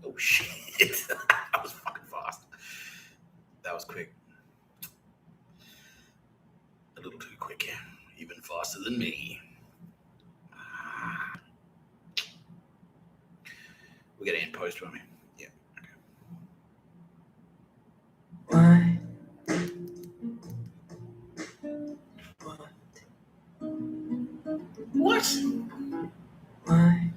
Oh shit! That was fucking fast. That was quick. A little too quick. Even faster than me. We're getting in post, won't we? Yeah. Okay. Why? What? Why?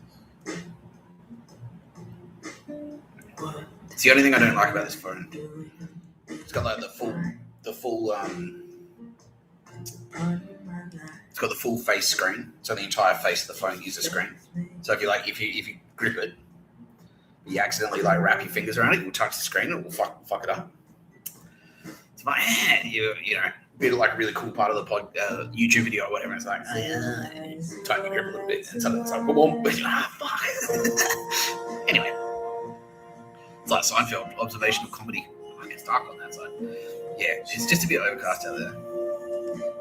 What? It's the only thing I don't like about this phone. It's got like the full it's got the full face screen, so the entire face of the phone is a screen. So if you grip it, you accidentally like wrap your fingers around it, you'll touch the screen and it will fuck it up. It's like you know, bit of like a really cool part of the YouTube video or whatever. It's like tighten your grip a little bit, and suddenly it's like boom, fuck. Anyway, it's like Seinfeld observational comedy. I get dark on that side. Yeah, it's just a bit overcast out there.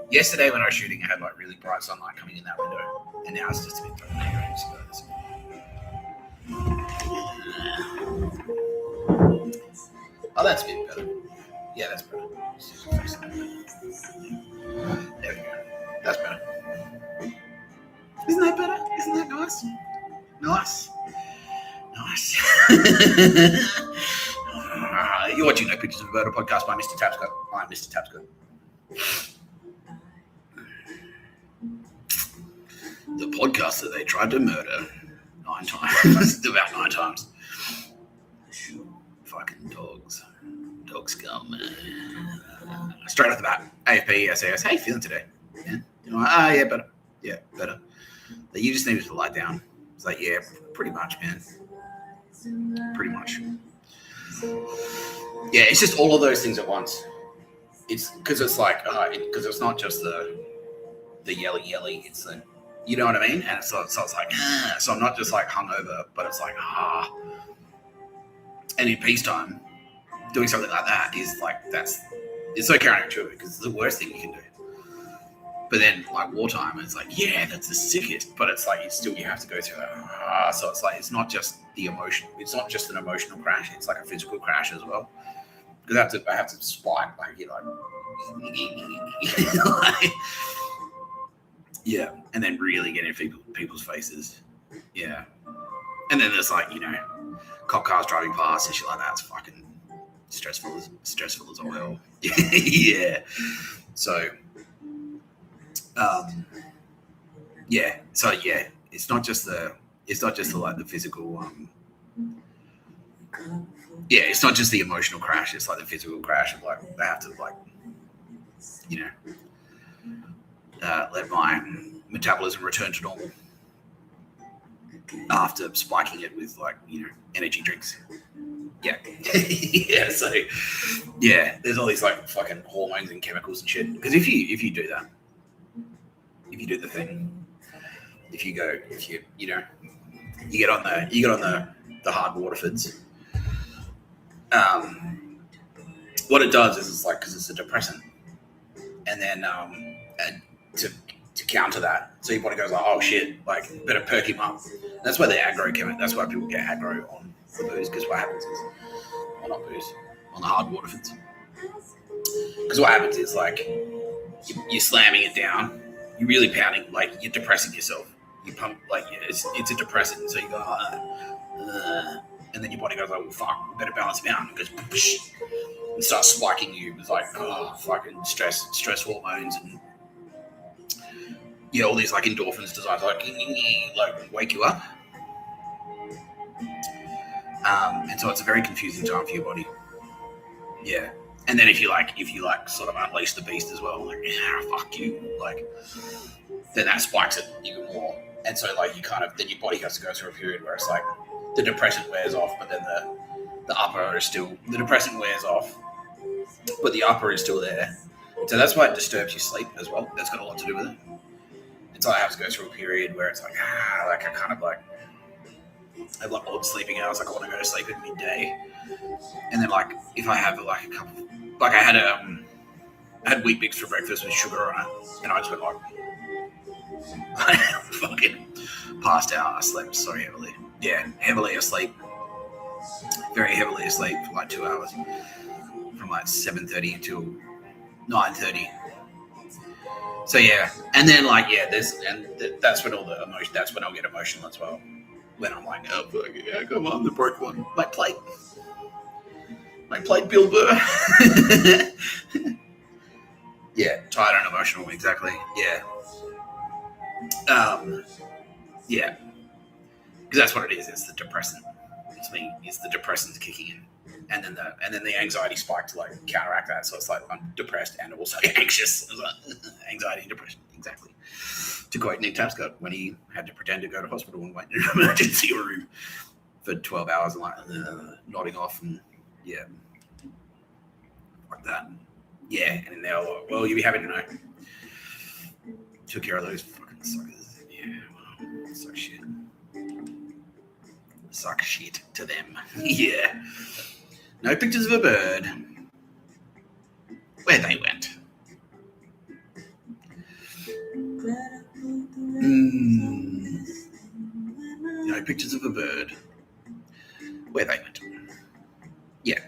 Yesterday when I was shooting, I had like really bright sunlight coming in that window, and now it's just a bit dark. Oh, that's a bit better. Yeah, that's better. There we go. That's better. Isn't that better? Isn't that nice? Nice. You're watching No Pictures of a Murder podcast by Mr. Tapscott. I'm Mr. Tapscott. The podcast that they tried to murder 9 times. About 9 times. Fucking dogs. Dog scum. Straight off the bat. AFP, SAS. How you feeling today? Yeah. Yeah, better. Yeah, better. You just needed to lie down. It's like, yeah, pretty much, man. Pretty much. Yeah, it's just all of those things at once. It's because it's like, because it's not just the yelly. It's the, you know what I mean? And so it's like, so I'm not just like hungover, but it's like, And in peacetime, doing something like that is like, it's so counterintuitive because it's the worst thing you can do. But then like wartime, it's like, yeah, that's the sickest, but it's like, you have to go through that. So it's like, it's not just the emotion. It's not just an emotional crash. It's like a physical crash as well. Because I have to spike, like, you know, like, yeah. And then really get in people's faces. Yeah. And then there's like, you know, cop cars driving past and shit like that. It's fucking stressful as all hell. Yeah. So, yeah. So yeah, it's not just the like the physical, yeah, it's not just the emotional crash. It's like the physical crash of like, they have to like, you know, let my metabolism return to normal after spiking it with like, you know, energy drinks. Yeah. Yeah. So yeah, there's all these like fucking hormones and chemicals and shit. Because if you do that, if you do the thing, you know, you get on the hard Waterfords. What it does is it's like, because it's a depressant, and then to counter that, so your body goes like, oh shit, like better perk him up. That's why the aggro came in. That's why people get aggro on the booze, because what happens is, well, not booze, on the hard Waterfords. Because what happens is like you're slamming it down, you're really pounding, like you're depressing yourself. You pump, like it's a depressant, so you go, and then your body goes like, well, fuck, better balance him out. It goes, and starts spiking you with like, fucking stress hormones, and yeah, all these like endorphins designed to like wake you up. And so it's a very confusing time for your body. Yeah. And then if you sort of unleash the beast as well, like, fuck you, like, then that spikes it even more. And so like then your body has to go through a period where it's like the depressant wears off, but then the upper is still, the depressant wears off, but the upper is still there. So that's why it disturbs your sleep as well. That's got a lot to do with it. And so I have to go through a period where it's like, like I kind of like, I have like odd sleeping hours, like I want to go to sleep at midday. And then like, if I have like a couple, like I had Wheat Bix for breakfast with sugar on it, and I just went like, I fucking passed out. I slept so heavily. Yeah, heavily asleep. very heavily asleep for like 2 hours, from like 7:30 till 9:30. So yeah, and then like that's when all the emotion. That's when I'll get emotional as well. When I'm like, oh fuck yeah, come on, the broke one, my plate, Bill Burr. Yeah, tired and emotional, exactly. Yeah, yeah, because that's what it is. It's the depressant. It's me. It's the depressant's kicking in, and then the anxiety spike to like counteract that. So it's like I'm depressed and also anxious. It's like, anxiety and depression, exactly. To quote Nick Tapscott when he had to pretend to go to hospital and wait in an emergency room for 12 hours and like nodding off and yeah, like that. Yeah, and then they're like, well, you'll be happy to know. Took care of those fucking suckers. Yeah, well, suck shit. Suck shit to them. Yeah. No pictures of a bird. Where they went. No pictures of a bird. Where they went. Yeah.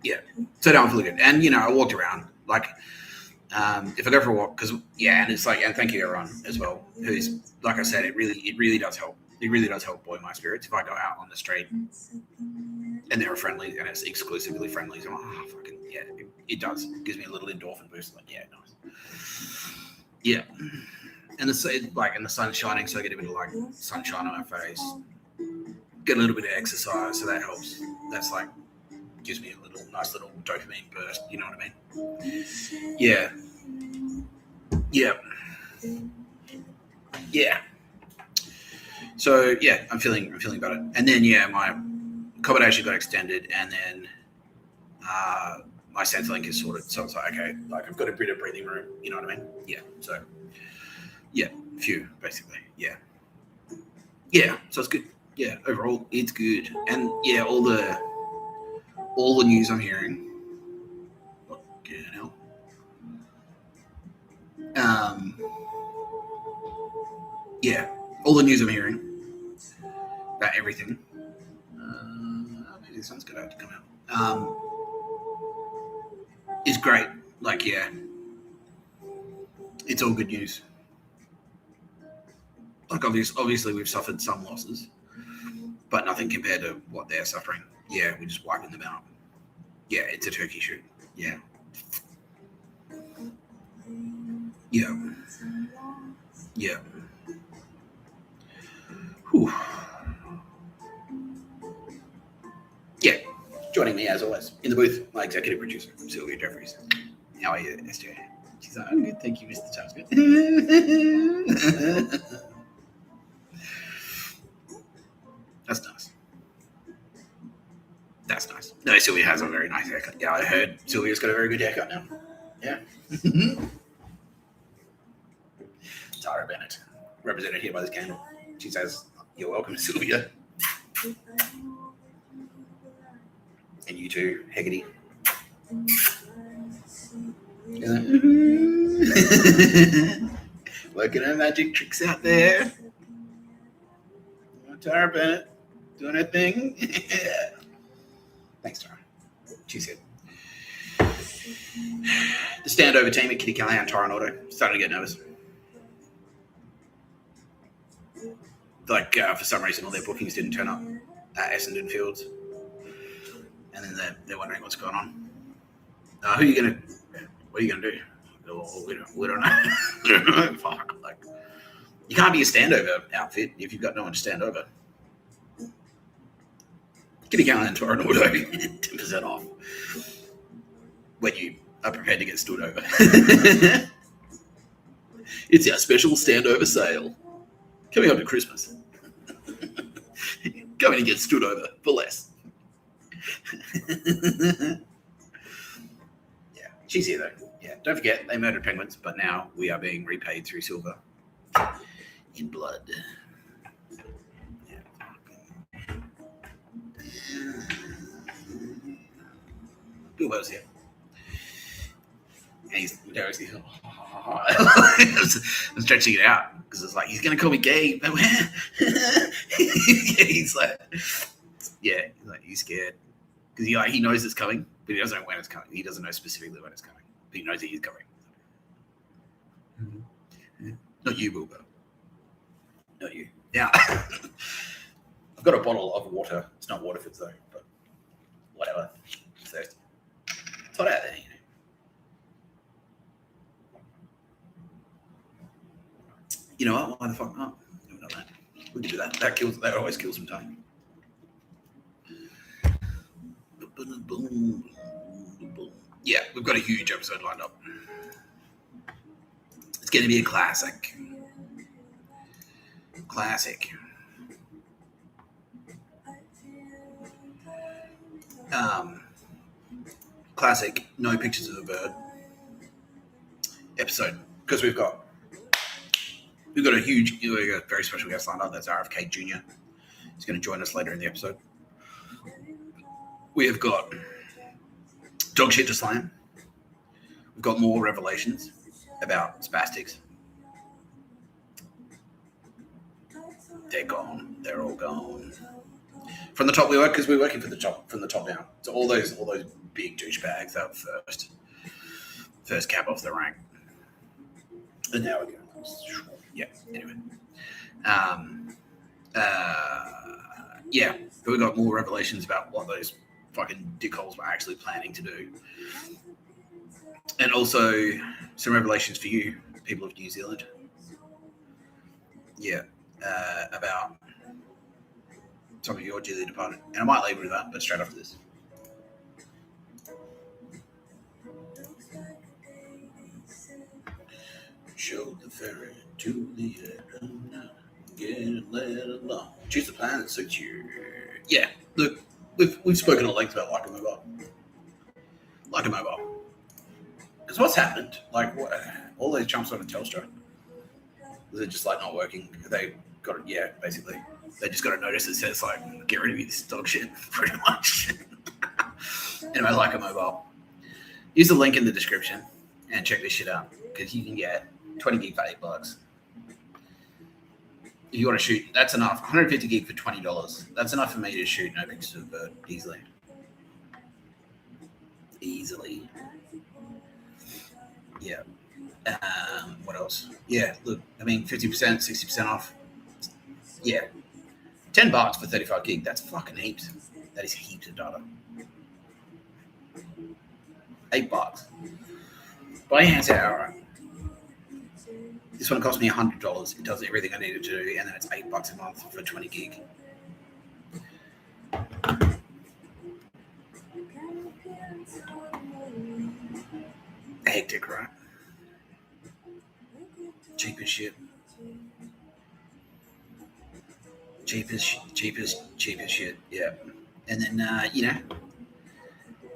Yeah. So now I'm feeling good. And, I walked around. Like, if I go for a walk, because, and it's like, and thank you everyone as well, who's, like I said, it really does help. It really does help buoy my spirits if I go out on the street and they're friendly and it's exclusively friendly. So I'm like, oh, fucking, yeah, it does. It gives me a little endorphin boost. Like, yeah, nice. Yeah. And the sun's shining, so I get a bit of like sunshine on my face. Get a little bit of exercise, so that helps. That's like, gives me a nice little dopamine burst, you know what I mean? Yeah. Yeah. Yeah. So yeah, I'm feeling better. And then my accommodation got extended, and then my Centrelink is sorted. So it's like, okay, like I've got a bit of breathing room, you know what I mean? Yeah. So yeah, few basically. Yeah. Yeah. So it's good. Yeah. Overall, it's good. And yeah, all the news I'm hearing. Yeah, all the news I'm hearing about everything. Maybe this one's gonna have to come out. Is great. Like, yeah, it's all good news. Like, obviously, we've suffered some losses, but nothing compared to what they're suffering. Yeah, we're just wiping them out. Yeah, it's a turkey shoot. Yeah. Yeah. Yeah. Whew. Yeah. Joining me, as always, in the booth, my executive producer, Sylvia Jeffries. How are you, SJ? She's like, I'm good, thank you, Mr. Tapscott. That's nice. That's nice. No, Sylvia has a very nice haircut. Yeah, I heard Sylvia's got a very good haircut now. Yeah. Tara Bennett, represented here by this candle. She says, you're welcome, Sylvia. And you too, Hegarty. Working her magic tricks out there. Tara Bennett doing her thing. Thanks, Tara. She's good. The standover team at Kitty Callahan, Tara and Auto, starting to get nervous. Like, for some reason, all their bookings didn't turn up at Essendon Fields. And then they're wondering what's going on. What are you going to do? Oh, we don't know. Fuck. Like, you can't be a standover outfit if you've got no one to stand over. Kitty Callahan, Tara and Auto, 10% off when you are prepared to get stood over. It's our special standover sale. Coming up to Christmas. Coming to get stood over for less. Yeah, she's here though. Yeah, don't forget, they murdered penguins, but now we are being repaid through silver in blood. Yeah. Bill Burr's here. And he's I'm stretching it out because it's like he's gonna call me gay. But he's like, he's scared because he knows it's coming, but he doesn't know when it's coming. He doesn't know specifically when it's coming, but he knows that he's coming. Mm-hmm. Not you, Wilbur. Not you. Yeah. I've got a bottle of water. It's not Waterford's though, but whatever. So it's hot out there, You know what? Why the fuck not? We can do that. That always kills some time. Yeah, we've got a huge episode lined up. It's going to be a classic. Classic. No pictures of a bird episode because we've got a very special guest lined up. That's RFK Jr. He's going to join us later in the episode. We have got DOGSHIT to slam. We've got more revelations about spastics. They're gone. They're all gone. From the top we work because we're working from the top down. So all those big douchebags that were first cab off the rank. And now we're going. Yeah. Anyway. But we got more revelations about what those fucking dickholes were actually planning to do, and also some revelations for you, people of New Zealand. Yeah, about some of your dearly departed, and I might leave it with that, but straight after this. Show the ferry to the end, get it let alone. Choose the plan that suits you. Yeah, look, we've spoken at length about Like a Mobile. Because what's happened? Like, all these jumps on a Telstra, they're just like not working. They got it, basically. They just got a notice that says like, get rid of this dog shit, pretty much. Anyway, Like a Mobile. Use the link in the description and check this shit out because you can get 20 gig for $8. If you want to shoot, that's enough. 150 gig for $20. That's enough for me to shoot no pictures of a bird easily. Yeah. What else? Yeah, look, I mean, 50%, 60% off. Yeah. $10 for 35 gig. That's fucking heaps. That is heaps of data. $8. Buy your hands out, all right. This one cost me $100. It does everything I needed to do, and then it's $8 a month for 20 gig. Hectic, right? Cheap as shit. Cheap as shit. Yeah. And then you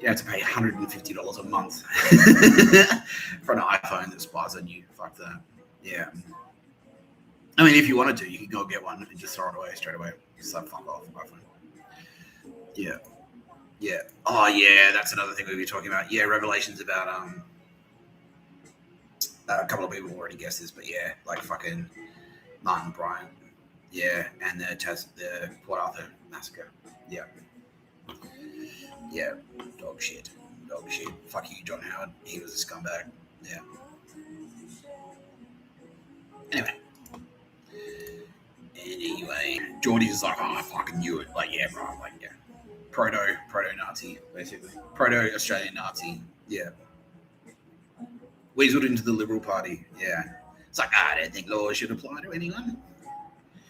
have to pay $150 a month for an iPhone that spies on you. Fuck that. Yeah. I mean, if you wanted to, you could go get one and just throw it away straight away. Just like, fuck off, iPhone. Yeah. Yeah. Oh, yeah, that's another thing we'll be talking about. Yeah, revelations about a couple of people already guessed this, but yeah, like fucking Martin Bryant. Yeah, and the Port Arthur massacre. Yeah. Yeah. Dog shit. Fuck you, John Howard. He was a scumbag. Yeah. Anyway, Geordie's like, oh, I fucking knew it. Like, yeah, bro. Like, yeah. Proto-Nazi, basically. Proto-Australian Nazi. Yeah. Weaseled into the Liberal Party. Yeah. It's like, I don't think laws should apply to anyone.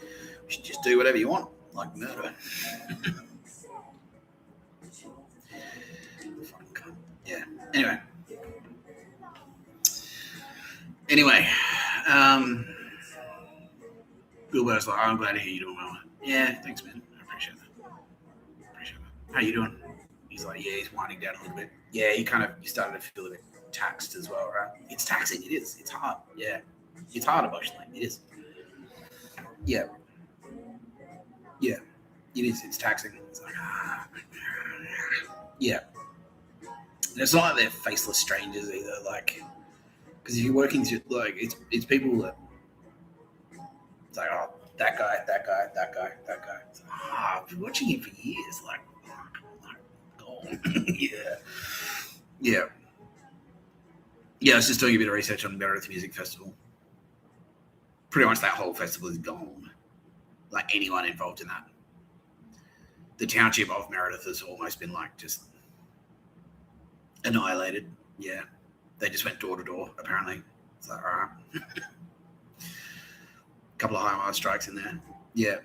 You should just do whatever you want. Like murder. Yeah. Anyway. Bilbo's like, I'm glad to hear you doing well. Yeah, thanks, man. I appreciate that. How you doing? He's like, yeah, he's winding down a little bit. Yeah, you started to feel a bit taxed as well, right? It's taxing. It is. It's hard. Yeah. It's hard emotionally. It is. Yeah. Yeah. It is. It's taxing. It's like, yeah. And it's not like they're faceless strangers either. Like, because if you're working to, like, it's people that like, oh, that guy. It's like, I've been watching him for years. Like, fuck, gone. Yeah. I was just doing a bit of research on Meredith Music Festival. Pretty much that whole festival is gone. Like anyone involved in that. The township of Meredith has almost been like just annihilated. Yeah. They just went door to door, apparently. It's like, all right. Couple of high-wire strikes in there. Yeah.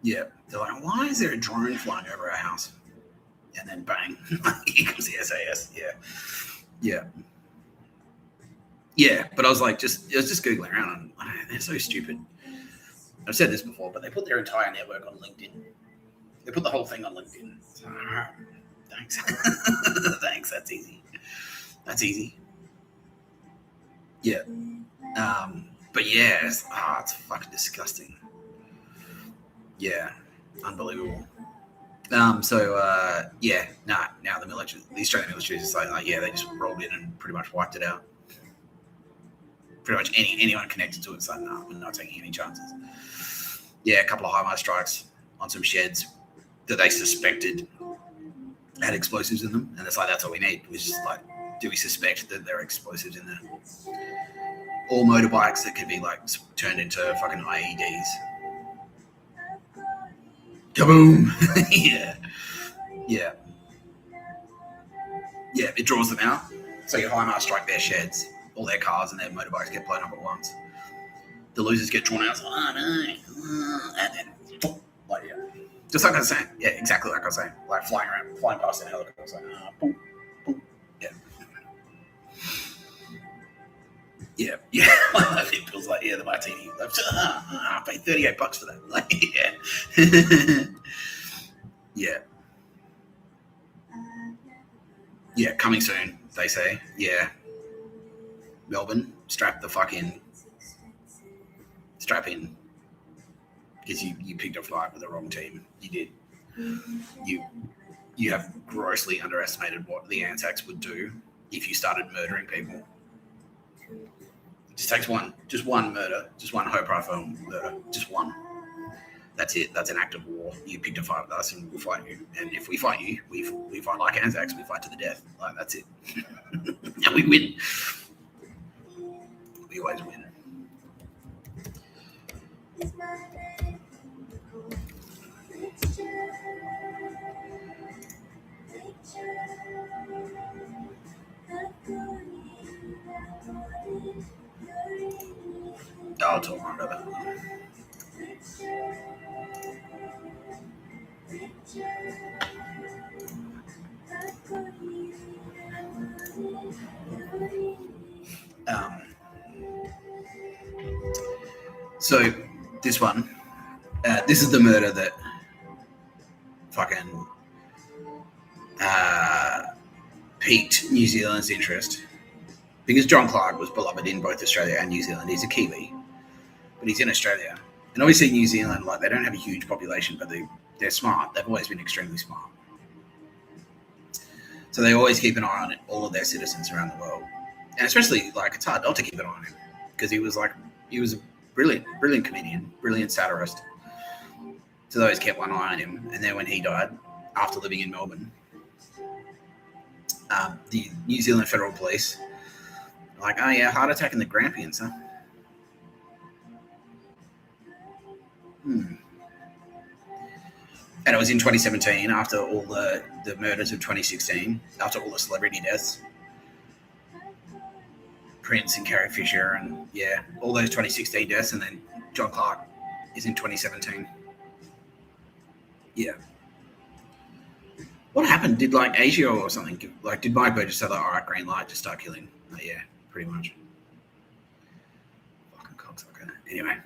They're like, why is there a drone flying over our house? And then bang, here comes the SAS. Yeah. But I was just Googling around and they're so stupid. I've said this before, but they put their entire network on LinkedIn. They put the whole thing on LinkedIn. So, thanks. Thanks. That's easy. Yeah. But yeah, it's fucking disgusting. Yeah. Unbelievable. Now the military, the Australian military is like, they just rolled in and pretty much wiped it out. Pretty much anyone connected to it's like, no, we're not taking any chances. Yeah, a couple of high-wire strikes on some sheds that they suspected had explosives in them, and it's like, that's all we need. We're just like, do we suspect that there are explosives in there? Or motorbikes that could be like turned into fucking IEDs. Kaboom! Yeah, it draws them out. So your HIMARS strike their sheds, all their cars and their motorbikes get blown up at once. The losers get drawn out, and then, just like I was saying. Yeah, exactly like I was saying. Like flying past in helicopters, like, boom, boom, yeah. I think it was like, the martini. I paid $38 for that. Like, yeah, coming soon, they say. Yeah. Melbourne, strap in. Because you picked a fight with the wrong team. You did. You have grossly underestimated what the Anzacs would do if you started murdering people. It just takes one murder, just one high-profile murder, just one. That's it. That's an act of war. You picked a fight with us, and we'll fight you. And if we fight you, we fight like Anzacs. We fight to the death. Like, that's it. And we win. We always win. I'll talk more about that. So this one, this is the murder that fucking piqued New Zealand's interest, because John Clark was beloved in both Australia and New Zealand. He's a Kiwi, but he's in Australia. And obviously New Zealand, like, they don't have a huge population, but they're smart. They've always been extremely smart. So they always keep an eye on all of their citizens around the world. And especially, like, it's hard not to keep an eye on him, because he was a brilliant comedian, brilliant satirist. So they always kept one eye on him. And then when he died, after living in Melbourne, the New Zealand Federal Police were like, oh yeah, heart attack in the Grampians, huh? And it was in 2017, after all the murders of 2016, after all the celebrity deaths. Prince and Carrie Fisher and, all those 2016 deaths, and then John Clark is in 2017. Yeah. What happened? Did, like, Asia or something, did Mike Burgess say, like, all right, green light, just start killing? Yeah, pretty much. Fucking cocksucker. Anyway.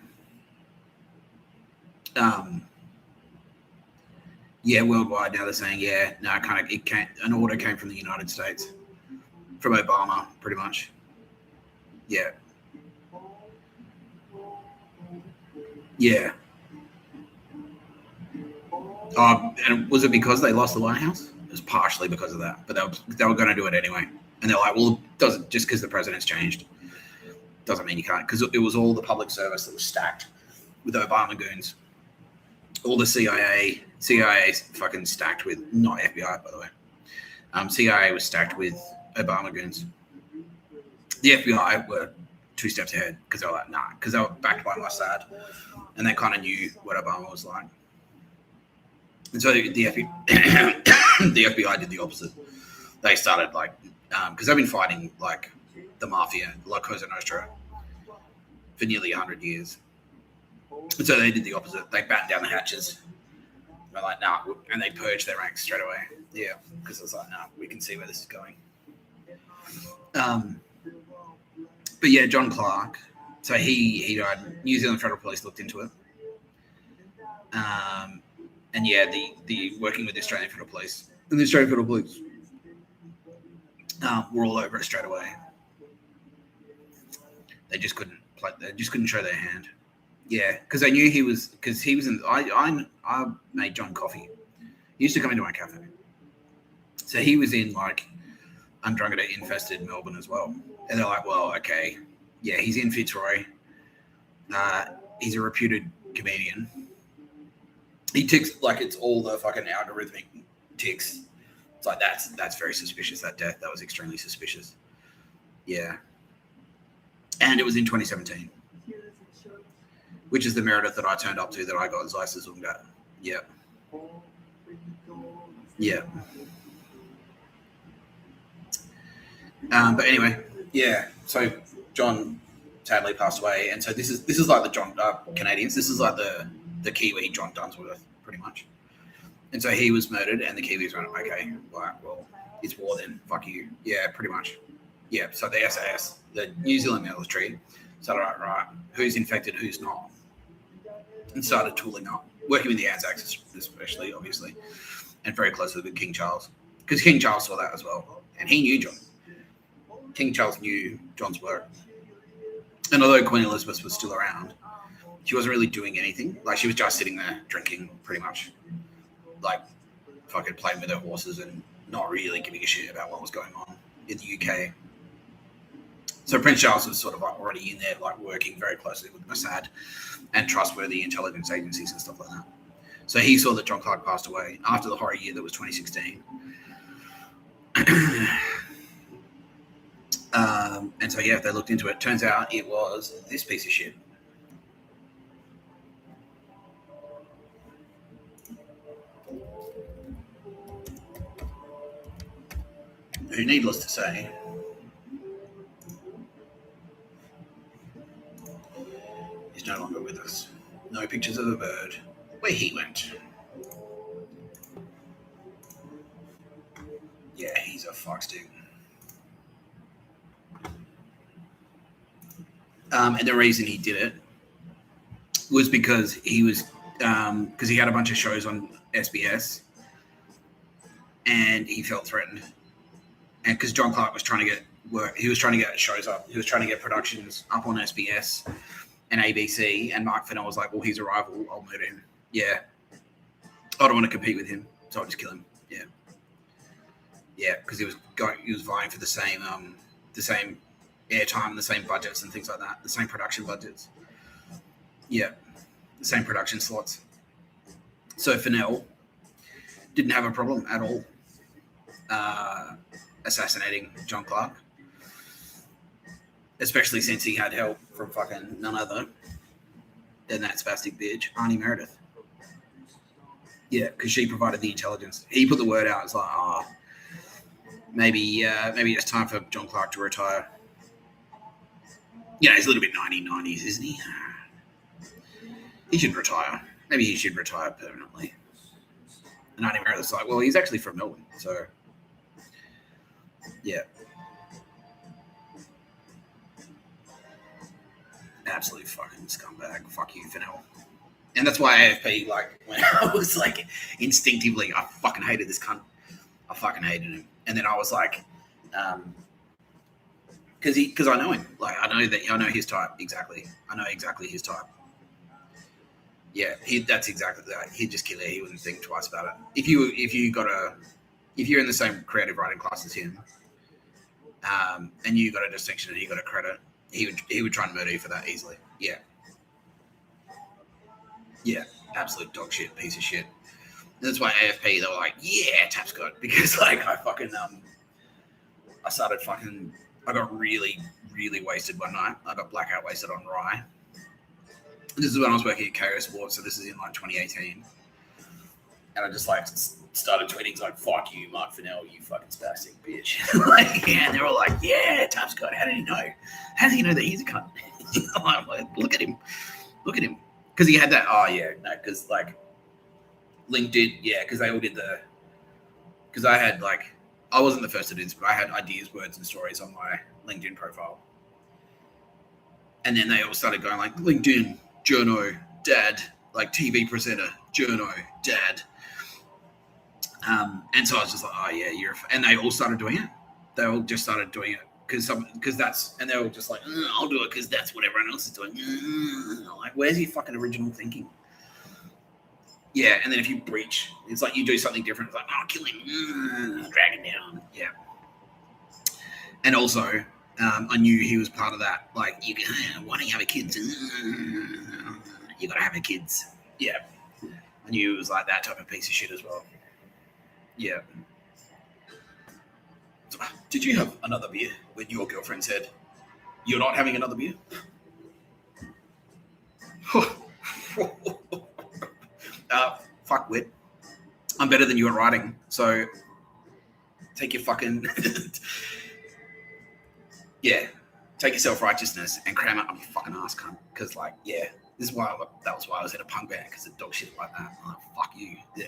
Worldwide now they're saying, an order came from the United States, from Obama, pretty much. Yeah. And was it because they lost the White House? It was partially because of that, but they were going to do it anyway. And they're like, well, just because the president's changed doesn't mean you can't, because it was all the public service that was stacked with Obama goons. All the CIA fucking stacked with, not FBI, by the way. CIA was stacked with Obama goons. The FBI were 2 steps ahead because they were like, nah, because they were backed by Mossad, and they kind of knew what Obama was like. And so the FBI did the opposite. They started like, because they've been fighting like the mafia, like Cosa Nostra, for nearly 100 years. And so they did the opposite. They battened down the hatches. They're like, nah, and they purged their ranks straight away. Yeah, because it was like, nah, we can see where this is going. But yeah, John Clark. So he died. New Zealand Federal Police looked into it. And yeah, the working with the Australian Federal Police. And the Australian Federal Police were all over it straight away. They just couldn't play. They just couldn't show their hand. Yeah, because they knew he was in. I made John coffee. He used to come into my cafe. So he was in like Undrungata infested Melbourne as well. And they're like, well, okay, yeah, he's in Fitzroy. He's a reputed comedian. He ticks like it's all the fucking algorithmic ticks. It's like that's very suspicious. That death, that was extremely suspicious. Yeah. And it was in 2017. Which is the Meredith that I turned up to that I got Zeiss's Ungat. Yeah. Yeah. But anyway, yeah. So John sadly passed away, and so this is like the John Canadians. This is like the Kiwi John Dunsworth, pretty much. And so he was murdered, and the Kiwis went, okay, well, it's war then. Fuck you. Yeah, pretty much. Yeah. So the SAS, the New Zealand military, started right, who's infected, who's not, and started tooling up, working with the Anzacs especially, obviously, and very closely with King Charles, because King Charles saw that as well, and he knew John. King Charles knew John's work, and although Queen Elizabeth was still around, she wasn't really doing anything. Like, she was just sitting there drinking, pretty much, like fucking playing with her horses and not really giving a shit about what was going on in the UK. So Prince Charles was sort of like already in there, like working very closely with Mossad and trustworthy intelligence agencies and stuff like that. So he saw that John Clark passed away after the horror year that was 2016. And so, yeah, they looked into it. Turns out it was this piece of shit. Who, needless to say, is no longer with us. No pictures of a bird. Where he went. Yeah, he's a fuckstick. And the reason he did it was because he was because he had a bunch of shows on SBS, and he felt threatened. And because John Clark was trying to get work, he was trying to get shows up. He was trying to get productions up on SBS and ABC. And Mark Fennel was like, "Well, he's a rival. I'll murder him." Yeah, I don't want to compete with him, so I'll just kill him. Yeah, yeah, because he was vying for the same airtime, the same budgets and things like that, the same production budgets. Yeah, the same production slots. So Fennel didn't have a problem at all assassinating John Clark, especially since he had help from fucking none other than that spastic bitch, Arnie Meredith. Yeah, because she provided the intelligence. He put the word out. It's like, maybe it's time for John Clark to retire. Yeah, he's a little bit 1990s, isn't he? He should retire. Maybe he should retire permanently. And Arnie Meredith's like, well, he's actually from Melbourne, so yeah. Absolute fucking scumbag. Fuck you, Fennel. And that's why AFP, like, when I was like, instinctively, I fucking hated this cunt. I fucking hated him. And then I was like, because I know him. Like, I know his type exactly. I know exactly his type. Yeah, that's exactly that. He'd just kill it. He wouldn't think twice about it. If you're in the same creative writing class as him, and you got a distinction and he got a credit, he would try and murder you for that easily. Yeah, absolute dog shit, piece of shit. And that's why AFP, they were like, yeah, Tapscott, because like I got really, really wasted one night. I got blackout wasted on rye. This is when I was working at KO Sports, so this is in like 2018. And I just like started tweeting like, fuck you, Mark Fennel, you fucking spastic bitch. Like, yeah, and they're all like, yeah, Tapscott, how did he know? How did he know that he's a cunt? I'm like, look at him. Because he had that, because like LinkedIn, because they all did because I had like, I wasn't the first to do this, but I had ideas, words, and stories on my LinkedIn profile. And then they all started going like, LinkedIn, journo, dad, like TV presenter, journo, dad. And so I was just like, oh yeah, and they all started doing it. They all just started doing it because that's, and they're all just like, I'll do it because that's what everyone else is doing. Like, where's your fucking original thinking? Yeah, and then if you breach, it's like you do something different. It's like, oh, kill him, drag him down. Yeah. And also, I knew he was part of that. Like, you want to have a kids? You gotta have a kids. Yeah. I knew it was like that type of piece of shit as well. Yeah. So, did you have another beer when your girlfriend said, you're not having another beer? Fuck wit. I'm better than you at writing, so take your fucking take your self-righteousness and cram it up your fucking ass, cunt. Because like, that was why I was in a punk band, because of dog shit like that. I'm like, fuck you. Yeah.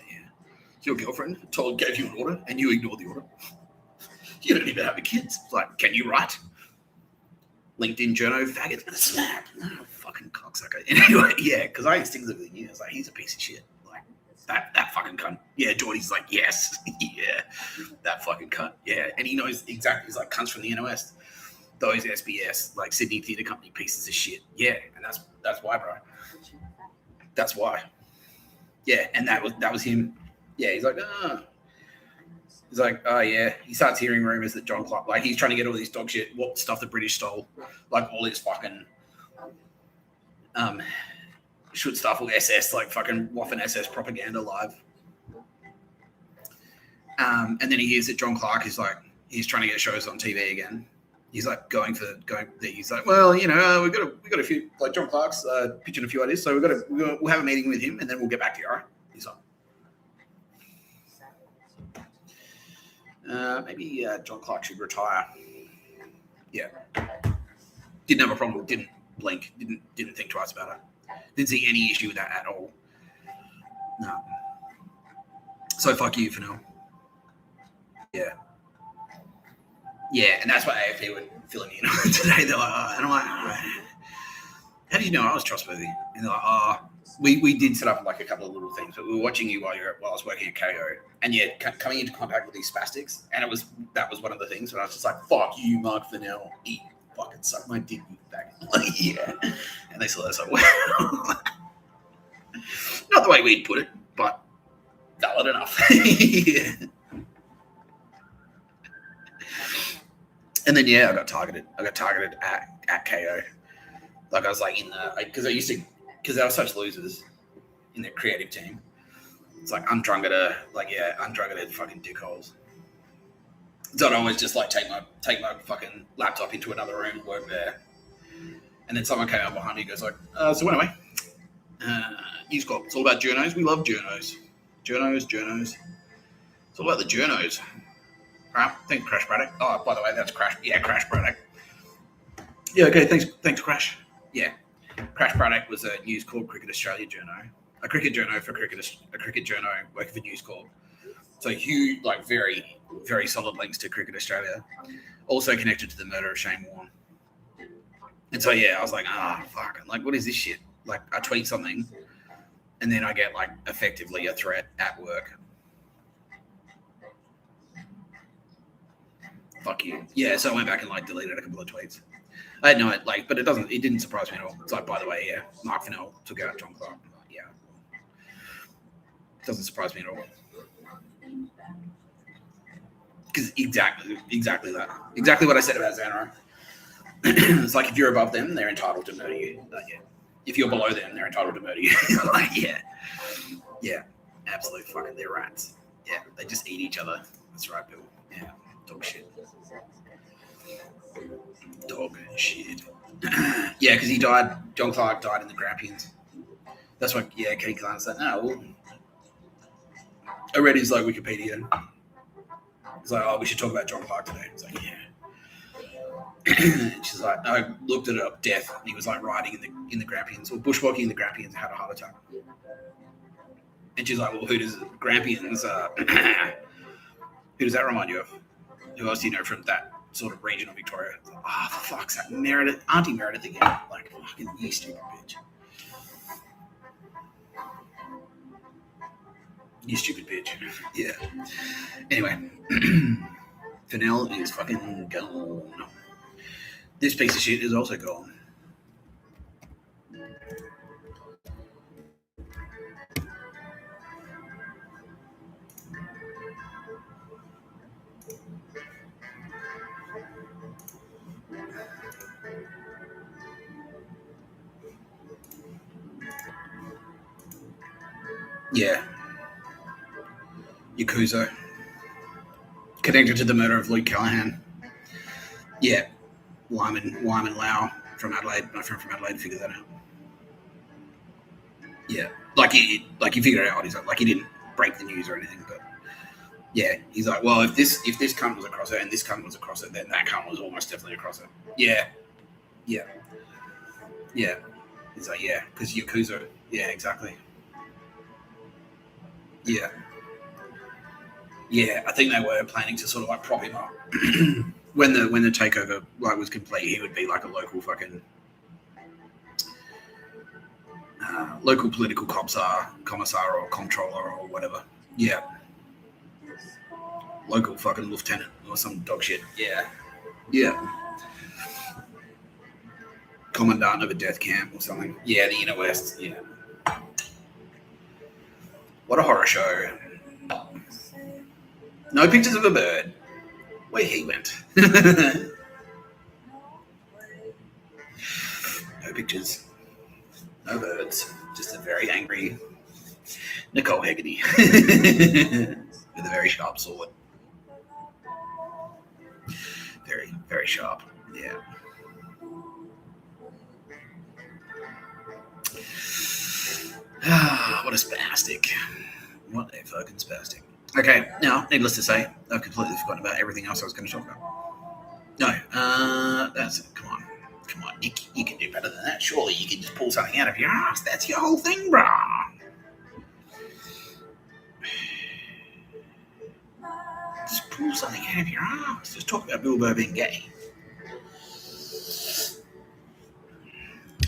Your girlfriend gave you an order and you ignored the order. You don't even have a kids. It's like, can you write? LinkedIn journo faggot. Snap. Oh, fucking cocksucker. Anyway, because I instinctively knew. I was like, he's a piece of shit. Like, that fucking cunt. Yeah, Geordie's like, yes. Yeah, that fucking cunt. Yeah, and he knows exactly. He's like, cunts from the NOS. Those SBS, like Sydney Theatre Company pieces of shit. Yeah, and that's why, bro. That's why. Yeah, and that was him. Yeah, he's like, He's like, oh yeah. He starts hearing rumors that John Clark, like, he's trying to get all this dog shit, what stuff the British stole, like all this fucking should stuff or SS, like fucking Waffen SS propaganda live. And then he hears that John Clark is like, he's trying to get shows on TV again. He's like he's like, well, we got a few, like John Clark's pitching a few ideas, so we'll have a meeting with him and then we'll get back to you, all right? He's like, maybe John Clark should retire. Yeah. Didn't have a problem. Didn't blink. Didn't think twice about it. Didn't see any issue with that at all. No. So fuck you for now. Yeah. Yeah, and that's why AFP were filling me in today. They're like, and I'm like, how do you know I was trustworthy? And they're like, we did set up like a couple of little things, but we were watching you while I was working at KO, and coming into contact with these spastics, and that was one of the things when I was just like, fuck you, Mark Fennel, eat fucking suck my dick, you faggot. Like, yeah, and they saw that, so well, not the way we'd put it, but valid enough. Yeah. And then I got targeted. At KO. Like I was like because they were such losers in their creative team. It's like undrungated fucking dickholes. So I'd always just like take my fucking laptop into another room, work there, and then someone came up behind me and goes like, so anyway, News Corp. It's all about journos. We love journos. Journos. It's all about the journos. Right? Thanks, Crash Braddock. Oh, by the way, that's Crash. Yeah, Crash Braddock. Yeah, okay. Thanks, Crash. Yeah, Crash Braddock was a News Corp Cricket Australia journo, a cricket journo working for News Corp. So huge, like very, very solid links to Cricket Australia. Also connected to the murder of Shane Warne. And so I was like, fuck, like what is this shit? Like I tweet something, and then I get like effectively a threat at work. Fuck you. Yeah, so I went back and like deleted a couple of tweets. I had no but it didn't surprise me at all. It's like, by the way, Mark Fennel took out John Clark. Yeah. It doesn't surprise me at all. Because exactly that. Exactly what I said about Xanaro. It's like if you're above them, they're entitled to murder you. Yeah. If you're below them, they're entitled to murder you. Like, yeah, absolute fucking, they're rats. Yeah, they just eat each other. That's right, Bill. Yeah, dog shit. Dog shit. Yeah, because he died. John Clark died in the Grampians. That's why. Yeah, Kenny Clark said, "No, well." I read his like Wikipedia. He's like, "Oh, we should talk about John Clark today." It's like, yeah. She's like, I looked it up, death, and he was like riding in the Grampians or bushwalking in the Grampians, had a heart attack. And she's like, well, who does Grampians? Who does that remind you of? Who else do you know from that sort of region of Victoria? Like, oh, for fuck's sake, Meredith, Auntie Meredith again. Like, fucking you stupid bitch. You stupid bitch. Yeah. Anyway, Fennel is fucking gone. This piece of shit is also gone. Yeah. Yakuza. Connected to the murder of Luke Callahan. Yeah. Lyman Liaw from Adelaide. My friend from Adelaide figured that out. Yeah. Like he figured it out. He's like he didn't break the news or anything, but yeah, he's like, well, if this cunt was across it and this cunt was across it, then that cunt was almost definitely across it. Yeah. He's like, yeah, because Yakuza. Yeah, exactly. Yeah, I think they were planning to sort of like prop him up when the takeover like was complete. He would be like a local fucking local political commissar or comptroller or whatever. Yeah, local fucking lieutenant or some dog shit. Yeah. Commandant of a death camp or something. Yeah, the Inner West. Yeah. What a horror show. No pictures of a bird. Where he went. No pictures. No birds. Just a very angry Nicole Hegarty. With a very sharp sword. Very, very sharp. Yeah. What a spastic. What a fucking spastic. Okay, now, needless to say, I've completely forgotten about everything else I was going to talk about. No, that's it. Come on, Nick, you can do better than that. Surely you can just pull something out of your ass. That's your whole thing, brah. Just pull something out of your ass. Just talk about Bilbo being gay.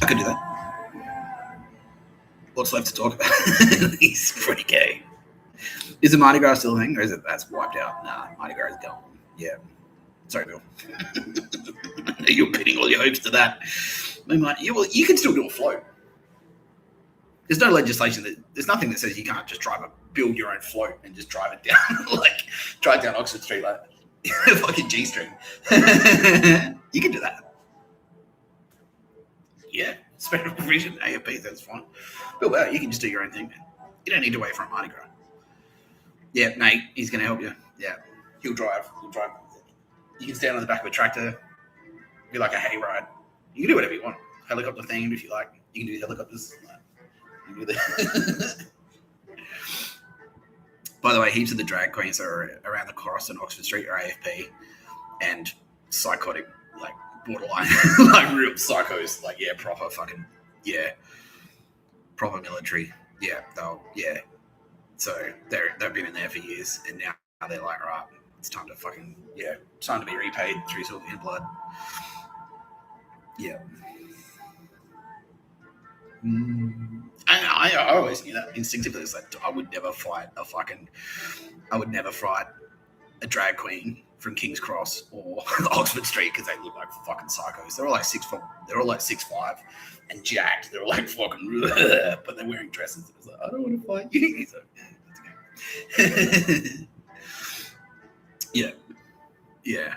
I could do that. What's left to talk about? He's pretty gay. Is the Mardi Gras still a thing, or is it that's wiped out? Nah, Mardi Gras is gone. Yeah. Sorry, Bill. You're pinning all your hopes to that. You can still do a float. There's no legislation there's nothing that says you can't just build your own float and just drive it down, drive down Oxford Street like fucking G-string. You can do that. Yeah, special provision, AFP, that's fine. But well, you can just do your own thing, man. You don't need to wait for a Mardi Gras. Yeah, Nate, he's going to help you. Yeah, he'll drive. You can stand on the back of a tractor, be like a hayride. You can do whatever you want. Helicopter themed if you like. You can do helicopters. You can do that. By the way, heaps of the drag queens that are around the cross in Oxford Street are AFP and psychotic, like borderline, like real psychos. Like, yeah, proper fucking, yeah, proper military. Yeah, So they've been in there for years, and now they're like, right, it's time to fucking, yeah, it's time to be repaid through silver and blood. Yeah. I always knew that instinctively. It's like, I would never fight a drag queen from King's Cross or Oxford Street because they look like fucking psychos. They're all like 6'5" and jacked. They're all like fucking, but they're wearing dresses. It's like, I don't want to fight you. So, okay. Yeah.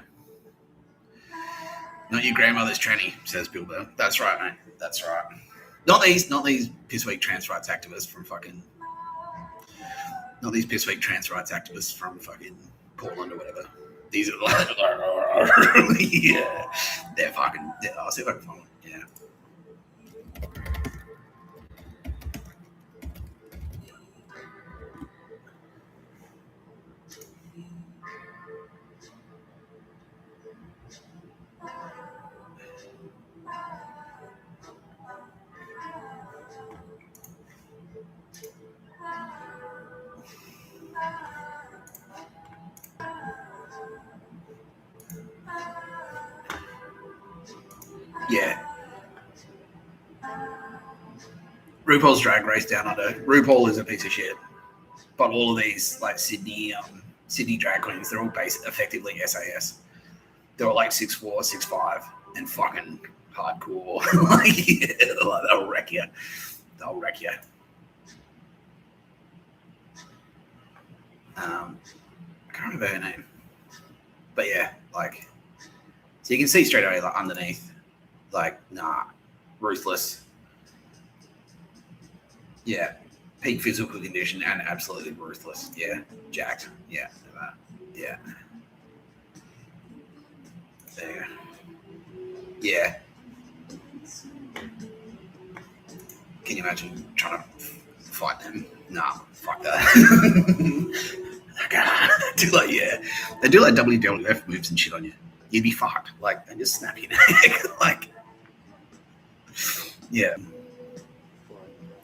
Not your grandmother's tranny, says Bilbo. That's right, mate. That's right. Not these piss-weak trans rights activists from fucking... Not these piss-weak trans rights activists from fucking Portland or whatever. These are like... yeah. They're fucking... I'll see if I can find one. Yeah. Yeah. RuPaul's Drag Race Down Under. RuPaul is a piece of shit. But all of these, like Sydney drag queens, they're all based effectively SAS. They're all like 6'4", 6'5", and fucking hardcore. Like, yeah, they'll wreck you. They'll wreck you. I can't remember her name. But yeah, like, so you can see straight away, like, underneath, like, nah, ruthless. Yeah, peak physical condition and absolutely ruthless. Yeah, jacked. Yeah, yeah. There you go. Yeah. Can you imagine trying to fight them? Nah, fuck that. do like, yeah, they do like WWF moves and shit on you. You'd be fucked. Like, they just snap your neck. Like, yeah.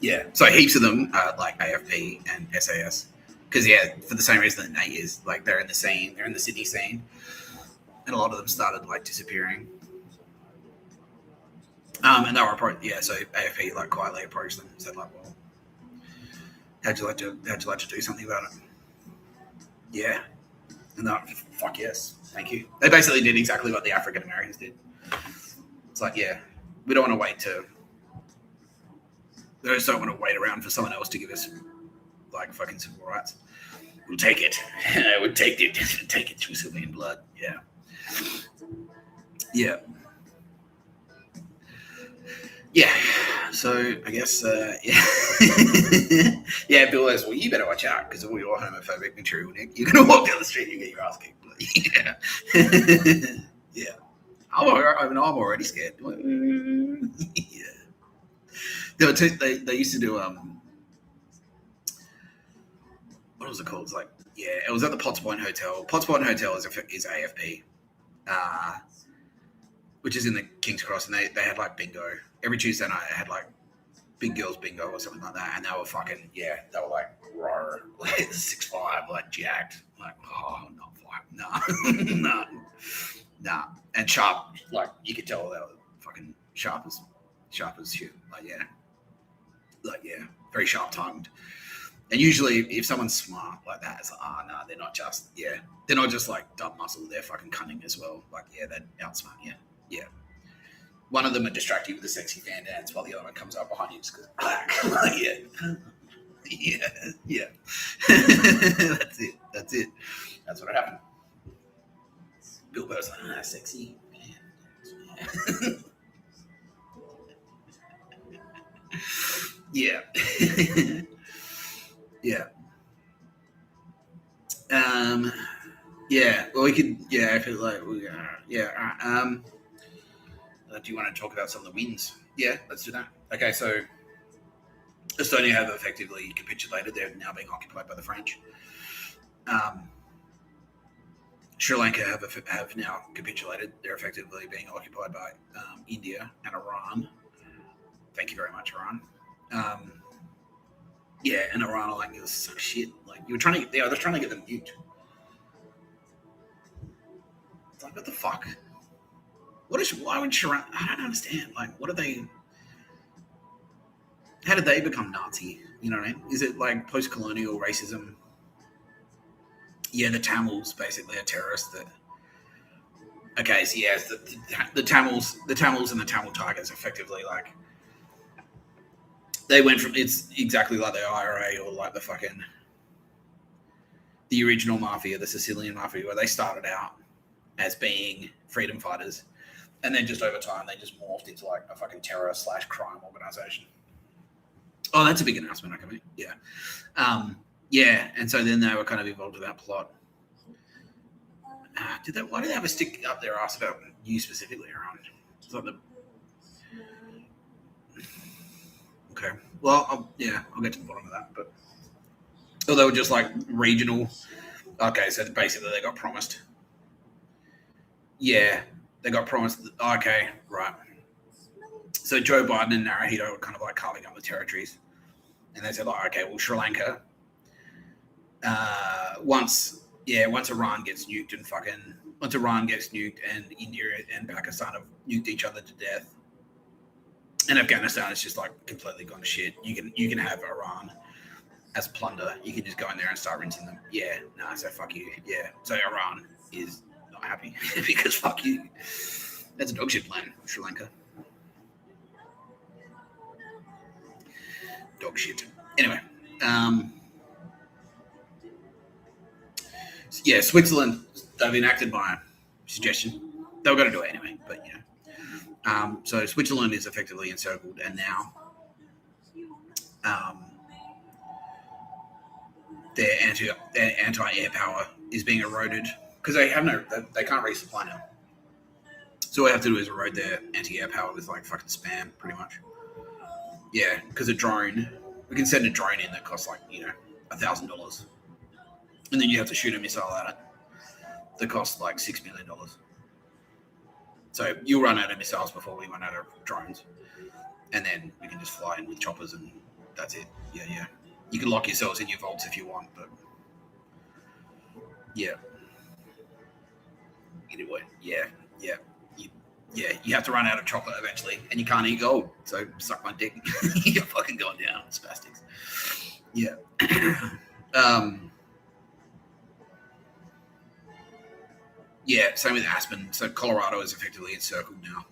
Yeah, so heaps of them are like AFP and SAS. Because, yeah, for the same reason that Nate is. Like, they're in the scene. They're in the Sydney scene. And a lot of them started, like, disappearing. And they were approached, yeah, so AFP, like, quietly approached them and said, like, well, how'd you like to do something about it? Yeah. And they're like, fuck yes, thank you. They basically did exactly what the African Americans did. It's like, yeah, we don't want to wait to... They just don't want to wait around for someone else to give us, like, fucking civil rights. We'll take it. We'll take it. Take it through civilian blood. Yeah. Yeah. Yeah. So, I guess, yeah. Yeah, Bill goes, well, you better watch out because of all your homophobic material, Nick. You're going to walk down the street and you get your ass kicked. Yeah. Yeah. I'm already scared. Yeah. They used to do what was it called? It's like, yeah, it was at the Potts Point Hotel. Potts Point Hotel is AFP, which is in the King's Cross, and they had like bingo every Tuesday night. They had like big girls bingo or something like that, and they were fucking, yeah, they were like raw, like 6'5", like jacked, like, oh, not fuck, nah, and sharp, like you could tell they were fucking sharp as shit, like yeah, very sharp tongued. And usually, if someone's smart like that, it's like, no, they're not just like dumb muscle, they're fucking cunning as well. Like, yeah, they're outsmart you. Yeah. One of them would distract you with a sexy fan dance while the other one comes up behind you just goes, like, yeah. Yeah. That's it. That's what happened. Bilbo's like, sexy fan dance. Yeah. Yeah. Yeah. Well, we could. Yeah. I feel like we are. Yeah. Do you want to talk about some of the wins? Yeah. Let's do that. Okay. So, Estonia have effectively capitulated. They're now being occupied by the French. Sri Lanka have now capitulated. They're effectively being occupied by India and Iran. Thank you very much, Iran. Yeah, and Iran are like, this sucks shit. Like, they're trying to get them nuked. It's like, what the fuck? Why would Iran? I don't understand. Like, how did they become Nazi? You know what I mean? Is it like post-colonial racism? Yeah, the Tamils basically are terrorists. Okay, so yeah, the Tamils and the Tamil Tigers effectively, like, they went from, it's exactly like the IRA or like the original mafia, the Sicilian mafia, where they started out as being freedom fighters, And then just over time, they just morphed into like a fucking terror/crime organization. Oh, that's a big announcement. Okay, yeah. Yeah, and so then they were kind of involved with that plot. Why did they have a stick up their ass about you specifically, Aaron? It's like okay. Well, I'll get to the bottom of that. But they were just like regional. Okay, so basically they got promised. Yeah, they got promised. Okay, right. So Joe Biden and Naruhito were kind of like carving up the territories, and they said like, okay, well, Sri Lanka. Once Iran gets nuked and India and Pakistan have nuked each other to death, and Afghanistan is just like completely gone to shit. You can have Iran as plunder. You can just go in there and start rinsing them. Yeah, so fuck you. Yeah, so Iran is not happy because fuck you. That's a dog shit plan, Sri Lanka. Dog shit. Anyway, yeah, Switzerland, they've enacted my suggestion. They were going to do it anyway, but you know. So Switzerland is effectively encircled, and now their anti-air power is being eroded because they can't resupply now. So all they have to do is erode their anti-air power with like fucking spam, pretty much. Yeah, because we can send a drone in that costs like, you know, $1,000. And then you have to shoot a missile at it that costs like $6 million. So you'll run out of missiles before we run out of drones. And then we can just fly in with choppers and that's it. Yeah. You can lock yourselves in your vaults if you want, but yeah. Anyway, yeah. You have to run out of chocolate eventually, and you can't eat gold. So suck my dick. You're fucking going down, spastics. Yeah. Yeah, same with Aspen. So Colorado is effectively encircled now.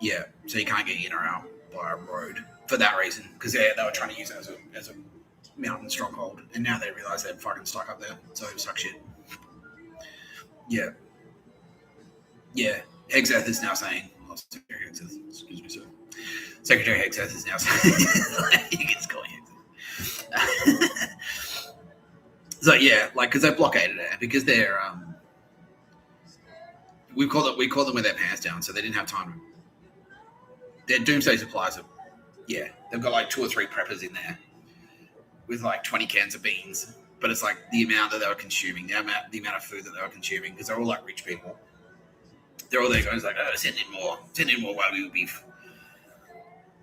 Yeah, so you can't get in or out by a road for that reason, because they were trying to use it as a mountain stronghold, and now they realize they're fucking stuck up there, so suck shit. Yeah. Hegseth is now saying, Secretary Hegseth, excuse me, sir. Secretary Hegseth is now saying, he gets going. So yeah, like because they blockaded it, because they're we call them with their pants down, so they didn't have time. Their doomsday supplies they've got like 2 or 3 preppers in there with like 20 cans of beans, but it's like the amount that they were consuming, the amount of food that they were consuming, because they're all like rich people. They're all there going like, send in more Wagyu beef.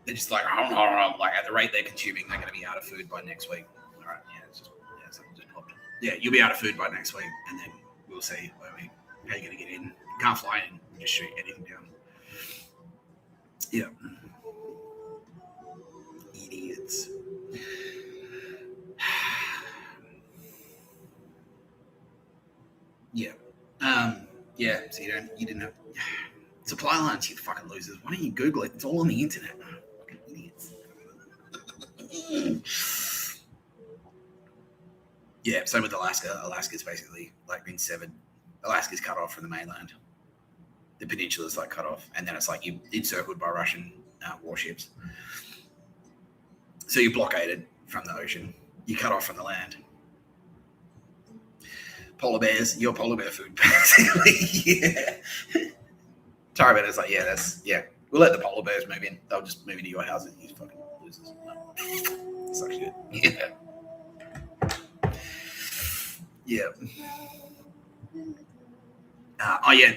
They're just like, like at the rate they're consuming, they're going to be out of food by next week. All right, something just popped. Yeah, you'll be out of food by next week, and then we'll see how you're going to get in. You can't fly in, you just shoot anything down. Yeah. Idiots. Yeah. So you didn't have supply lines, you fucking losers. Why don't you Google it? It's all on the internet. Fucking idiots. Yeah, same with Alaska. Alaska's basically like been severed. Alaska's cut off from the mainland. The peninsula's like cut off, and then it's like you're encircled by Russian warships. So you're blockaded from the ocean. You're cut off from the land. Polar bears, your polar bear food, basically. Yeah. Tara Bennett's like, we'll let the polar bears move in. They'll just move into your house and you fucking losers. No. Suck shit. Yeah.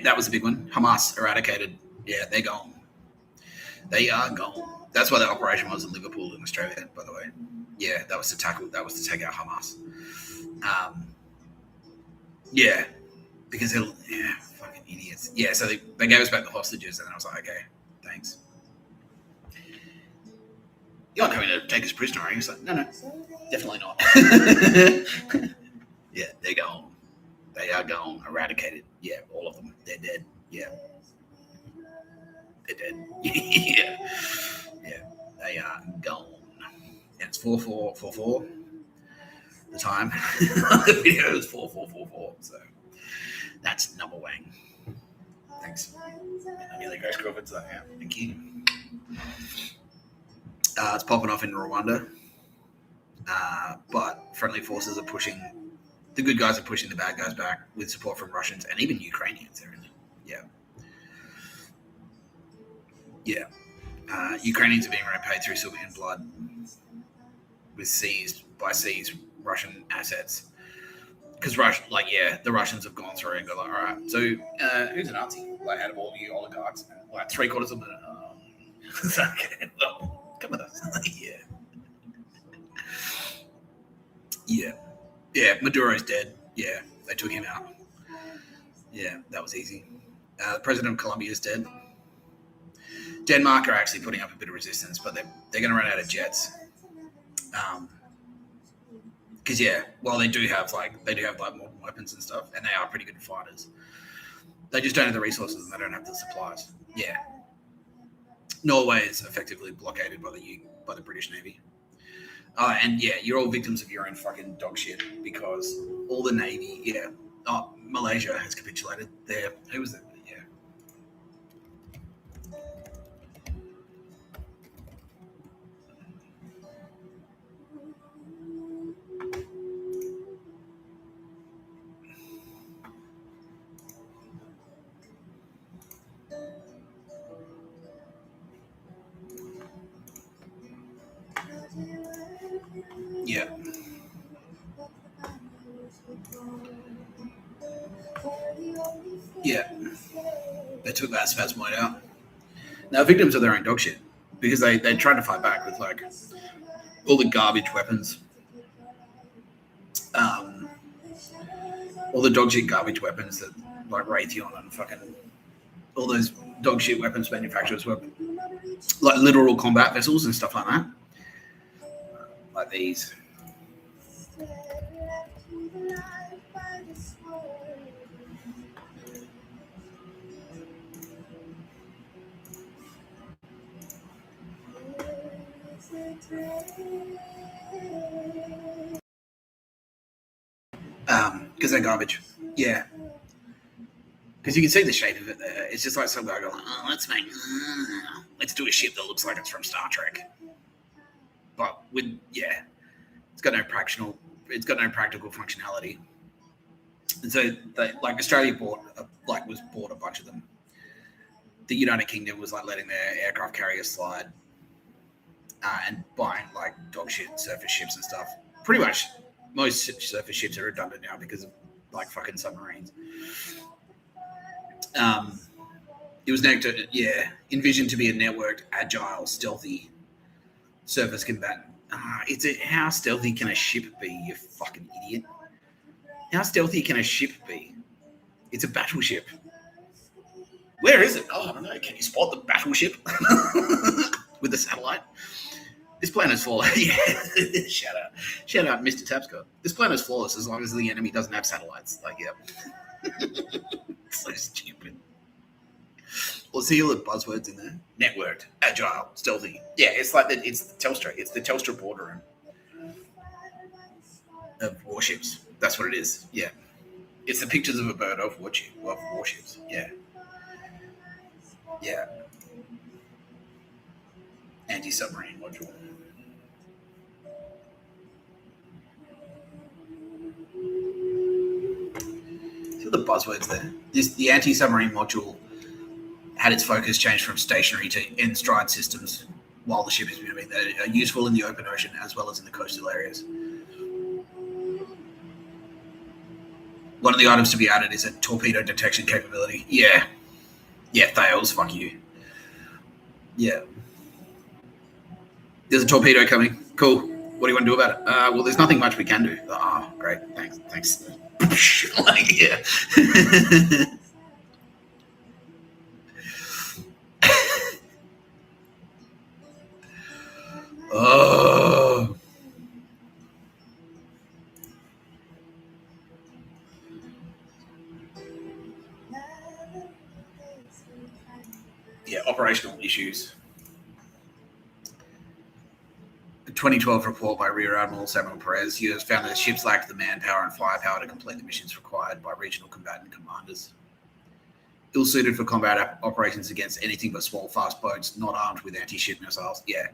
That was a big one. Hamas eradicated. Yeah, they're gone. They are gone. That's why the operation was in Liverpool in Australia, by the way. Yeah, that was to take out Hamas. Because fucking idiots. Yeah, so they gave us back the hostages, and I was like, okay, thanks. You're not coming to take us prisoner, are you? He's like, no, definitely not. Yeah, they're gone. They are gone, eradicated. Yeah, all of them. They're dead. Yeah. They're dead. Yeah, they are gone. And it's 4444. The time. The video is 4444. So that's number one. Thanks. I nearly Grace Crawford's like, yeah, thank you. It's popping off in Rwanda, but friendly forces are pushing. The good guys are pushing the bad guys back with support from Russians and even Ukrainians. They're in it. Yeah. Ukrainians are being repaid through civilian blood with seized Russian assets. Because the Russians have gone through and go like, all right, so who's a Nazi? Like, out of all you oligarchs, like 3/4 of them. Okay, well, come with us. Yeah. Maduro's dead. Yeah, they took him out. Yeah, that was easy. The president of Colombia is dead. Denmark are actually putting up a bit of resistance, but they're going to run out of jets. Because while they do have modern weapons and stuff, and they are pretty good fighters, they just don't have the resources and they don't have the supplies. Yeah, Norway is effectively blockaded by the British Navy. And you're all victims of your own fucking dog shit because all the Navy, Malaysia has capitulated there. Who was that? Yeah, they took that spasmoid out. Now, victims of their own dog shit because they tried to fight back with like all the garbage weapons, all the dog shit garbage weapons that like Raytheon and fucking all those dog shit weapons manufacturers were like literal combat vessels and stuff like that, like these. Because they're garbage. Yeah. Because you can see the shape of it there. It's just like some guy going, let's do a ship that looks like it's from Star Trek. But with, it's got no practical functionality. And so, Australia bought a bunch of them. The United Kingdom was like letting their aircraft carriers slide and buying like dog shit surface ships and stuff. Pretty much most surface ships are redundant now because of like fucking submarines. It was envisioned to be a networked, agile, stealthy surface combatant. How stealthy can a ship be, you fucking idiot? How stealthy can a ship be? It's a battleship. Where is it? Oh, I don't know. Can you spot the battleship with the satellite? This plan is flawless. Yeah, shout out, Mr. Tapscott. This plan is flawless as long as the enemy doesn't have satellites. Like, so stupid. Well, see all the buzzwords in there. Networked, agile, stealthy. Yeah, it's like it's Telstra. It's the Telstra border of warships. That's what it is. Yeah, it's the pictures of a bird of warships. Yeah. Anti-submarine module. See the buzzwords there. The anti-submarine module had its focus changed from stationary to in-stride systems while the ship is moving that are useful in the open ocean as well as in the coastal areas. One of the items to be added is a torpedo detection capability. Yeah, Thales, fuck you. Yeah. There's a torpedo coming. Cool. What do you want to do about it? Well, there's nothing much we can do. Oh, great. Thanks. Like, yeah. Oh. Yeah, operational issues. A 2012 report by Rear Admiral Samuel Perez has found that the ships lacked the manpower and firepower to complete the missions required by regional combatant commanders. ill-suited for combat operations against anything but small, fast boats, not armed with anti-ship missiles. Yeah.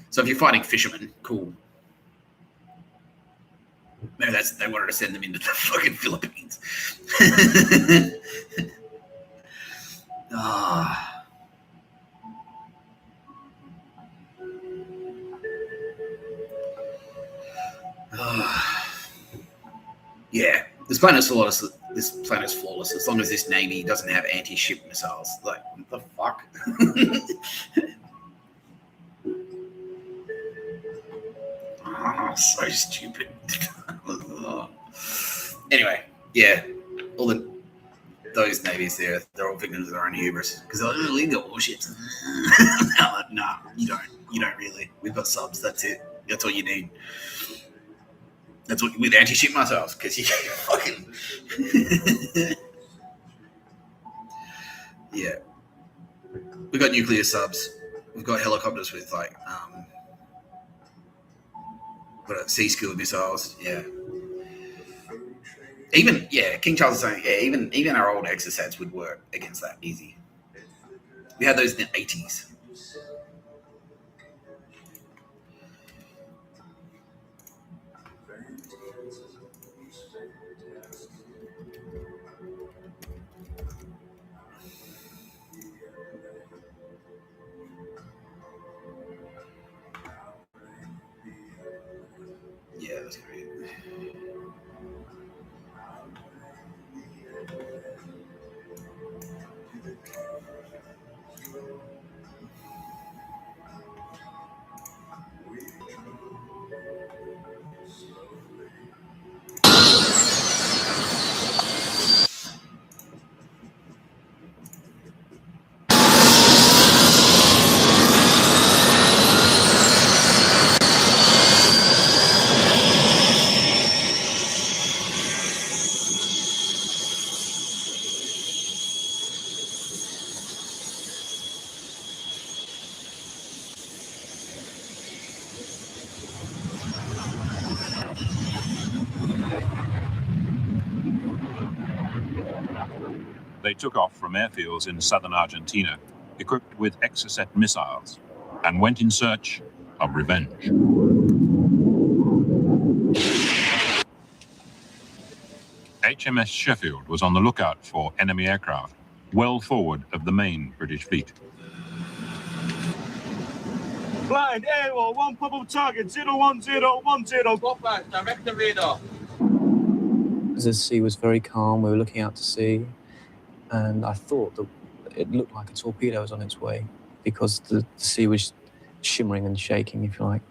So if you're fighting fishermen, cool. Maybe they wanted to send them into the fucking Philippines. Yeah, this planet's flawless. This planet's flawless as long as this navy doesn't have anti-ship missiles. Like, what the fuck? So stupid. Anyway, yeah, those navies there, they're all victims of their own hubris because they're like, oh, we got warships. Like, nah, you don't. You don't really. We've got subs. That's it. That's all you need. That's what with anti-ship missiles, because you fucking yeah. We've got nuclear subs. We've got helicopters with like sea-skilled missiles. Yeah. Even King Charles is saying even our old exocets would work against that easy. We had those in the 80s. Yeah, that's great. They took off from airfields in southern Argentina, equipped with Exocet missiles, and went in search of revenge. HMS Sheffield was on the lookout for enemy aircraft, well forward of the main British fleet. Blind, AWOL, one pop-up target, 01010. Got back, direct the radar. The sea was very calm. We were looking out to sea, and I thought that it looked like a torpedo was on its way because the sea was shimmering and shaking, if you like.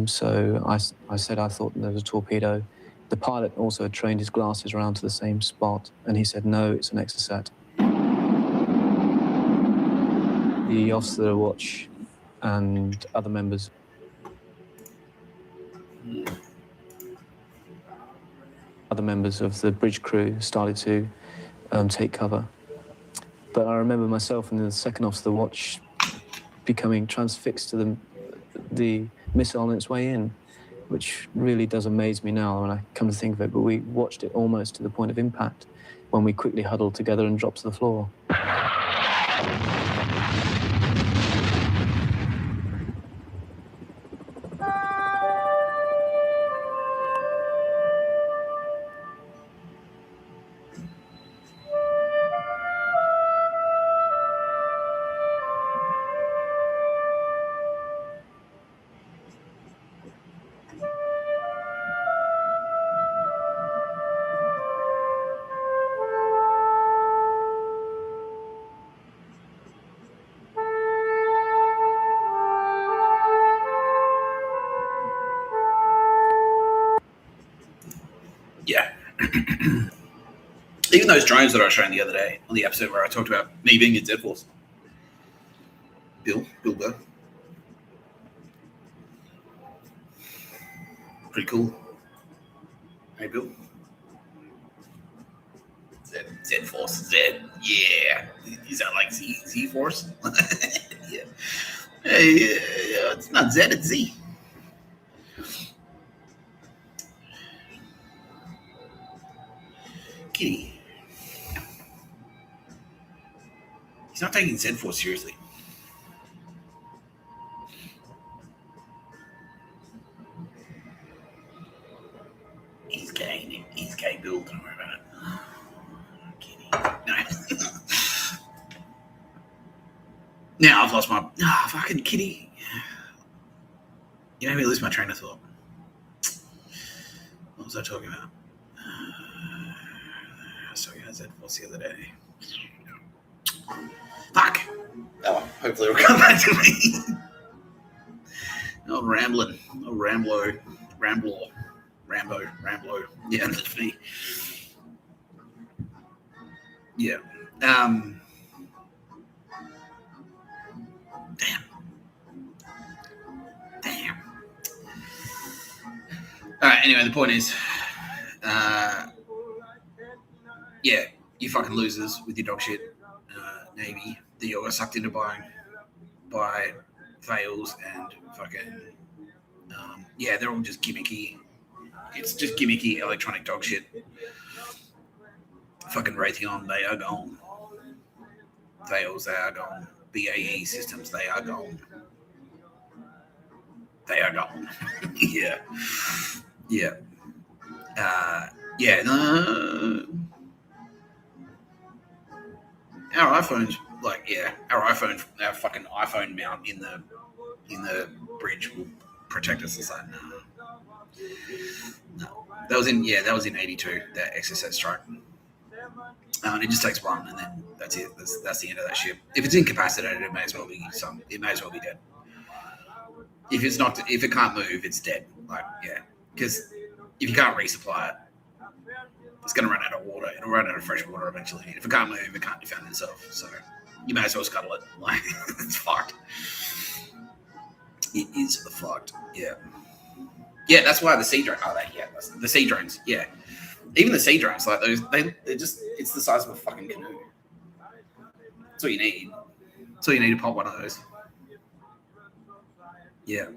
So I said I thought there was a torpedo. The pilot also had trained his glasses around to the same spot, and he said, no, it's an Exocet. The officer of the watch and other members of the bridge crew started to take cover. But I remember myself and the second officer of the watch becoming transfixed to the missile on its way in, which really does amaze me now when I come to think of it. But we watched it almost to the point of impact when we quickly huddled together and dropped to the floor. Yeah. Even those drones that I was showing the other day on the episode where I talked about me being in Z-Force. Bilbo. Pretty cool. Hey, Bill. Z-Force. Z. Yeah. Is that like Z-Force? Yeah. Hey, it's not Z, it's Z. Kitty. not taking Z4 seriously. He's gay. He's gay build. Don't worry about it. Kidding. No. Now I've lost my fucking kitty. You made me lose my train of thought. What was I talking about? I was talking about Z4 the other day. Fuck. Oh, hopefully it'll come back to me. Old rambling. Old Rambo. Yeah, that's me. Yeah. Damn. All right. Anyway, the point is, yeah, you fucking losers with your dog shit Navy that you got sucked into by fails and fucking yeah, they're all just gimmicky. It's just gimmicky electronic dog shit. Fucking Raytheon, they are gone. Fails, they are gone. BAE systems, they are gone. They are gone. Yeah. Yeah. Yeah. Our iPhones, like, yeah, our fucking iPhone mount in the bridge will protect us. It's like, no. That was in '82. That XSS strike. It just takes one, and then that's it. That's the end of that ship. If it's incapacitated, it may as well be dead. If it can't move, it's dead. Like, yeah, because if you can't resupply it, it's going to run out of water. It'll run out of fresh water eventually. If it can't move, it can't defend itself. So you may as well scuttle it. Like, it's fucked. It is fucked. Yeah. Yeah, that's why the sea drones. Oh, the sea drones. Yeah. Even the sea drones, like those, they just, it's the size of a fucking canoe. That's all you need. That's all you need to pop one of those. Yeah.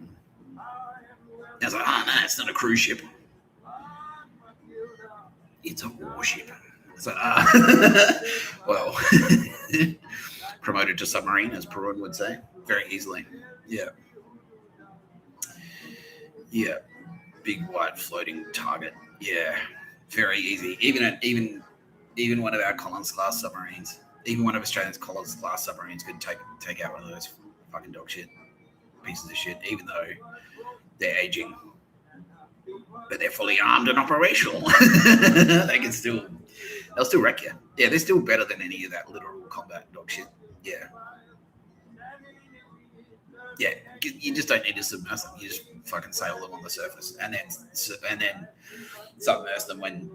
I was like, oh, no, it's not a cruise ship. It's a warship. It's like, well, promoted to submarine, as Perun would say, very easily. Yeah. Yeah. Big white floating target. Yeah. Very easy. Even one of our Collins class submarines, even one of Australia's Collins class submarines could take out one of those fucking dog shit pieces of shit, even though they're aging. But they're fully armed and operational. They'll still wreck you. Yeah, they're still better than any of that literal combat dog shit. Yeah. Yeah, you just don't need to submerge them. You just fucking sail them on the surface, and then submerge them when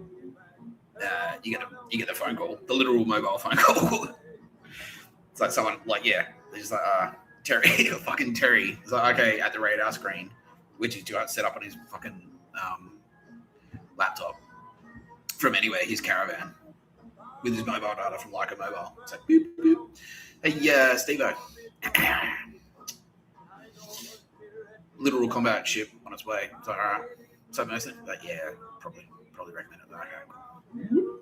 you get the phone call, the literal mobile phone call. It's like someone like, yeah, they're just like, Terry, fucking Terry. It's like, okay, at the radar screen, which he's set up on his fucking laptop from anywhere, his caravan, with his mobile data from Leica Mobile. It's like, boop, boop. Hey, Steve-O. Literal combat ship on its way. It's like, all right, submerge it? Like, yeah, probably recommend it. Okay, cool.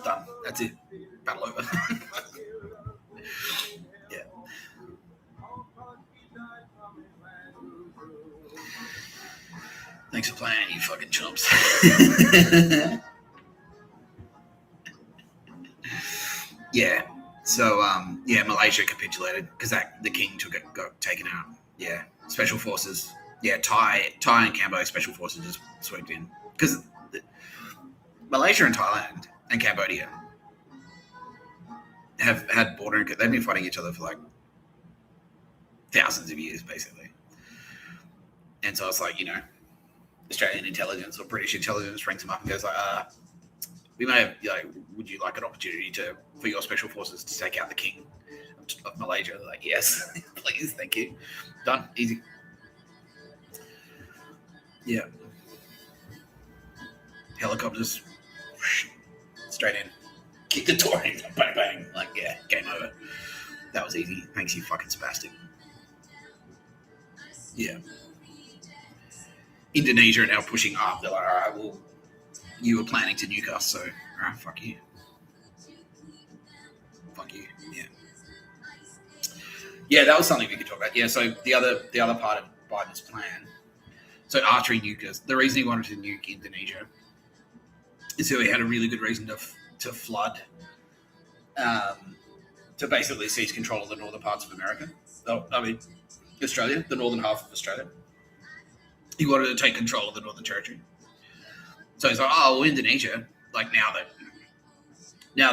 Done. That's it. Battle over. Yeah. Thanks for playing, you fucking chumps. Yeah. So, Malaysia capitulated because the king got taken out. Yeah. Special forces. Yeah, Thai and Cambo special forces just swooped in because Malaysia and Thailand and Cambodia have had border. They've been fighting each other for like thousands of years, basically. And so it's like, Australian intelligence or British intelligence rings them up and goes like, we may have, would you like an opportunity for your special forces to take out the king of Malaysia? They're like, yes, please, thank you. Done, easy. Yeah. Helicopters, straight in, kick the door in, bang, bang. Like, yeah, game over. That was easy. Makes you fucking spastic. Yeah. Indonesia are now pushing up. They're like, all right, well, you were planning to nuke us, so all right, fuck you. Fuck you. Yeah. Yeah, that was something we could talk about. Yeah, so the other part of Biden's plan, so archery nukers, the reason he wanted to nuke Indonesia is so he had a really good reason to flood, to basically seize control of the northern parts of America. Australia, the northern half of Australia. He wanted to take control of the Northern Territory. So he's like, oh, well, Indonesia, like now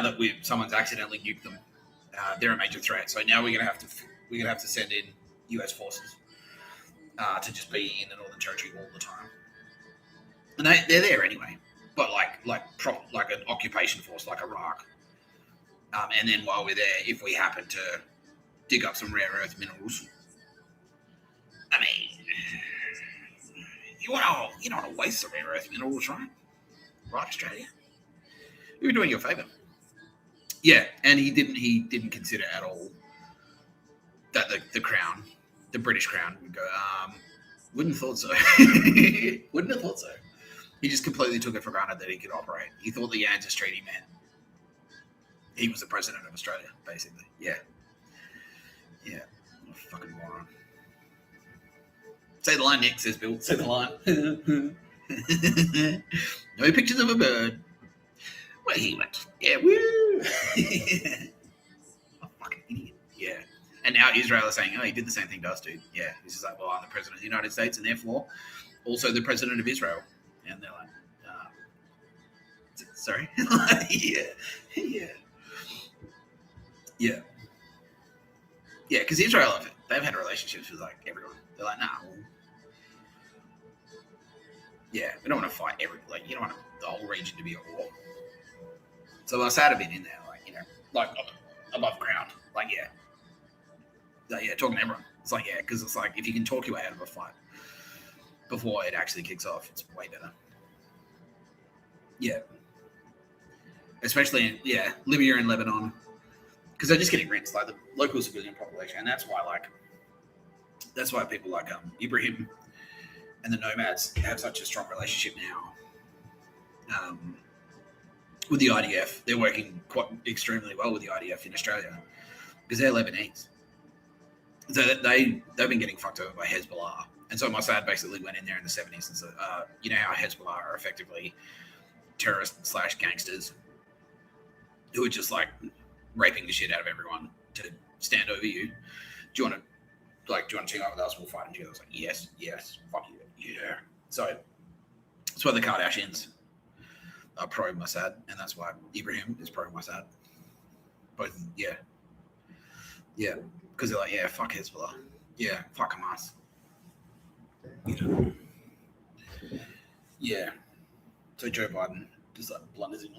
that someone's accidentally nuked them, they're a major threat. So now we're gonna have to send in U.S. forces to just be in the Northern Territory all the time, and they're there anyway. But like an occupation force, like Iraq. And then while we're there, if we happen to dig up some rare earth minerals, I mean, you don't want to waste the rare earth minerals, right? Right, Australia? You're doing you a favour. Yeah, and he didn't consider at all that the crown, the British crown, would go, wouldn't have thought so. Wouldn't have thought so. He just completely took it for granted that he could operate. He thought the ANZUS Treaty meant he was the president of Australia, basically. Yeah. Yeah. What a fucking moron. Say the line, Nick, says Bill. Say the line. No pictures of a bird. Where he went. Yeah, woo! A fucking idiot. Yeah. And now Israel is saying, oh, he did the same thing to us, dude. Yeah. He's just like, well, I'm the president of the United States and therefore also the president of Israel. And they're like, sorry? Yeah. Yeah. Yeah. Yeah, because Israel, they've had relationships with like everyone. They're like, nah. Well, yeah, we don't want to fight you don't want the whole region to be at war. So I sat a bit in there, like above ground. Like, yeah. Talking to everyone. It's like, yeah, because it's like, if you can talk your way out of a fight before it actually kicks off, it's way better. Yeah. Especially in, Libya and Lebanon. Because they're just getting rinsed, like the local civilian population. And that's why people like Ibrahim and the nomads have such a strong relationship now with the IDF. They're working quite extremely well with the IDF in Australia because they're Lebanese. So they've been getting fucked over by Hezbollah. And so Mossad basically went in there in the 70s and said, you know how Hezbollah are effectively terrorists / gangsters who are just like raping the shit out of everyone to stand over you. Do you want to team up with us? We'll fight them together. I was like, yes, fuck you. Yeah. So that's why the Kardashians are pro Mossad, and that's why Ibrahim is pro Mossad. Both, yeah. Yeah. Because they're like, yeah, fuck Hezbollah. Yeah, fuck Hamas. Yeah. So Joe Biden just like blunders in.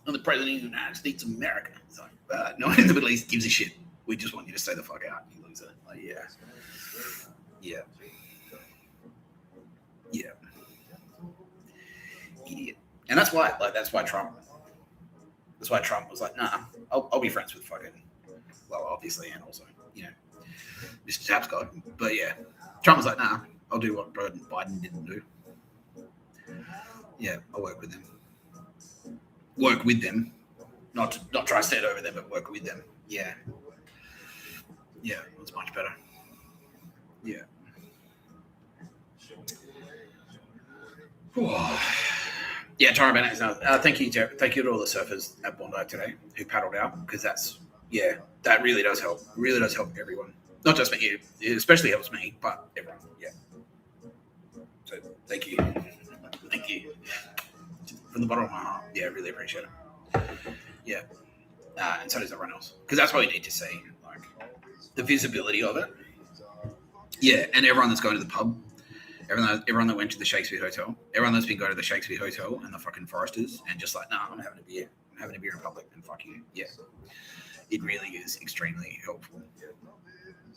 I'm the president of the United States of America. It's like, no one in the Middle East gives a shit. We just want you to stay the fuck out, you loser. Like, yeah. Yeah. Yeah. Idiot. And that's why Trump was like, nah, I'll be friends with fucking, well, obviously, and also, Mr. Tapscott. But yeah, Trump was like, nah, I'll do what Biden didn't do. Yeah, I'll work with them. Work with them, not try to stand over them, but work with them. Yeah, it's much better. Yeah. Yeah, Tara Bennett. Thank you to all the surfers at Bondi today who paddled out, because that really does help. Really does help everyone, not just me. It especially helps me, but everyone. Yeah. So thank you. From the bottom of my heart. Yeah, I really appreciate it. Yeah. And so does everyone else. Because that's what we need to see. Like, the visibility of it. Yeah, and everyone that's going to the pub. Everyone that went to the Shakespeare Hotel. Everyone that's been going to the Shakespeare Hotel and the fucking Foresters and just like, nah, I'm having a beer. I'm having a beer in public and fuck you. Yeah. It really is extremely helpful.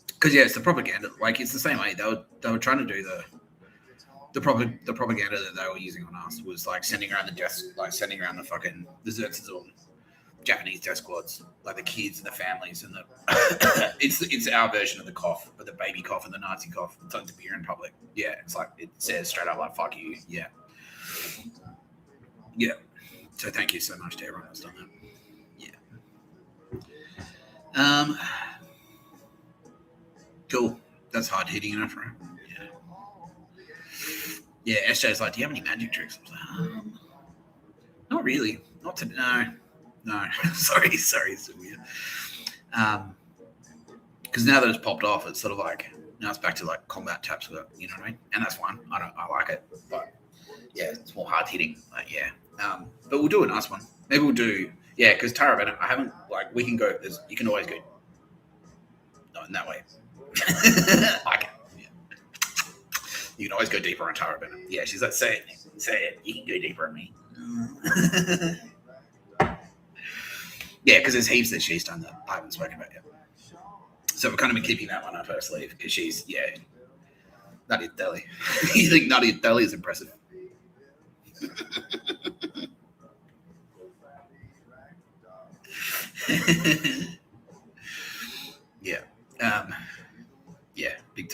Because, yeah, it's the propaganda. Like, it's the same way. They were trying to do the propaganda that they were using on us was like sending around the fucking desserts on Japanese death squads, like the kids and the families and the it's our version of the cough, or the baby cough and the Nazi cough. It's like the beer in public. Yeah, it's like it says straight up like fuck you. Yeah. Yeah. So thank you so much to everyone that's done that. Yeah. Cool. That's hard hitting enough, right? Yeah. SJ's like, do you have any magic tricks? I was like, not really. Not to no. sorry, it's weird. Because now that it's popped off, it's sort of like now it's back to like combat Tapscott, you know what I mean? And that's fine. I like it, but yeah, it's more hard hitting. Like, yeah. But we'll do a nice one. Maybe we'll do because Tara Bennett. I haven't we can go. You can always go. No, in that way. I can. Yeah. You can always go deeper on Tara Bennett. Yeah, she's like, say it. You can go deeper on me. Yeah, because there's heaps that she's done that I haven't spoken about yet. So we're kind of been keeping that one up her sleeve because she's Nadia Delhi. You think Nadia Delhi is impressive? Yeah. Big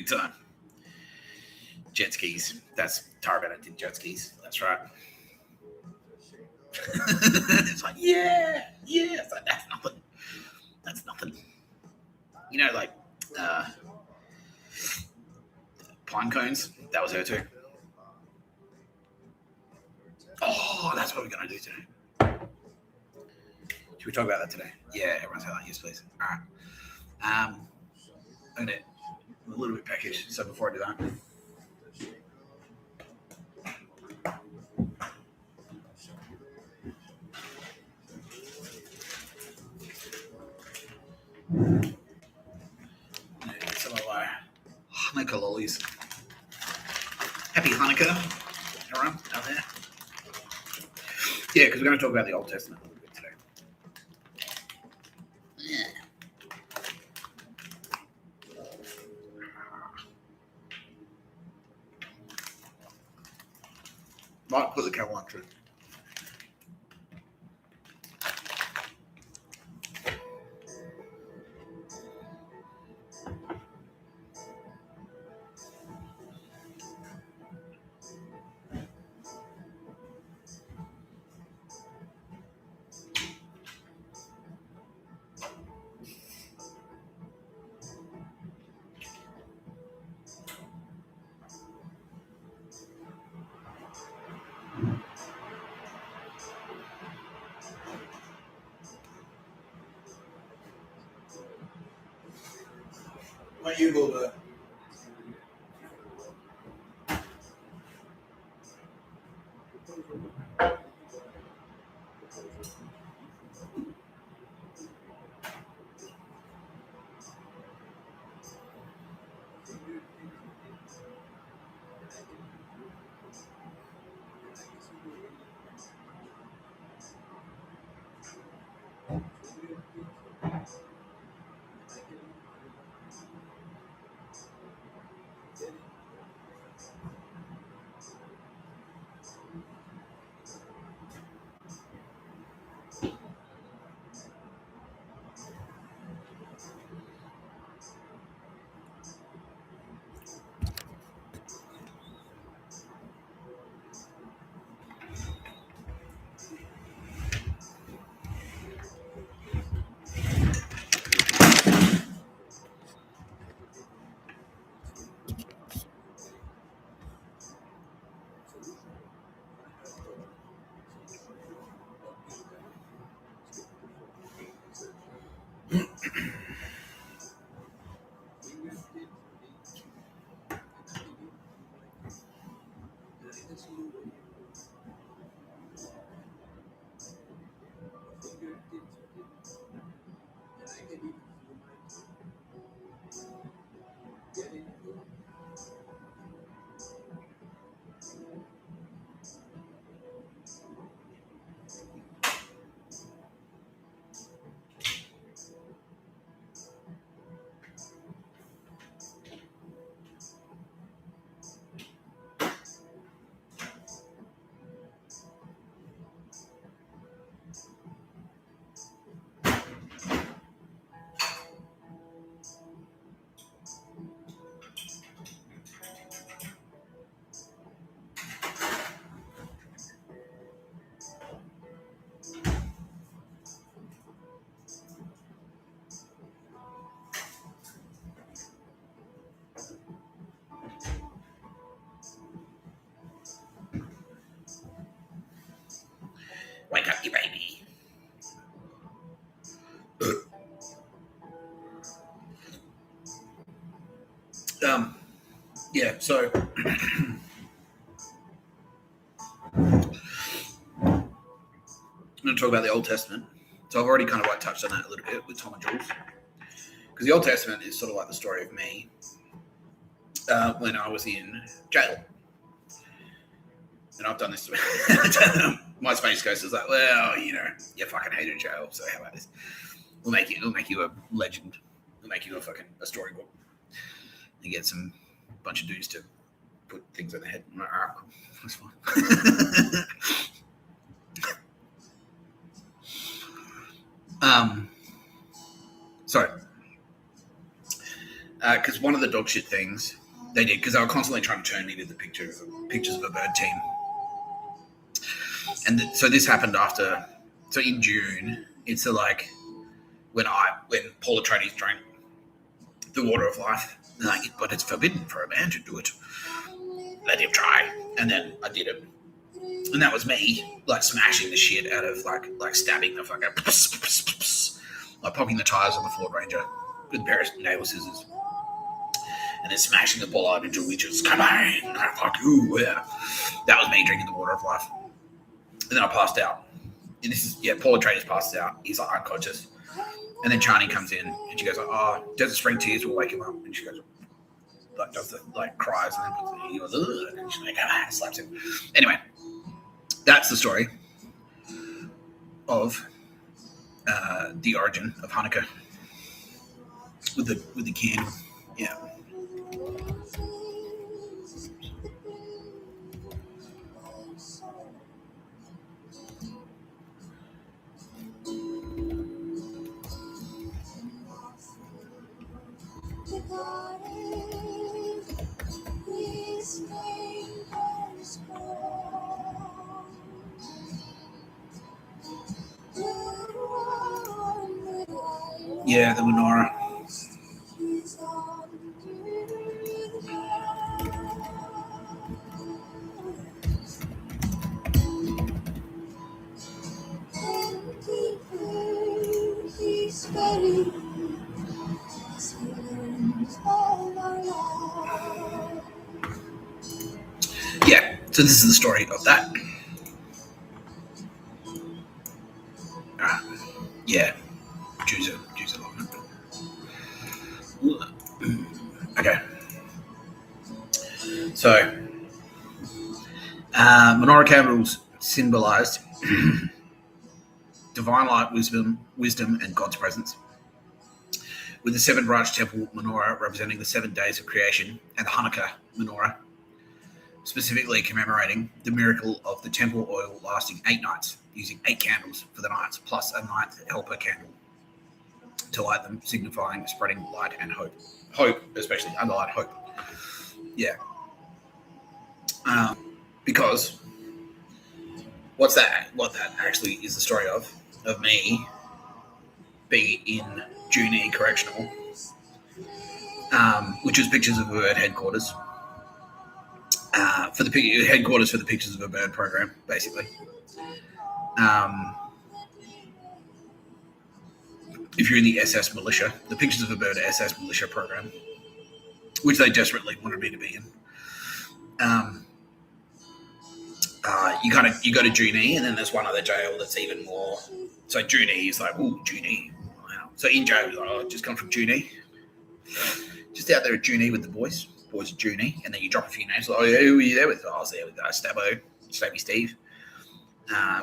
time. Jet skis. That's Tara Bennett did jet skis. That's right. It's like, it's like, that's nothing. You know, like pine cones. That was her too. Oh, that's what we're gonna do today. Should we talk about that today? Yeah, everyone's like, yes, please. All right. I'm gonna a little bit packaged. So before I do that. Some of our Hanukkah lollies. Happy Hanukkah, everyone out there. Yeah, because we're going to talk about the Old Testament a little bit today. Yeah. Might put the kettle on too. What you go to? Yeah, so I'm going to talk about the Old Testament. So I've already kind of like touched on that a little bit with Tom and Jules, because the Old Testament is sort of like the story of me when I was in jail. And I've done this to my Space Coast is like, well, you fucking hated jail, so how about this? We'll make you a legend. We'll make you a storybook. And get some bunch of dudes to put things on their head. All right, cool. That's fine. Sorry. Because one of the dog shit things they did, because they were constantly trying to turn me into the pictures of a bird team. And so this happened after, so in June, it's like when Paul Atreides drank the water of life, like, but it's forbidden for a man to do it. Let him try. And then I did it. And that was me, like, smashing the shit out of, like stabbing the fucking, like, popping the tires on the Ford Ranger with various nail scissors. And then smashing the ball out into witches. Come on, fuck you, yeah. That was me drinking the water of life. And then I passed out. And this is, Paul Atreides passes out. He's, like, unconscious. And then Chani comes in, and she goes, like, oh, Desert Spring Tears will wake him up. And she goes, like, does the, like, cries, and then he goes, ugh, and she's like, ah, slaps him. Anyway, that's the story of the origin of Chanukah with the candle. Yeah. Yeah, the menorah. Yeah, so this is the story of that. Yeah, Jews are long. Okay. So, menorah candles symbolized divine light, wisdom, and God's presence. With the 7-branch temple menorah representing the 7 days of creation, and the Chanukah menorah specifically commemorating the miracle of the temple oil lasting 8 nights, using 8 candles for the nights, plus a 9th helper candle to light them, signifying spreading light and hope. Hope, especially, underline hope. Yeah. Because what that actually is the story of me being in Junee Correctional, which is pictures of a bird headquarters. For the headquarters for the Pictures of a Bird program, basically. If you're in the SS militia, the Pictures of a Bird SS militia program, which they desperately wanted me to be in. You go to Junee, and then there's one other jail that's even more. So Junee is like, ooh, Junee. Wow. So in jail, like, oh, just come from Junee. Just out there at Junee with the boys at Junee, and then you drop a few names. Like, oh, yeah, who were you there with? I was there with Stabby Steve,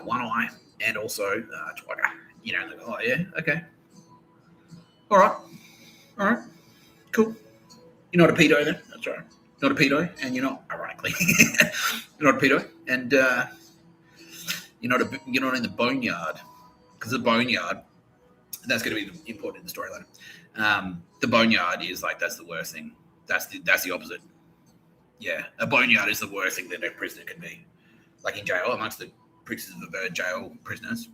One Eye, and also Twagger. Like, oh, yeah, okay. All right, cool. You're not a pedo then? That's right. Not a pedo, and you're not, ironically, you're not a pedo, and you're not in the boneyard, because the boneyard, that's going to be important in the storyline. The boneyard is like, that's the worst thing. That's the opposite. Yeah, a boneyard is the worst thing that a prisoner can be. Like in jail, amongst the Pictures of the Bird jail prisoners,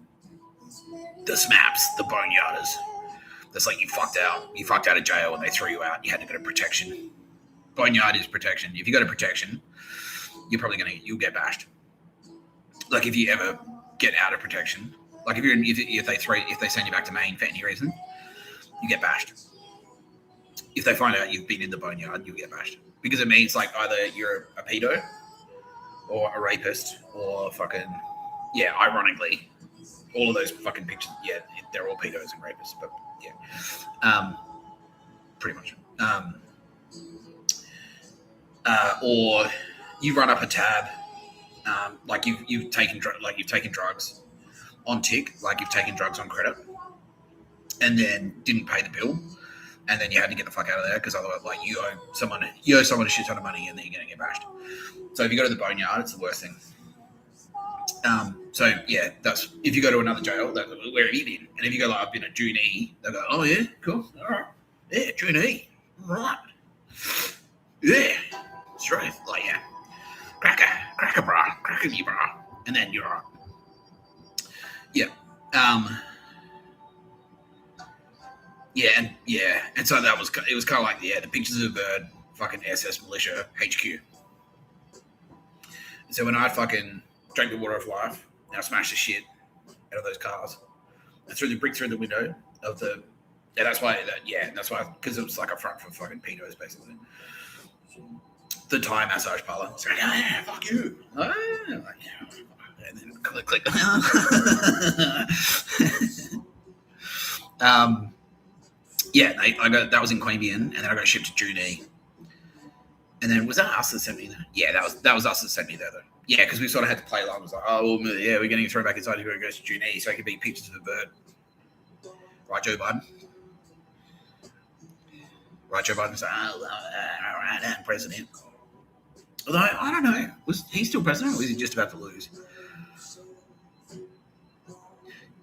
the SMAPs, the boneyarders. That's like you fucked out of jail and they threw you out. You had to go to protection. Boneyard is protection. If you go to protection, you're probably you'll get bashed. Like if you ever get out of protection, like if they send you back to Maine for any reason, you get bashed. if they find out you've been in the boneyard, you'll get bashed. Because it means like either you're a pedo or a rapist or fucking, yeah, ironically, all of those fucking pictures, yeah, they're all pedos and rapists, but yeah, pretty much. Or you run up a tab, like you've taken drugs on tick, like you've taken drugs on credit, and then didn't pay the bill, and then you had to get the fuck out of there because otherwise, like you owe someone a shit ton of money, and then you're gonna get bashed. So if you go to the boneyard, it's the worst thing. So yeah, that's if you go to another jail, where have you been? And if you go like I've been at June E, they'll go, oh yeah, cool, all right, yeah, June E, all right, yeah, straight, like yeah, cracker, bra, cracker me, bra, and then you're all right. Yeah, and so it was kind of like the pictures of a bird, fucking SS militia HQ. So when I fucking drank the water of life, and I smashed the shit out of those cars, and threw the brick through the window of the, yeah, that's why, because it was like a front for fucking pedos, basically. The Thai massage parlor. So, yeah, fuck you. And then click. That was in Queanbeyan, and then I got shipped to June E. And then was that us that sent me there? Yeah, that was us that sent me there though. Yeah, because we sort of had to play along. It was like, oh, well, yeah, we're getting thrown back inside. You're going to go to June E, so it could be pictures of a bird. Right, Joe Biden? Right, Joe Biden's like, all right, president. Although, I don't know. Was he still president, or was he just about to lose?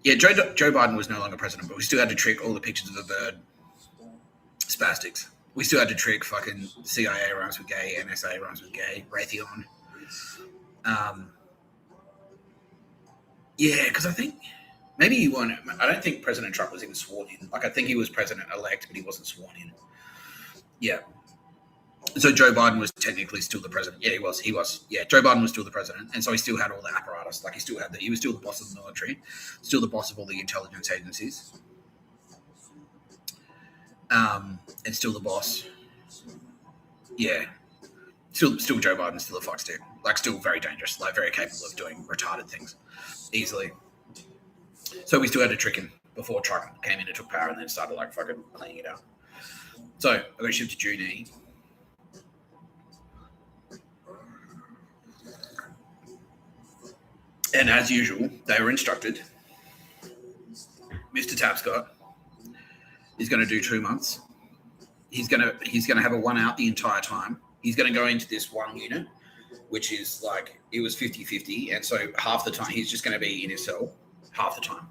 Yeah, Joe Biden was no longer president, but we still had to trick all the pictures of a bird spastics. We still had to trick fucking CIA rhymes with gay, NSA rhymes with gay, Raytheon. Yeah, because I think maybe he won. I don't think President Trump was even sworn in. Like, I think he was president-elect, but he wasn't sworn in. Yeah. So Joe Biden was technically still the president. Yeah, he was. Yeah, Joe Biden was still the president, and so he still had all the apparatus. Like, he was still the boss of the military, still the boss of all the intelligence agencies, and still the boss. Yeah. Still Joe Biden, still a fuck stick. Like, still very dangerous, like very capable of doing retarded things easily. So we still had to trick him before Trump came in and took power and then started like fucking cleaning it out. So I got shipped to June E. And as usual, they were instructed, Mr. Tapscott is going to do 2 months. He's going to have a 1 out the entire time. He's going to go into this one unit, which is like, it was 50-50. And so half the time he's just going to be in his cell, half the time.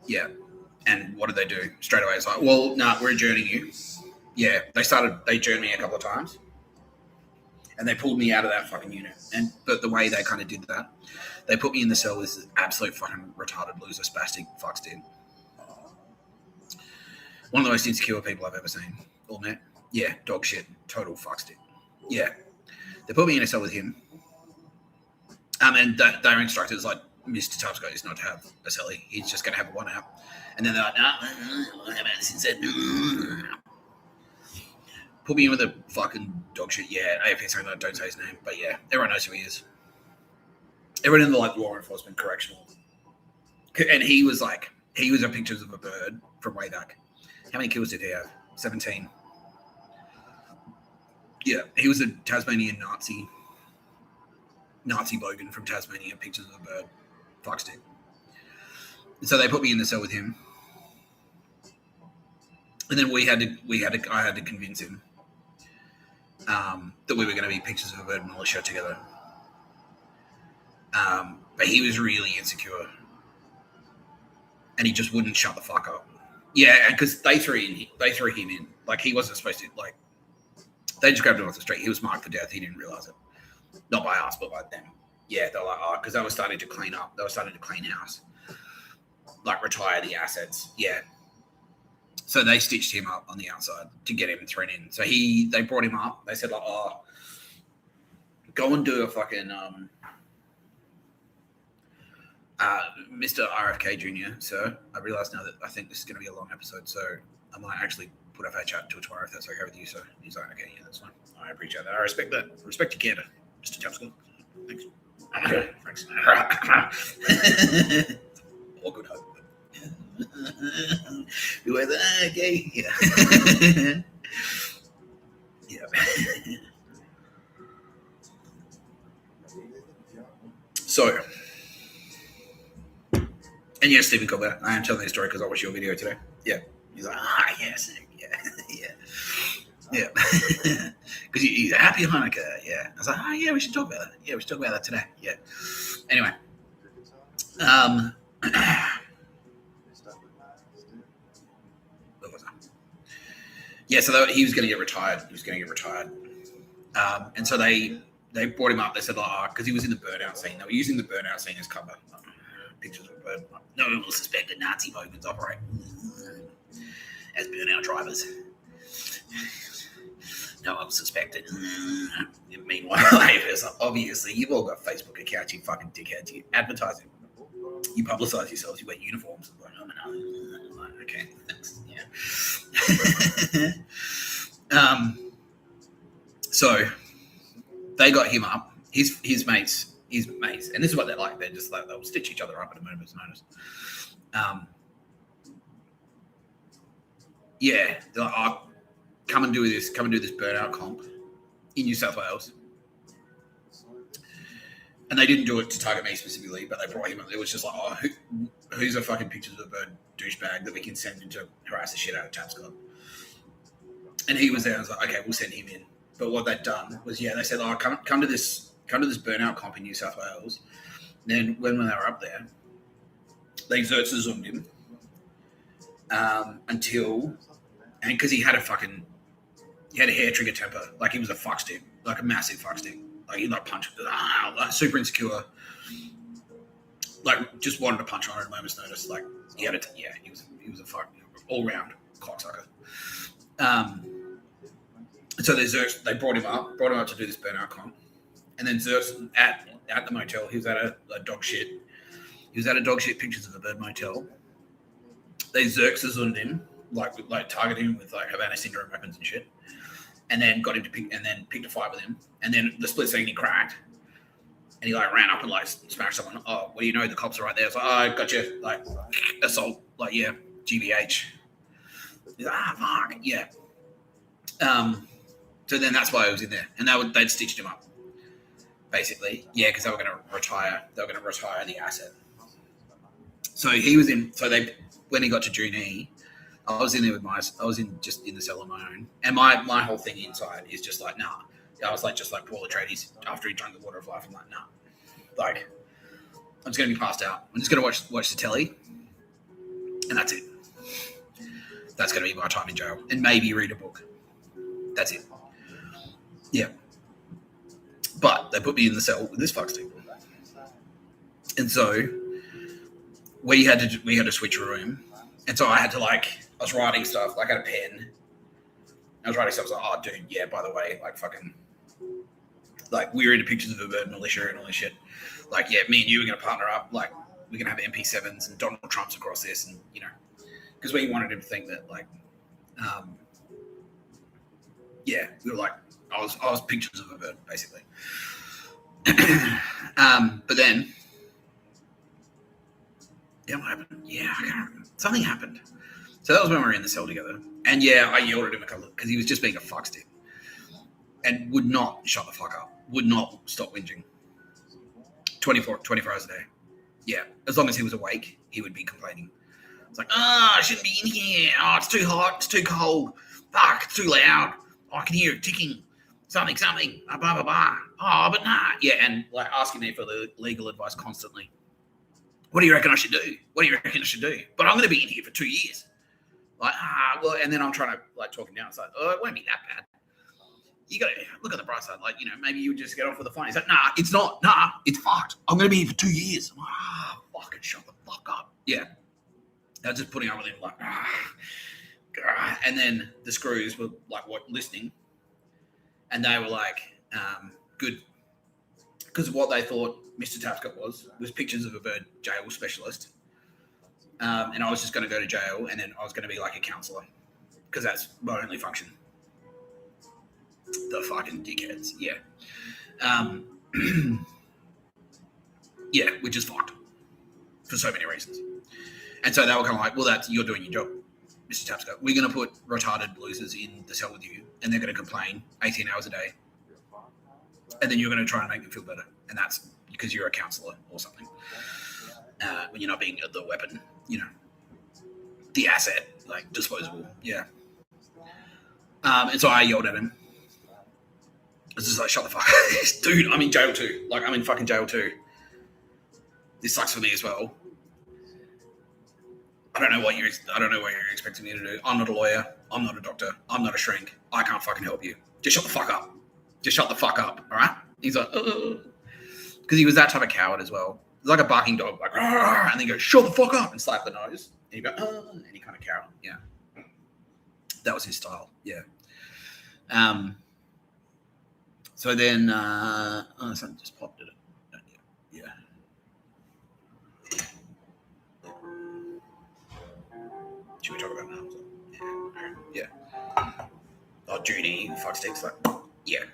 Yeah. And what did they do? Straight away, it's like, well, nah, we're adjourning you. Yeah. They adjourned me a couple of times. And they pulled me out of that fucking unit. But the way they kind of did that, they put me in the cell with this absolute fucking retarded loser, spastic fucks dude. One of the most insecure people I've ever seen. All met. Yeah, dog shit. Total fucks dude. Yeah. They put me in a cell with him. And their instructors, like, Mr. Tapscott is not to have a cellie. He's just going to have a 1 out. And then they're like, nah, how about this instead? Put me in with a fucking dog shit. Yeah, AFS owner, don't say his name. But yeah, everyone knows who he is. Everyone in the like law enforcement correctional. And he was a pictures of a bird from way back. How many kills did he have? 17. Yeah, he was a Tasmanian Nazi bogan from Tasmania, pictures of a bird. Fuck stick. And so they put me in the cell with him. And then I had to convince him that we were going to be pictures of a bird militia together. But he was really insecure. And he just wouldn't shut the fuck up. Yeah, because they threw him in. Like, he wasn't supposed to, like, they just grabbed him off the street. He was marked for death. He didn't realize it. Not by us, but by them. Yeah, they're like, oh, because they were starting to clean up. They were starting to clean house. Like, retire the assets. Yeah. So they stitched him up on the outside to get him thrown in. So they brought him up. They said, like, oh, go and do a fucking, Mr. RFK Jr., sir. I realize now that I think this is going to be a long episode. So I might actually put off our chat till tomorrow if that's okay with you. So he's like, okay, yeah, that's fine. I appreciate that. I respect that. I respect your candor, Mr. Tapscott. Thanks. Thanks. Awkward hope. You were there, okay? Yeah. Yeah. So, and yes, Stephen Colbert, I am telling this story because I watched your video today. Yeah. He's like, yes, yeah, yeah. Because he's a happy Hanukkah, yeah. I was like, yeah, we should talk about that. Yeah, we should talk about that today. Yeah. Anyway, what was that? Yeah, so he was going to get retired. And so they brought him up. They said, because he was in the burnout scene. They were using the burnout scene as cover. Pictures of bird. No one will suspect that Nazi Bogans operate as burnout drivers. No one will suspect it. Meanwhile, obviously, you've all got Facebook accounts, you fucking dickheads. You advertising. You publicise yourselves. You wear uniforms. Okay, thanks. Yeah. So they got him up. His mates, and this is what they're like. They're just like they'll stitch each other up at a moment's notice. Yeah, they're like, oh, come and do this burnout comp in New South Wales. And they didn't do it to target me specifically, but they brought him up. It was just like, oh, who's a fucking pictures of a bird douchebag that we can send in to harass the shit out of Tapscott? And he was there. I was like, okay, we'll send him in. But what they'd done was, they said, oh, come to this burnout comp in New South Wales. Then when they were up there, they zoomed him and because he had a hair trigger temper, like he was a fuckstick, like a massive fuckstick, like he punched, like super insecure, like just wanted to punch on at a moment's notice, like he was a fuck all round cocksucker. So they brought him up to do this burnout comp. And then Xerxes at the motel, he was at a dog shit. He was at a dog shit pictures of a bird motel. They Xerxes on him, like targeted him with like Havana syndrome weapons and shit. And then got him to picked a fight with him. And then the split second he cracked. And he ran up and smashed someone. Oh, well, the cops are right there. It's like, oh, I got you. Assault. GBH. He's like, fuck. Yeah. So then that's why I was in there. And they'd stitched him up. Basically, because they were going to retire. They were going to retire the asset. So he was in. So when he got to Junee, I was in there just in the cell on my own. And my whole thing inside is just like, nah. I was just like Paul Atreides after he drank the water of life. I'm like, nah. I'm just going to be passed out. I'm just going to watch the telly, and that's it. That's going to be my time in jail, and maybe read a book. That's it. Yeah. But they put me in the cell with this fuckstick. And so we had to switch a room. And so I had to I was writing stuff, I had a pen. I was writing stuff, I was like, oh dude, yeah, by the way, we were into pictures of a bird militia and all this shit. Me and you are gonna partner up, we're gonna have MP7s and Donald Trump's across this, and because we wanted him to think that we were I was pictures of a bird, basically. But then, what happened? Yeah, I can't remember. Something happened. So that was when we were in the cell together. And I yelled at him because he was just being a fuckstick and would not shut the fuck up, would not stop whinging. 24 hours a day. Yeah, as long as he was awake, he would be complaining. It's like, I shouldn't be in here. Oh, it's too hot. It's too cold. Fuck, it's too loud. Oh, I can hear it ticking. Something. Blah, blah, blah. Oh, but nah. Yeah, and asking me for the legal advice constantly. What do you reckon I should do? But I'm going to be in here for 2 years. And then I'm trying to talk him down. It's it won't be that bad. You got to look at the bright side. Maybe you just get off with a fine. He's like, nah, it's not. Nah, it's fucked. I'm going to be here for 2 years. I'm like, fucking shut the fuck up. Yeah. I was just putting up with him and then the screws were listening. And they were good. Because what they thought Mr. Tapscott was pictures of a bird jail specialist. And I was just going to go to jail, and then I was going to be a counselor. because that's my only function. The fucking dickheads, yeah. Yeah, which is fucked for so many reasons. And so they were kind of like, well, you're doing your job, Mr. Tapscott. We're going to put retarded losers in the cell with you, and they're going to complain 18 hours a day. And then you're going to try and make them feel better. And that's because you're a counselor or something. When you're not being the weapon, the asset, like disposable. Yeah. And so I yelled at him. It's just like, shut the fuck up. Dude, I'm in jail too. Like, I'm in fucking jail too. This sucks for me as well. I don't know what you're expecting me to do. I'm not a lawyer. I'm not a doctor. I'm not a shrink. I can't fucking help you. Just shut the fuck up. Just shut the fuck up. All right? He's like, because he was that type of coward as well. He's like a barking dog, like, and then he goes, shut the fuck up, and slap the nose. And you go, and he kind of cower. Yeah. That was his style. Yeah. So then, something just popped it. Yeah. Should we talk about now? Yeah. Oh, Judy, fuck sticks, like, yeah.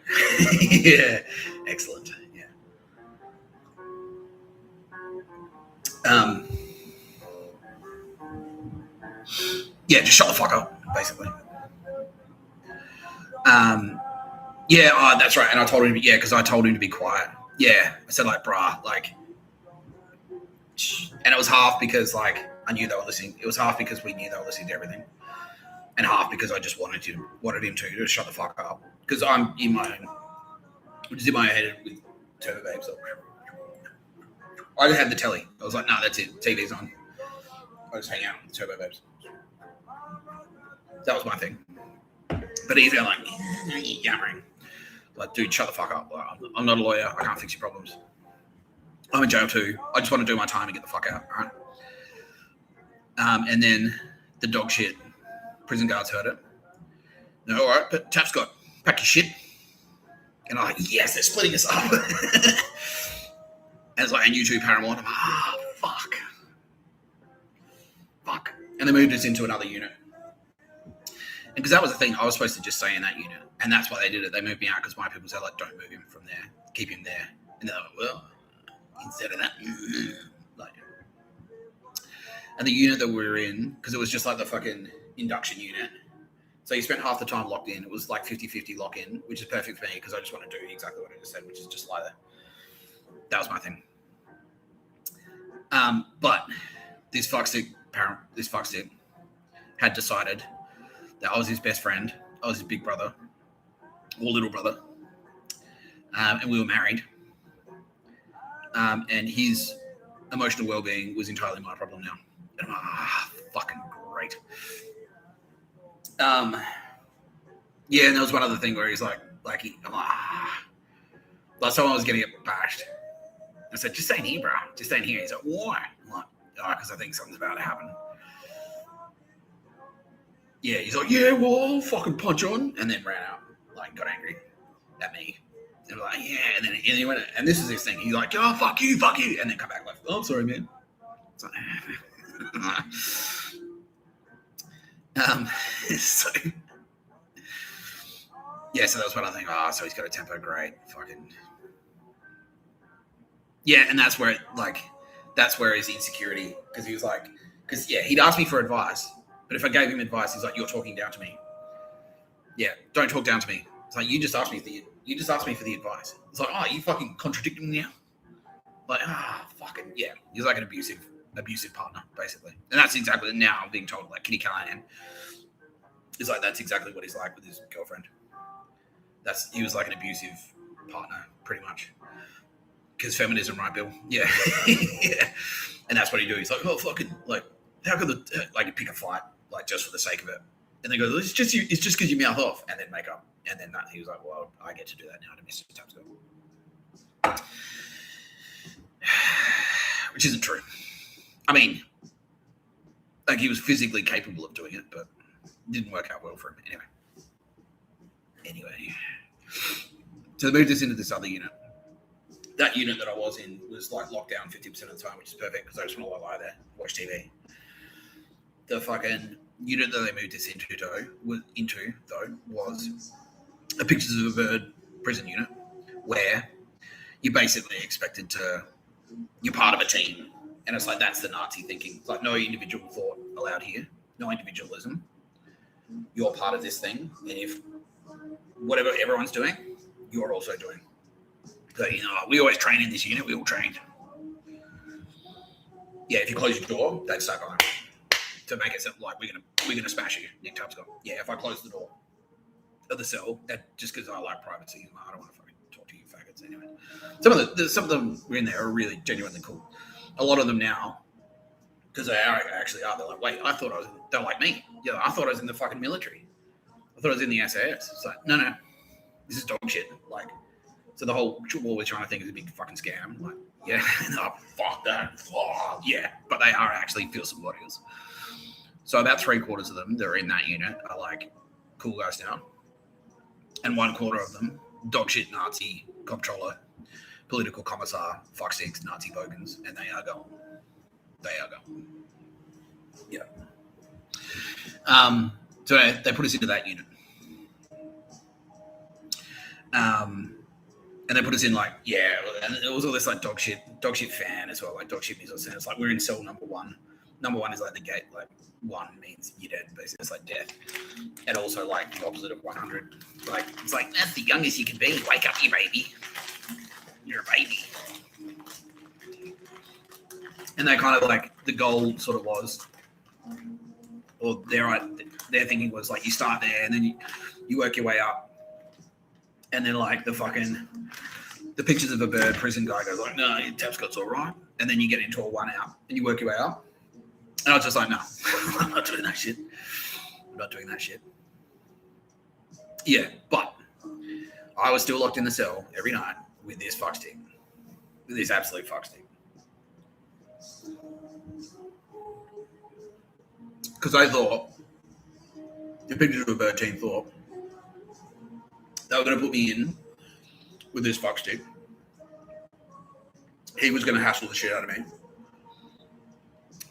Yeah. Excellent. Yeah. Yeah, just shut the fuck up, basically. Yeah, that's right. And I told him, because I told him to be quiet. Yeah, I said, like, bruh, like, and it was half because, like, I knew they were listening. It was half because we knew they were listening to everything, and half because I just wanted him to shut the fuck up. Because I'm in my head with Turbo Babes. I just had the telly. I was like, no, that's it. TV's on. I just hang out with Turbo Babes. That was my thing. But he's going like, yammering. Like, dude, shut the fuck up. Like, I'm not a lawyer. I can't fix your problems. I'm in jail too. I just want to do my time and get the fuck out, all right? And then the dog shit. Prison guards heard it. No, all right, but Tapscott, pack your shit. And I'm like, yes, they're splitting us up. And it's like, and you too, Paramore. And I'm like, fuck. Fuck. And they moved us into another unit. And because that was the thing, I was supposed to just stay in that unit. And that's why they did it. They moved me out because my people said, like, don't move him from there. Keep him there. And they're like, well, instead of that, like. And the unit that we were in, because it was just like the fucking induction unit. So you spent half the time locked in. It was like 50-50 lock-in, which is perfect for me because I just want to do exactly what I just said, which is just lie there. That was my thing. But this fuckstick had decided that I was his best friend. I was his big brother or little brother. And we were married. And his emotional well-being was entirely my problem now. And I'm like, fucking great. Yeah, and there was one other thing where he's like I'm like, like someone was getting it bashed. I said, just stay in here, bro. Just stay in here. He's like, why? I'm like, because I think something's about to happen. Yeah, he's like, yeah, well, I'll fucking punch on. And then ran out, like, got angry at me. And I'm like, yeah. And then he went, and this is his thing. He's like, oh, fuck you. And then come back like, oh, I'm sorry, man. It's like, so, yeah, so that was what I think. So he's got a tempo, great. Fucking. Yeah, and that's where his insecurity, because he was like, he'd ask me for advice, but if I gave him advice, he's like, you're talking down to me. Yeah, don't talk down to me. It's like, you just asked me for the advice. It's like, you fucking contradicting me now? Like, fucking, yeah. He's like an abusive partner, basically. And that's exactly, now I'm being told, like, Kitty Callahan is like, that's exactly what he's like with his girlfriend. He was like an abusive partner, pretty much. Because feminism, right, Bill? Yeah. Yeah. And that's what he do. He's like, oh, fucking, like, how could you pick a fight, like, just for the sake of it? And they go, it's just because you mouth off, and then make up. And then he was like, well, I get to do that now to Mr. Tapscott. Which isn't true. I mean, like, he was physically capable of doing it, but it didn't work out well for him. Anyway. So they moved us into this other unit. That unit that I was in was, like, locked down 50% of the time, which is perfect because I just want to lie there, watch TV. The fucking unit that they moved us into was a Pictures of a Bird prison unit, where you're basically expected to, you're part of a team, and it's like that's the Nazi thinking. It's like no individual thought allowed here, no individualism. You're part of this thing, and if whatever everyone's doing, you're also doing. So we always train in this unit. We all trained. Yeah, if you close your door, they'd start going to make it sound like we're gonna smash you, Nick Tapscott. Yeah, if I close the door of the cell, that just because I like privacy, I don't want to fucking talk to you faggots anyway. Some of them in there are really genuinely cool. A lot of them now, because they actually are. They're like, wait, they're like me. Yeah, I thought I was in the fucking military. I thought I was in the SAS. It's like, no, this is dog shit. Like, so the whole war with China thing is a big fucking scam. Like, yeah, no, fuck that. Oh, yeah, but they are actually fearsome warriors. So about 3/4 of them that are in that unit are like cool guys now, and 1/4 of them dog shit Nazi comptroller, political commissar, fucksticks, Nazi bogans, and they are gone. Yeah. So they put us into that unit. And they put us in and it was all this like dog shit fan as well, like dog shit music. And it's like we're in cell number 1. Number 1 is like the gate, like 1 means you're dead, basically. It's like death. And also like the opposite of 100. Like it's like that's the youngest you can be. Wake up, you baby. You're a baby. And they kind of like the goal sort of was, or their thinking was like you start there and then you work your way up. And then like the Pictures of a Bird prison guy goes like, no, Tapscott's all right. And then you get into a 1 out and you work your way up. And I was just like, no, I'm not doing that shit. Yeah, but I was still locked in the cell every night with this fuckstick. With this absolute fuckstick. Because I thought, the Pictures of a Bird team thought, they were going to put me in with this fuckstick. He was going to hassle the shit out of me.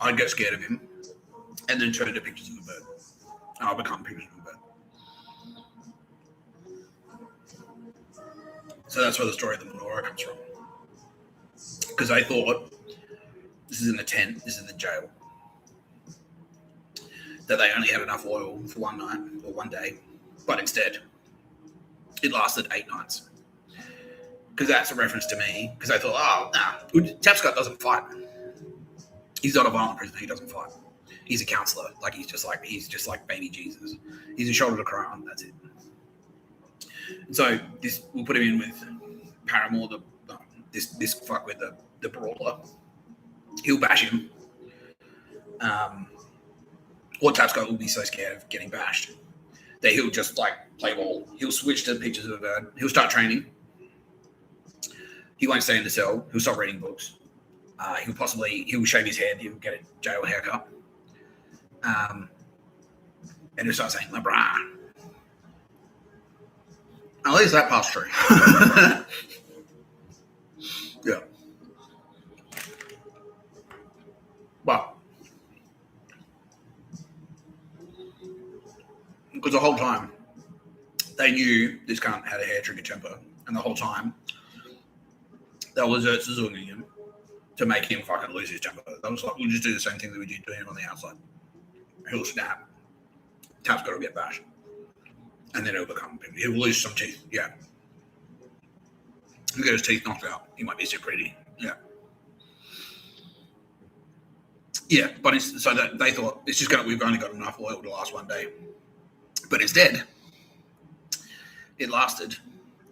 I'd get scared of him and then turn to Pictures of a Bird. And I'll become Pictures of a Bird. So that's where the story of the menorah comes from. Because I thought, this is in the tent, this is the jail, that they only had enough oil for 1 night or 1 day. But instead, it lasted 8 nights. Because that's a reference to me. Because I thought, Tapscott doesn't fight. He's not a violent prisoner. He doesn't fight. He's a counselor. Like he's just like baby Jesus. He's a shoulder to cry on. That's it. And so we'll put him in with Paramore, this fuck with the brawler. He'll bash him. Or Tapscott will be so scared of getting bashed that he'll just like play ball. He'll switch to Pictures of a Bird. He'll start training. He won't stay in the cell. He'll stop reading books. He'll shave his head. He'll get a jail haircut. And he'll start saying, "Brah." At least that part's true. Yeah. Well, because the whole time they knew this cunt had a hair trigger temper, and the whole time they were zertzing him to make him fucking lose his temper. That was like, we'll just do the same thing that we did to him on the outside. He'll snap. Tapscott will get bashed. And then he'll lose some teeth. Yeah. He'll get his teeth knocked out. He might be so pretty. Yeah. Yeah, but they thought we've only got enough oil to last 1 day. But instead, it lasted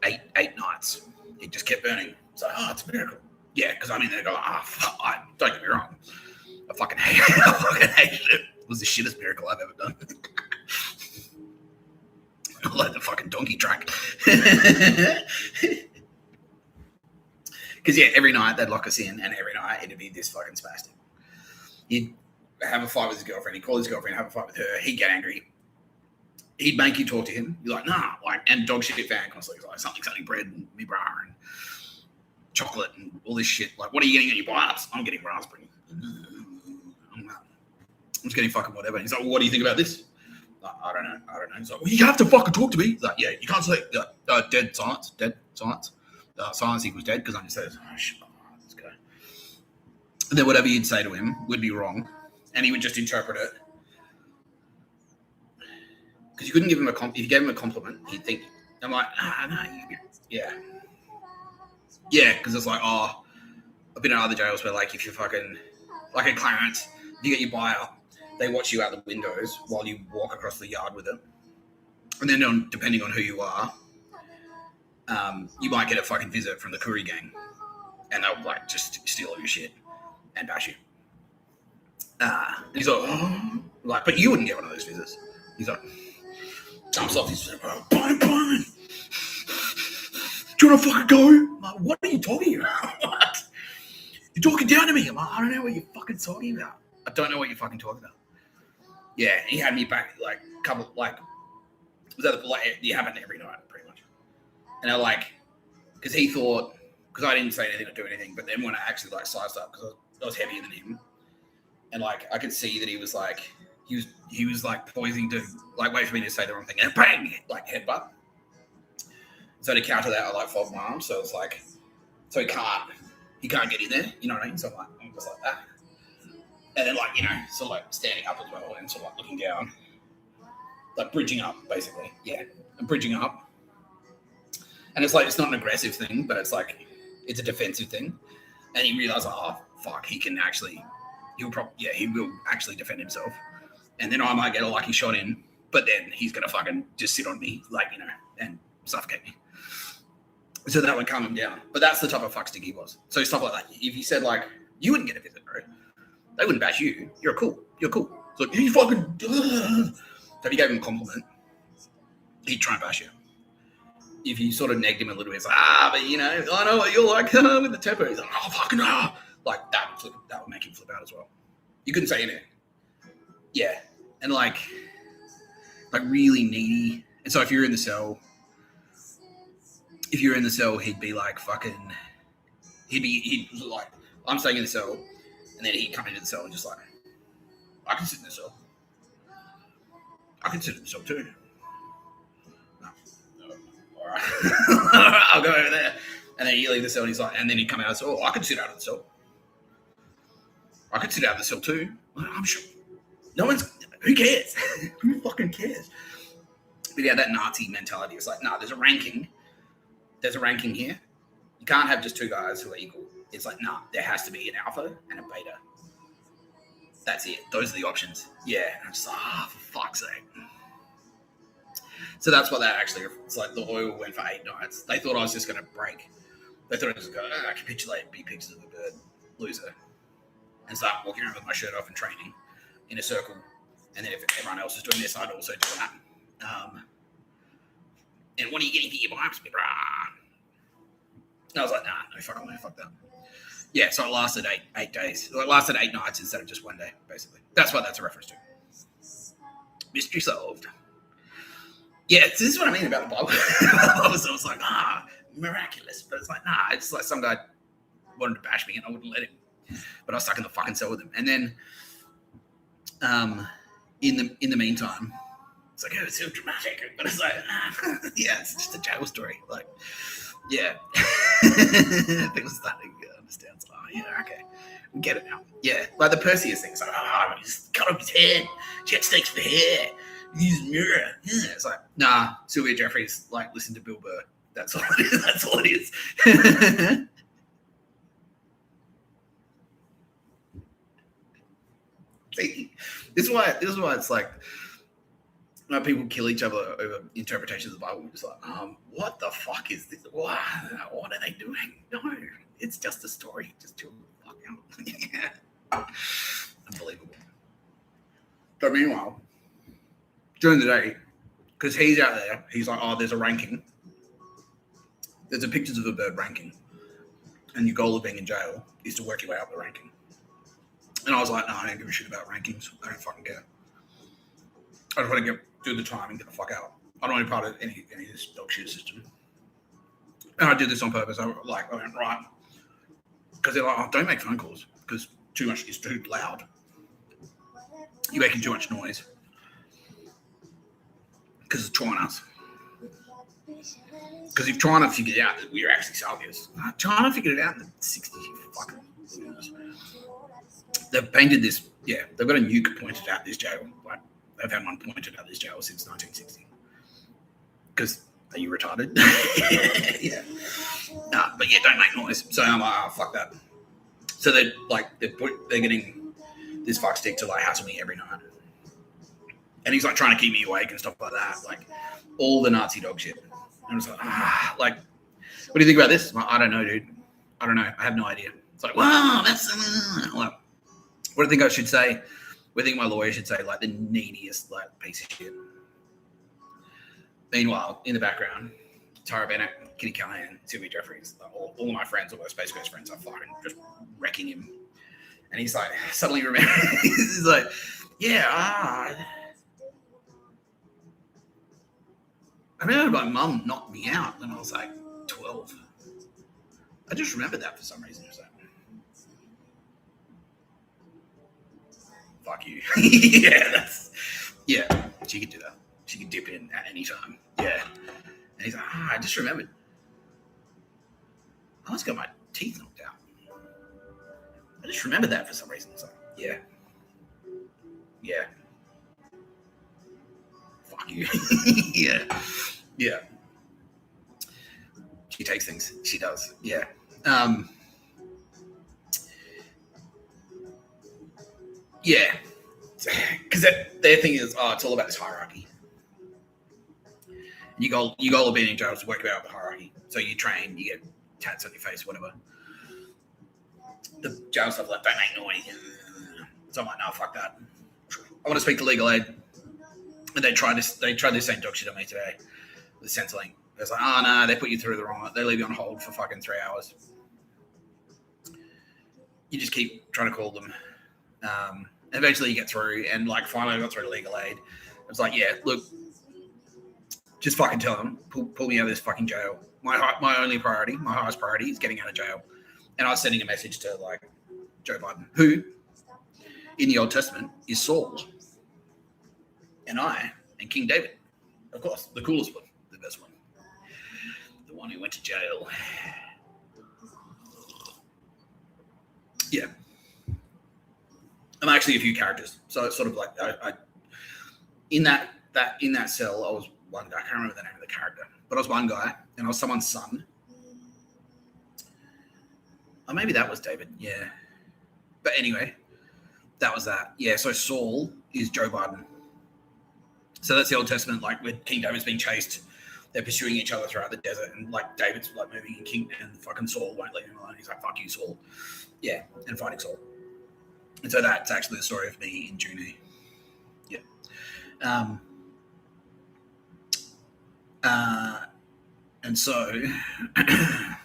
eight nights. It just kept burning. It's like, it's a miracle. Yeah, because I'm in there going, don't get me wrong. I fucking hate it. It was the shittest miracle I've ever done. Like the fucking donkey track. Because, every night they'd lock us in, and every night it'd be this fucking spastic. He'd have a fight with his girlfriend. He'd call his girlfriend, have a fight with her. He'd get angry. He'd make you talk to him. You're like, nah. And dog shit fan constantly. Like, something bread and me bra and chocolate and all this shit. Like, what are you getting at your bars? I'm getting raspberry. just getting fucking whatever. He's like, well, what do you think about this? Like, I don't know. He's like, well, you have to fucking talk to me. He's like, yeah, you can't say dead silence. Silence equals dead, because I just said, oh, shit, let's go. And then whatever you'd say to him would be wrong, and he would just interpret it. Because you couldn't give him if you gave him a compliment, he'd think, I'm like, no, yeah. Yeah, because it's like, oh, I've been in other jails where, like, if you're fucking, like at Clarence, you get your buyout, they watch you out the windows while you walk across the yard with it. And then depending on who you are, you might get a fucking visit from the Koori gang, and they'll, like, just steal all your shit and bash you. And he's like, oh, like, but you wouldn't get one of those visits. He's like, jumps off his bang. Do you want to fucking go? I'm like, what are you talking about? What? You're talking down to me. I'm like, I don't know what you're fucking talking about. I don't know what you're fucking talking about. Yeah, he had me back like a couple, like, was that like, it happened every night pretty much. And I like, because he thought, because I didn't say anything or do anything, but then when I actually like sized up, because I was heavier than him, and like I could see that he was like, he was like poising to like wait for me to say the wrong thing and bang, like headbutt. So to counter that, I like fold my arms, so it's like, so he can't get in there, you know what I mean? So I'm just like that. And then, like, you know, sort of like standing up as well and sort of like looking down, like bridging up, basically. Yeah, I'm bridging up. And it's like, it's not an aggressive thing, but it's like, it's a defensive thing. And he realized, like, oh, fuck, he will actually defend himself. And then I might get a lucky shot in, but then he's going to fucking just sit on me, like, you know, and suffocate me. So that would calm him down. But that's the type of fuckstick he was. So stuff like that. If he said, like, you wouldn't get a visit, bro. They wouldn't bash you. You're cool. It's like, you fucking... So if you gave him a compliment, he'd try and bash you. If you sort of negged him a little bit, it's like, but you know, I know what you're like with the temper. He's like, oh, fucking like, that would make him flip out as well. You couldn't say anything. Yeah. And like really needy. And so if you're in the cell, he'd be like fucking... He'd like, I'm staying in the cell. And then he'd come into the cell and just like, I can sit in the cell. I can sit in the cell too. No. All right. I'll go over there. And then you leave the cell and he's like, and then he'd come out and say, oh, I can sit out of the cell. I can sit out of the cell too. I'm sure. Who cares? Who fucking cares? But yeah, that Nazi mentality is like, there's a ranking. There's a ranking here. You can't have just two guys who are equal. It's like, there has to be an alpha and a beta. That's it. Those are the options. Yeah. And I'm just like, for fuck's sake. So that's what that actually, it's like the oil went for 8 nights. They thought I was just going to break. They thought I was going to capitulate, be pictures of the bird, loser, and start walking around with my shirt off and training in a circle. And then if everyone else is doing this, I'd also do that. And what are you getting for your biopsy, brah? And I was like, no, fuck that. Yeah, so it lasted 8 days. It lasted 8 nights instead of just 1 day, basically. That's what that's a reference to. Mystery solved. Yeah, this is what I mean about the Bible. I was like, miraculous. But it's like, it's like some guy wanted to bash me and I wouldn't let him. But I was stuck in the fucking cell with him. And then in the meantime, it's like, it's so dramatic. But it's like, yeah, it's just a jail story. Like, yeah. People starting to understand. So, okay. We get it now. Yeah. Like the Perseus thing. It's like, he's cut off his head. Jet stakes for hair. Use mirror. Yeah. It's like, Sylvia Jeffries, like, listen to Bill Burr. That's all it is. See, this is why it's like, when people kill each other over interpretations of the Bible. It's like, what the fuck is this? What are they doing? No, it's just a story. Just chill the fuck out. Yeah. Unbelievable. But meanwhile, during the day, because he's out there, he's like, there's a ranking. There's a pictures of a bird ranking. And your goal of being in jail is to work your way up the ranking. And I was like, I don't give a shit about rankings. I don't fucking care. I just want to do the time and get the fuck out. I don't want to be part of any of this dog shit system. And I did this on purpose. I went, right. Because they're like, don't make phone calls because too much is too loud. you're making too much noise because of China's. Because if China figured out that we were actually salvias, China figured it out in the 60s. Fucking years. They've painted this, yeah, they've got a nuke pointed at this jail. Like, they've had one pointed at this jail since 1960. Because, are you retarded? Yeah. But yeah, don't make noise. So I'm like, oh, fuck that. So they're getting this fuckstick to like hassle me every night. And he's like trying to keep me awake and stuff like that. Like, all the Nazi dog shit. And I was like, like, what do you think about this? I'm like, I don't know, dude. I don't know. I have no idea. It's like, wow, that's like, what do you think I should say? What do you think my lawyer should say? Like the neediest like piece of shit. Meanwhile, in the background, Tara Bennett, Kitty Callahan, Sylvia Jeffries, all of my friends, all my Space Coast friends are fucking just wrecking him. And he's like, suddenly remembers, he's like, yeah, I remember my mum knocked me out when I was like 12. I just remembered that for some reason. So. Fuck you. Yeah, she could do that. She could dip in at any time. Yeah. And he's like, I just remembered. I almost got my teeth knocked out. I just remembered that for some reason. So, yeah. Fuck you. Yeah. She takes things. She does. Yeah. Yeah. Because their thing is, it's all about this hierarchy. And you go being in jail to work out the hierarchy. So you train, you get tats on your face, whatever. The jail stuff like, don't make noise. So I'm like, no, fuck that. I want to speak to legal aid. And they tried this same dog shit on me today. The Centrelink. It's like, oh no, they put you through the wrong. They leave you on hold for fucking 3 hours. You just keep trying to call them. Eventually you get through, and like finally I got through to legal aid. It's like, yeah, look, just fucking tell them, pull me out of this fucking jail. My only priority, my highest priority is getting out of jail. And I was sending a message to like Joe Biden, who in the Old Testament is Saul, and I and King David, of course, the coolest one, the best one, the one who went to jail. Yeah. I'm actually a few characters, so it's sort of like I in that cell I was one guy. I can't remember the name of the character, but I was one guy, and I was someone's son. Or maybe that was David. Yeah, but anyway, that was that. Yeah, so Saul is Joe Biden. So that's the Old Testament, like when King David's being chased, they're pursuing each other throughout the desert, and like David's like moving, and fucking Saul won't leave him alone. He's like, "Fuck you, Saul." Yeah, and fighting Saul. And so that's actually the story of me in Junie. Yeah. And so, yeah,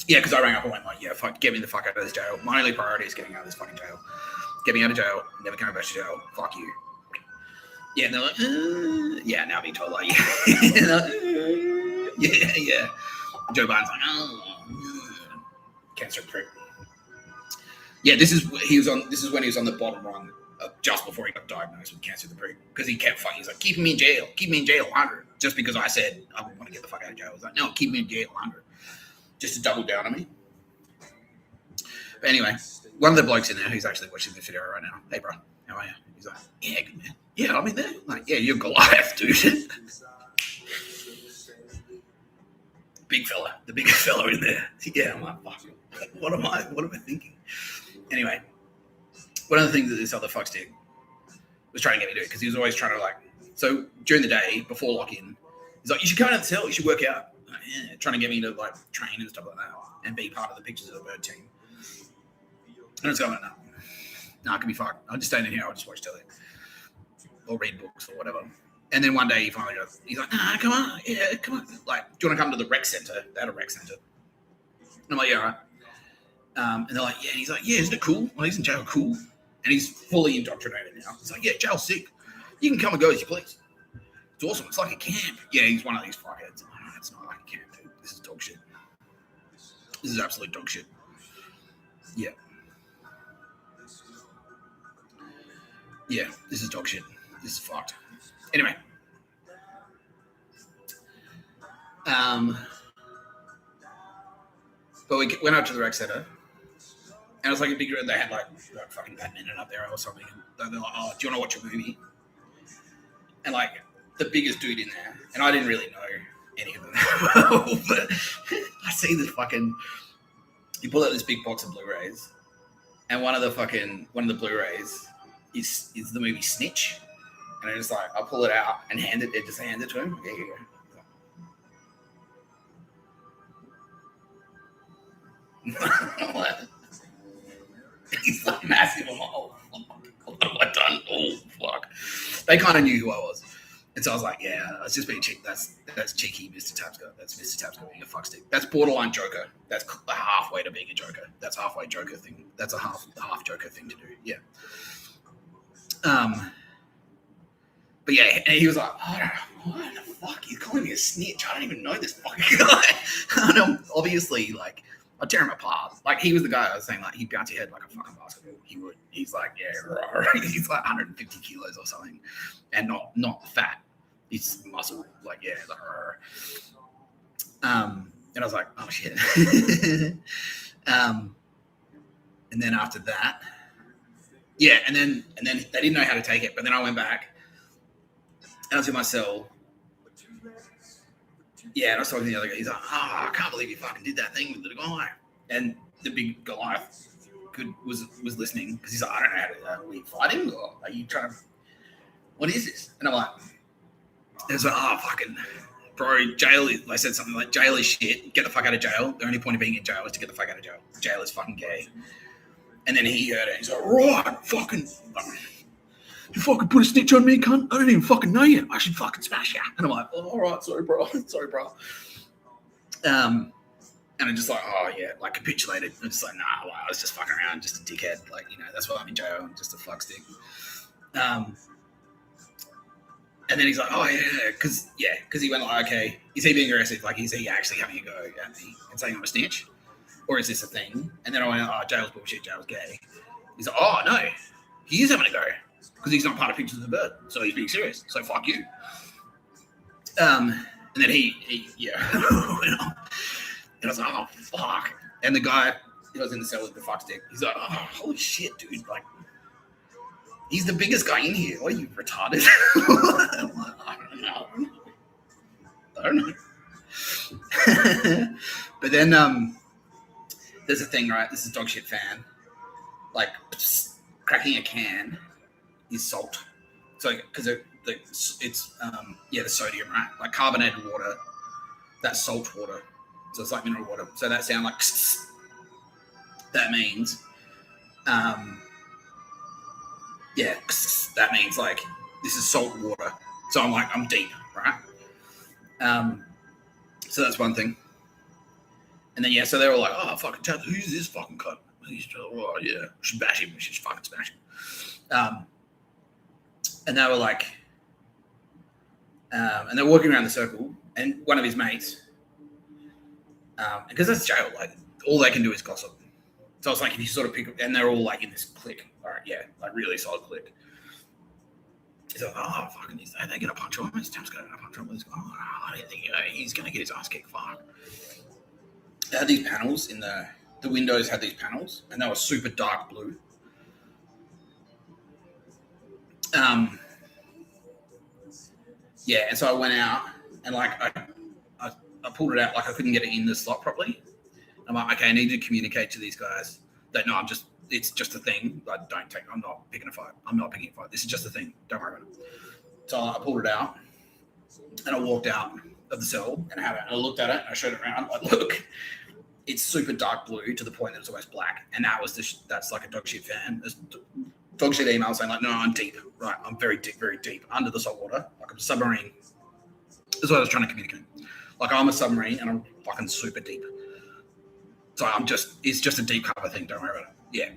because I rang up and went like, yeah, fuck, get me the fuck out of this jail. My only priority is getting out of this fucking jail. Get me out of jail, never coming back to jail. Fuck you. Yeah, and they're like, yeah, now being told like, yeah. Joe Biden's like, cancer prick. Yeah, this is when he was on the bottom rung just before he got diagnosed with cancer of the prick, because he kept fighting. He's like, keep me in jail longer, just because I said I want to get the fuck out of jail. I was like, no, keep me in jail longer, just to double down on me. But anyway, one of the blokes in there who's actually watching the video right now. Hey, bro, how are you? He's like, yeah, good man. Yeah, I'm in there. Like, yeah, you're Goliath, dude. Big fella, the biggest fella in there. Yeah, I'm like, fuck. What am I thinking? Anyway, one of the things that this other fucks did was trying to get me to do it, because he was always trying to like, so during the day before lock-in, he's like, you should come out of the cell, you should work out. Like, yeah, trying to get me to like train and stuff like that and be part of the Pictures of the Bird team. And I was going, no, it can be fucked. I'll just stay in here, I'll just watch telly or read books or whatever. And then one day he finally goes, he's like, nah, come on. Like, do you want to come to the rec center? They had a rec center. And I'm like, yeah, all right. And they're like, yeah. And he's like, yeah, isn't it cool? Well, he's in jail, cool. And he's fully indoctrinated now. He's like, yeah, jail's sick. You can come and go as you please. It's awesome. It's like a camp. Yeah, he's one of these fuckheads. Oh, it's not like a camp, dude. This is dog shit. This is absolute dog shit. Yeah. Yeah, this is dog shit. This is fucked. Anyway. But we went out to the rec center, and it was like a big room. They had like fucking badminton up there or something. And they're like, "Oh, do you want to watch a movie?" And like the biggest dude in there, and I didn't really know any of them, but I see this fucking. He pulled out this big box of Blu-rays, and one of the Blu-rays is the movie Snitch, and I just like I pull it out and hand it to him. There you go. He's like massive. I'm like, oh fuck, what have I done? Oh fuck. They kind of knew who I was, and so I was like, yeah, let's just be cheeky. That's cheeky, Mr. Tapscott. That's Mr. Tapscott being a fuckstick. That's borderline Joker. That's halfway to being a Joker. That's halfway Joker thing. That's a half Joker thing to do. Yeah. But yeah, and he was like, oh, what the fuck? He's calling me a snitch. I don't even know this fucking guy. And obviously, like. I'd tear him apart. Like, he was the guy I was saying, like, he'd bounce your head like a fucking basketball. He would. He's like, yeah, he's like 150 kilos or something. And not fat. He's muscle. Like, yeah. Like, and I was like, oh, shit. And then after that, yeah, and then they didn't know how to take it. But then I went back, and I was in my cell. Yeah, and I was talking to the other guy. He's like, I can't believe you fucking did that thing with the guy. And the big Goliath was listening because he's like, I don't know how to do that. Are we fighting or are you trying to... What is this? And I'm like... And it's like, fucking... Bro, jail is... They said something like, jail is shit. Get the fuck out of jail. The only point of being in jail is to get the fuck out of jail. Jail is fucking gay. And then he heard it. He's like, right, fucking... You fucking put a snitch on me, cunt. I don't even fucking know you. I should fucking smash you. And I'm like, oh, all right, sorry, bro. Sorry, bro. And I'm just like, oh, yeah, like capitulated. I'm just like, nah, like, I was just fucking around, just a dickhead. Like, you know, that's why I'm in jail. I'm just a fuckstick. And then he's like, oh, yeah, because he went like, okay, is he being aggressive? Like, is he actually having a go at me and saying I'm a snitch? Or is this a thing? And then I went, oh, jail's bullshit, jail's gay. He's like, oh, no, he is having a go. Because he's not part of Pictures of the Bird, so he's being serious. So fuck you. And then he and I was like, oh fuck. And the guy who was in the cell with the fuckstick, he's like, oh holy shit, dude! Like, he's the biggest guy in here. What are you retarded? I'm like, I don't know. But then there's a thing, right? This is dog shit fan. Like cracking a can. Is salt, so because it's the sodium, right? Like carbonated water, that's salt water, so it's like mineral water. So that sound like that means, that means like this is salt water. So I'm deep, right? So that's one thing. And then so they're all like, oh fucking Chad, who's this fucking cunt? He's oh yeah, we should bash him. We should fucking smash him. And they were like, and they're walking around the circle, and one of his mates, because that's jail, like all they can do is gossip. So it's like if you sort of pick up, and they're all like in this clique, all right, yeah, like really solid clique. He's like, oh fucking, are they gonna punch him? His Tim's gonna punch him. He's going, I don't think he's gonna get his ass kicked. Fuck. They had these panels in the windows had these panels, and they were super dark blue. And so I went out and like I pulled it out, like I couldn't get it in the slot properly. I'm like, okay, I need to communicate to these guys that no, it's just a thing. I'm not picking a fight. This is just a thing. Don't worry about it. So I pulled it out and I walked out of the cell and I had it. And I looked at it and I showed it around. Like, look, it's super dark blue to the point that it's almost black. And that's like a dog shit fan. There's dog shit email saying like, no, I'm deep, right? I'm very deep under the salt water. Like I'm a submarine. That's what I was trying to communicate. Like I'm a submarine and I'm fucking super deep. So it's just a deep cover thing. Don't worry about it. Yeah.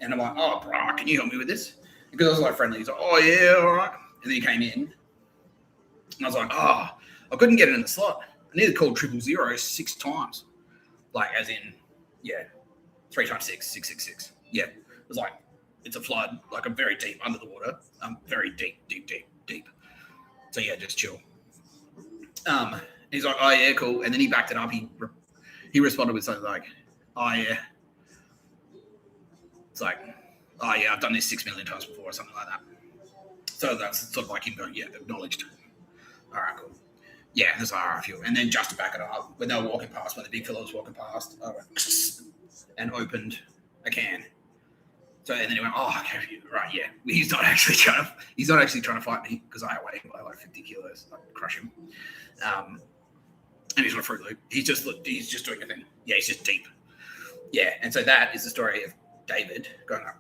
And I'm like, oh, bro, can you help me with this? Because I was like friendly. He's like, oh yeah, all right. And then he came in and I was like, oh, I couldn't get it in the slot. I needed to call 000 6 times. Like as in, 3 times 6, 666. Yeah. It was like, it's a flood, like I'm very deep under the water. I'm very deep. So yeah, just chill. He's like, oh yeah, cool. And then he backed it up. He responded with something like, oh yeah. It's like, oh yeah, I've done this 6 million times before or something like that. So that's sort of like him going, yeah, acknowledged. All right, cool. Yeah, that's like, all right, I feel. And then just to back it up, when they were walking past, when the big fellow was walking past, I went, and opened a can. So and then he went, oh, okay, right, yeah. He's not actually trying to fight me because I weigh him by like 50 kilos. I'd crush him. And he's on a Fruit Loop. He's just doing a thing. Yeah, he's just deep. Yeah, and so that is the story of David going like,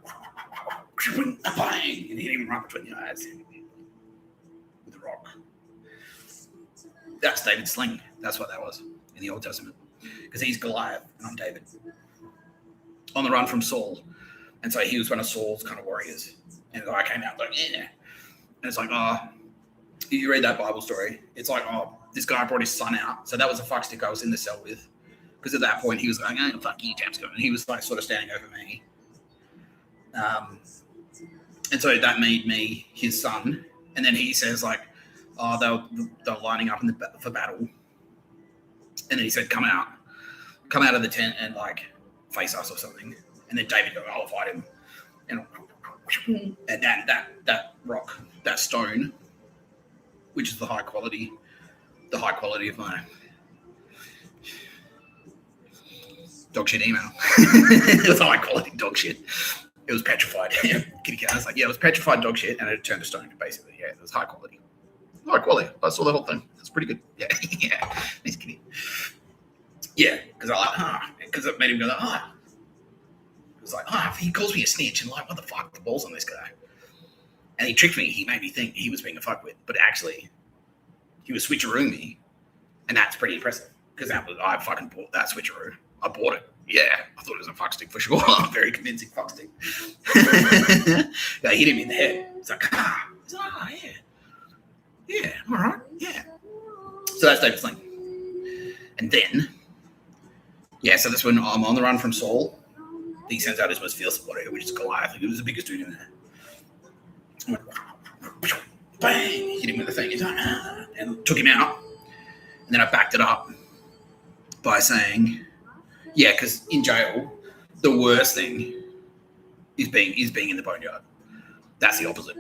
bang, and hitting him right between the eyes with a rock. That's David's sling. That's what that was in the Old Testament. Because he's Goliath and I'm David. On the run from Saul. And so he was one of Saul's kind of warriors. And I came out like, yeah. And it's like, oh, you read that Bible story. It's like, oh, this guy brought his son out. So that was a fuckstick I was in the cell with. Because at that point he was going, oh, fuck you, Tapscott. And he was like sort of standing over me. And so that made me his son. And then he says like, oh, they're lining up for battle. And then he said, come out of the tent and like face us or something. And then David goes, I'll fight him. And that rock, that stone, which is the high quality of my dog shit email. It was high quality dog shit. It was petrified. Kitty cat. I was like, yeah, it was petrified dog shit, and it turned to stone, basically. Yeah, it was high quality. High quality. I saw the whole thing. It's pretty good. Yeah, yeah. Nice kitty. Yeah, because I like, because it made him go, It was like, he calls me a snitch, and like, what the fuck? The balls on this guy. And he tricked me. He made me think he was being a fuckwit, but actually, he was switcherooing me, and that's pretty impressive. Because I fucking bought that switcheroo. I bought it. Yeah, I thought it was a fuckstick for sure. Very convincing fuckstick. I hit him in the head. It's like, yeah. Yeah, all right, yeah. So that's David's thing. And then, yeah, so that's when I'm on the run from Saul. He sends out his most fearsome warrior, which is Goliath. He was the biggest dude in there. I went, bang, hit him with the thing. He's like, and took him out. And then I backed it up by saying, yeah, because in jail, the worst thing is being in the boneyard. That's the opposite.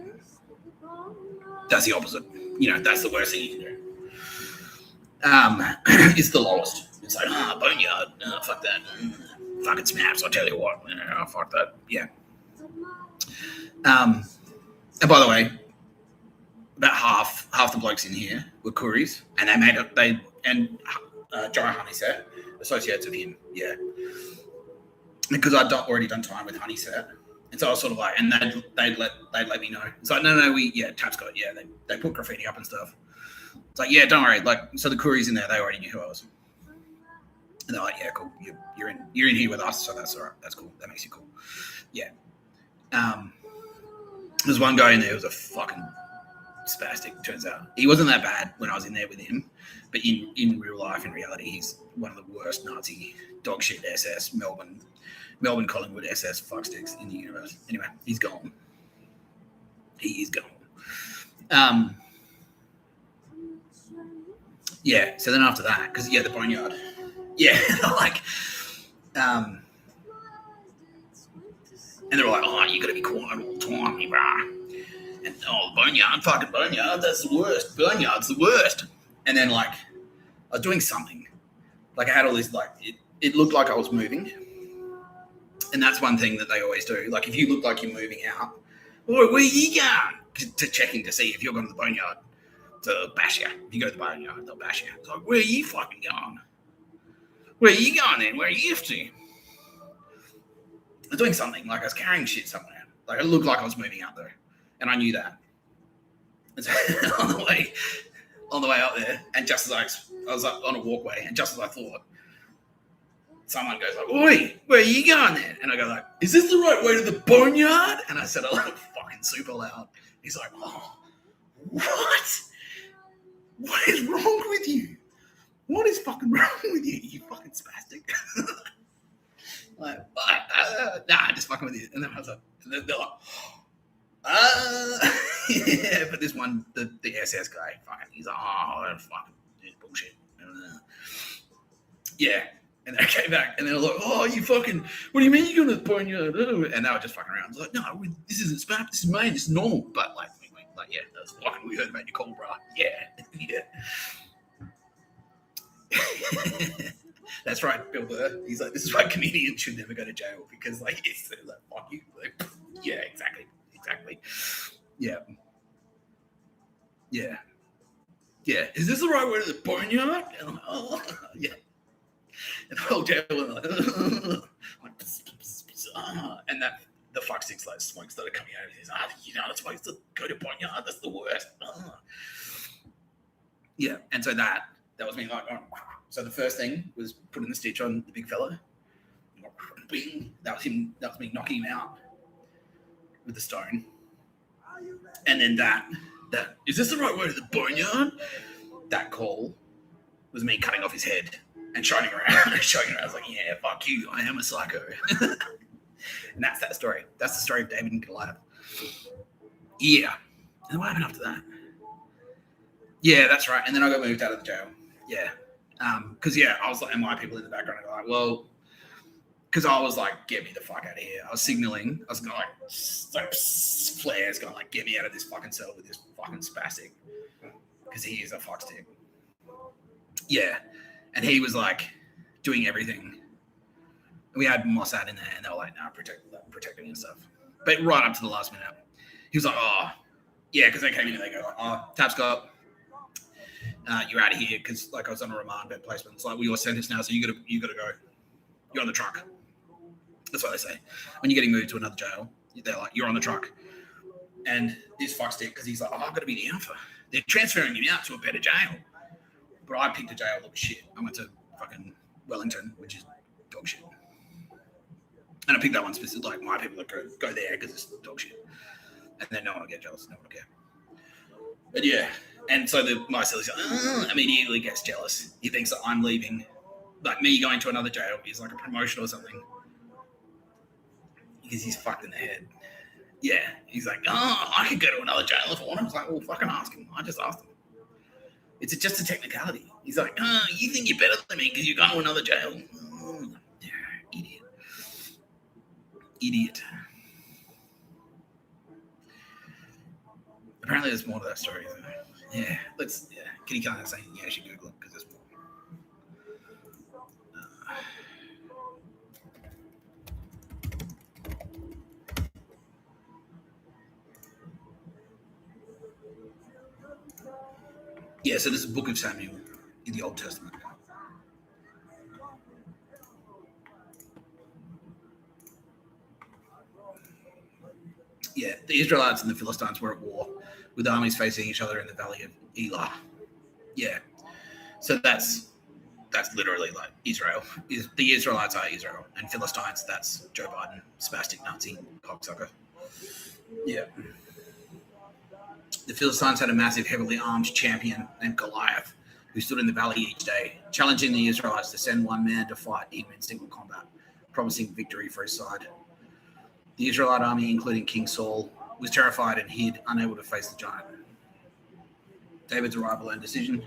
That's the opposite. You know, that's the worst thing you can do. It's the lowest. It's like, boneyard. Fuck that. Fucking snaps, I'll tell you what. Fuck that. Yeah. And by the way, about half the blokes in here were Kuris, and Jai Honeyset, associates with him, yeah. Because I'd already done time with Honeyset. And so I was sort of like, and they'd let me know. It's like, no, Tapscott, yeah, they put graffiti up and stuff. It's like, yeah, don't worry. Like, so the Kuris in there, they already knew who I was. And they're like, yeah, cool. You're in here with us, so that's all right. That's cool. That makes you cool. Yeah. There's one guy in there who was a fucking spastic, turns out. He wasn't that bad when I was in there with him, but in real life, in reality, he's one of the worst Nazi dog shit SS Melbourne Collingwood SS fucksticks in the universe. Anyway, he's gone. He is gone. Yeah, so then after that, because, yeah, the boneyard. Yeah, like, and they're like, oh, you got to be quiet all the time, bruh. And, fucking boneyard, that's the worst. Boneyard's the worst. And then, like, I was doing something. Like, I had all this, like, it looked like I was moving. And that's one thing that they always do. Like, if you look like you're moving out, where are you going? To checking to see if you're going to the boneyard to bash you. If you go to the boneyard, they'll bash you. It's like, where are you fucking going? Where are you going then? Where are you off to? I was doing something. Like, I was carrying shit somewhere. Like, it looked like I was moving out there. And I knew that. And so on the way up there, and just as I was up on a walkway, and just as I thought, someone goes like, oi, where are you going then? And I go like, is this the right way to the boneyard? And I said it like fucking super loud. He's like, oh, what? What is wrong with you? What is fucking wrong with you? You fucking spastic. Like, nah, just fucking with you. And then I was like, They're like, yeah, but this one, the SS guy, fucking, he's like, oh, fucking, this bullshit. Yeah. And they came back and they're like, oh, you fucking, what do you mean you're going to point your, and they were just fucking around. It's like, no, this isn't spam, this is main, this is normal. But like, yeah, that's fucking, we heard about your call, bro. Yeah. Yeah. That's right, Bill Burr. He's like, this is why comedians should never go to jail because, like, it's like, fuck you. Like, yeah, exactly. Yeah. Yeah. Yeah. Is this the right way to the boneyard? And I'm like, oh, yeah. And the whole jail was like, and that the fuck sticks like smoke started coming out of his. You know, that's why I used to go to boneyard. That's the worst. Yeah, and so that was me like, so the first thing was putting the stitch on the big fella. Bing. That was him. That was me knocking him out with the stone. And then that is this the right way to the boneyard? That call was me cutting off his head and showing around. I was like, yeah, fuck you. I am a psycho. And that's that story. That's the story of David and Goliath. Yeah. And what happened after that? Yeah, that's right. And then I got moved out of the jail. Yeah. Because, I was like, and my people in the background are like, well, because I was like, get me the fuck out of here. I was signaling. I was going like flares going like, get me out of this fucking cell with this fucking spastic. Because he is a fuckstick. Yeah. And he was like doing everything. We had Mossad in there and they were like, no, protecting and stuff. But right up to the last minute, he was like, oh, yeah, because they came in and they go, oh, Tapscott, you're out of here because like I was on a remand bed placement. It's like, well, you're sentenced now, so you gotta go. You're on the truck. That's what they say. When you're getting moved to another jail, they're like, you're on the truck. And this fuckstick, because he's like, oh, I've got to be the alpha. They're transferring him out to a better jail. But I picked a jail that was shit. I went to fucking Wellington, which is dog shit. And I picked that one specifically, like my people that go there because it's dog shit. And then no one will get jealous, no one will care. But yeah, and so my silly immediately gets jealous. He thinks that I'm leaving, like me going to another jail is like a promotion or something. Because he's fucked in the head. Yeah, he's like, oh, I could go to another jail if I want. I was like, well, fucking ask him. I just asked him. It's just a technicality. He's like, oh, you think you're better than me because you're going to another jail. Oh, yeah, idiot. Apparently there's more to that story. Yeah, Kitty Khan is saying, yeah, I should Google it because there's more. Yeah, so this is the Book of Samuel in the Old Testament. Yeah, the Israelites and the Philistines were at war, with armies facing each other in the valley of Liaw. Yeah, so that's literally like Israel. The Israelites are Israel, and Philistines, that's Joe Biden, spastic Nazi cocksucker. Yeah. The Philistines had a massive, heavily armed champion named Goliath, who stood in the valley each day, challenging the Israelites to send one man to fight even in single combat, promising victory for his side. The Israelite army, including King Saul, was terrified and hid, unable to face the giant. David's arrival and decision.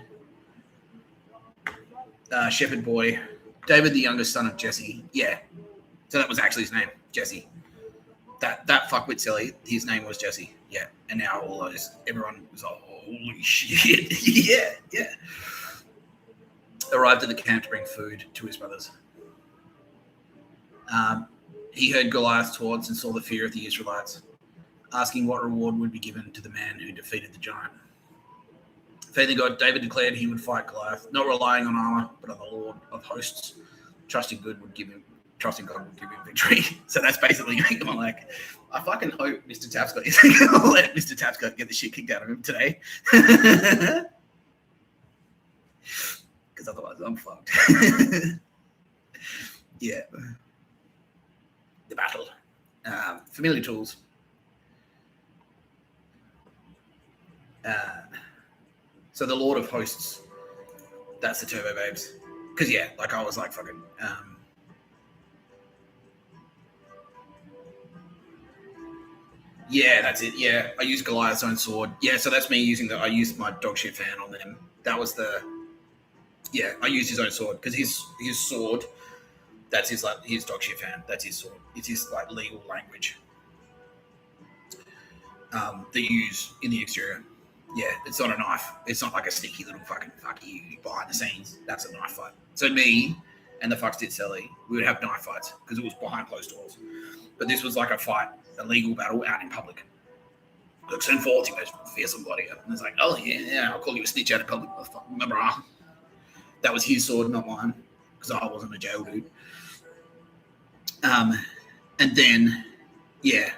Shepherd boy. David, the youngest son of Jesse. Yeah. So that was actually his name, Jesse. That fuckwit silly, his name was Jesse. Yeah. And now everyone was like, holy shit. Yeah. Arrived at the camp to bring food to his brothers. He heard Goliath's taunts and saw the fear of the Israelites, asking what reward would be given to the man who defeated the giant. Faith in God, David declared he would fight Goliath, not relying on armor, but on the Lord of hosts. Trusting God would give him victory. So that's basically I'm like, I fucking hope Mr. Tapscott is going to let Mr. Tapscott get the shit kicked out of him today. Because otherwise I'm fucked. Yeah. The battle. Familiar tools. So the Lord of Hosts, that's the Turbo Babes. Because, yeah, like I was like fucking... Yeah, that's it. Yeah, I used Goliath's own sword. Yeah, so that's me using I used my dog shit fan on them. That was yeah, I used his own sword because his sword, that's his dog shit fan. That's his sword. It's his like legal language that you use in the exterior. Yeah, it's not a knife. It's not like a sneaky little fucking fuck you behind the scenes. That's a knife fight. So me and the fuckstick Sally, we would have knife fights because it was behind closed doors. But this was like a legal battle out in public. Like send forth, he goes, fear somebody. And it's like, oh yeah, I'll call you a snitch out in public. Remember, that was his sword, not mine, because I wasn't a jail dude. And then, yeah,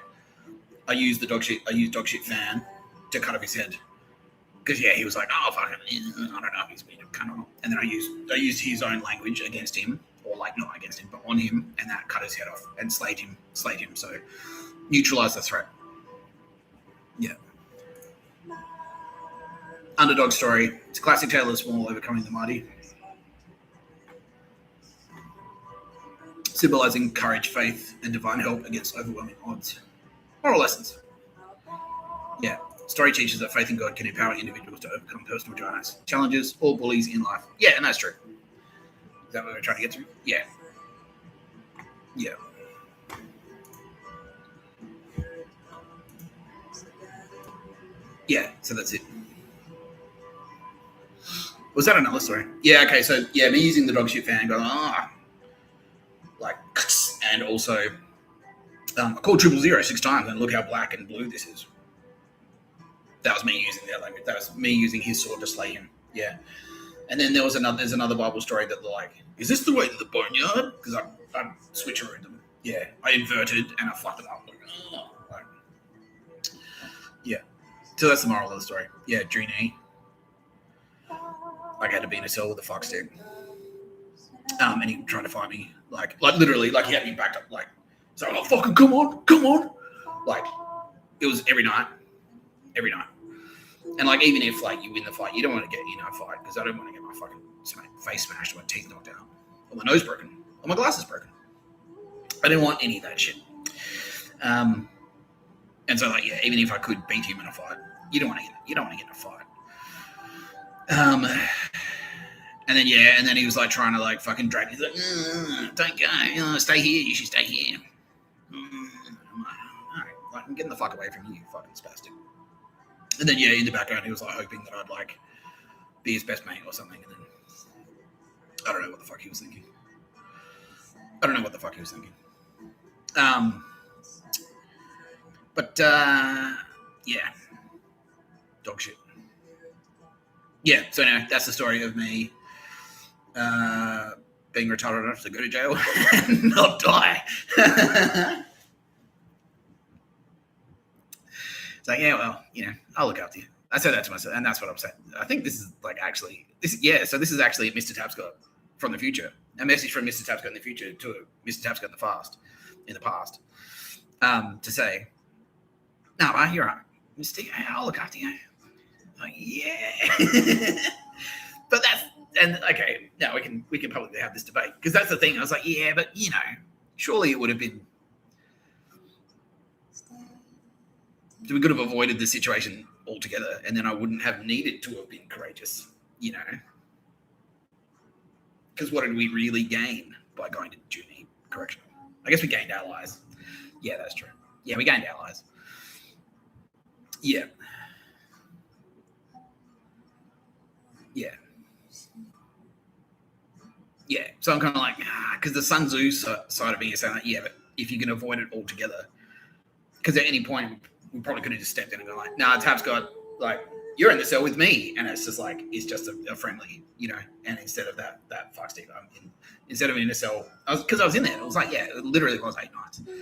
I used dog shit fan to cut off his head. Because yeah, he was like, oh fucking, I don't know, he's been a cunt. And then I used his own language against him, or like not against him, but on him, and that cut his head off and slayed him. So neutralize the threat. Yeah. Underdog story. It's a classic tale of the small overcoming the mighty. Symbolizing courage, faith, and divine help against overwhelming odds. Moral lessons. Yeah. Story teaches that faith in God can empower individuals to overcome personal giants, challenges, or bullies in life. Yeah, and that's true. Is that what we're trying to get to? Yeah. Yeah. Yeah, so that's it. Was that another story? Yeah, okay, so yeah, me using the dog shit fan going, like, and also I called 000 6 times and look how black and blue this is. That was me using that language. That was me using his sword to slay him. Yeah. And then there's another Bible story that they're like, is this the way to the boneyard? Because I switcherooed them. Yeah. I inverted and I fucked it up. Like, yeah. So that's the moral of the story. Yeah, Dreamy. Like I had to be in a cell with a fuck stick. And he tried to find me. Like literally, like he had me backed up. Like, so I'm like, fucking come on. Like, it was every night. And like, even if like you win the fight, you don't want to get in a fight because I don't want to get my fucking face smashed or my teeth knocked out or my nose broken or my glasses broken. I didn't want any of that shit. And so like, yeah, even if I could beat him in a fight, you don't want to get in a fight. And then he was like trying to like fucking drag me. He's like, don't go, stay here. You should stay here. I'm like, all right, like, I'm getting the fuck away from you, fucking spastic. And then, yeah, in the background, he was like hoping that I'd like be his best mate or something. And then I don't know what the fuck he was thinking. But yeah, dog shit. Yeah, so anyway, that's the story of me being retarded enough to go to jail and not die. It's like, yeah, well, I'll look after you. I said that to myself, and that's what I'm saying. I think this is like actually, so this is actually Mr. Tapscott from the future. A message from Mr. Tapscott in the future to Mr. Tapscott in the past, to say, no, you're right. Mr. I'll look after you. Like, yeah. But okay, now we can probably have this debate because that's the thing. I was like, yeah, but surely it would have been. We could have avoided the situation altogether, and then I wouldn't have needed to have been courageous, Because what did we really gain by going to junior correctional? I guess we gained allies. Yeah, that's true. Yeah, we gained allies. Yeah. Yeah. Yeah. So I'm kind of like, because the Sun Tzu side of me is saying, like, yeah, but if you can avoid it altogether, because at any point we probably could have just stepped in and gone like, nah, Tapscott, like, you're in the cell with me, and it's just like, it's just a friendly, and instead of that fuckstick, instead of in a cell, because I was in there, it was like, yeah, it literally was 8 nights. I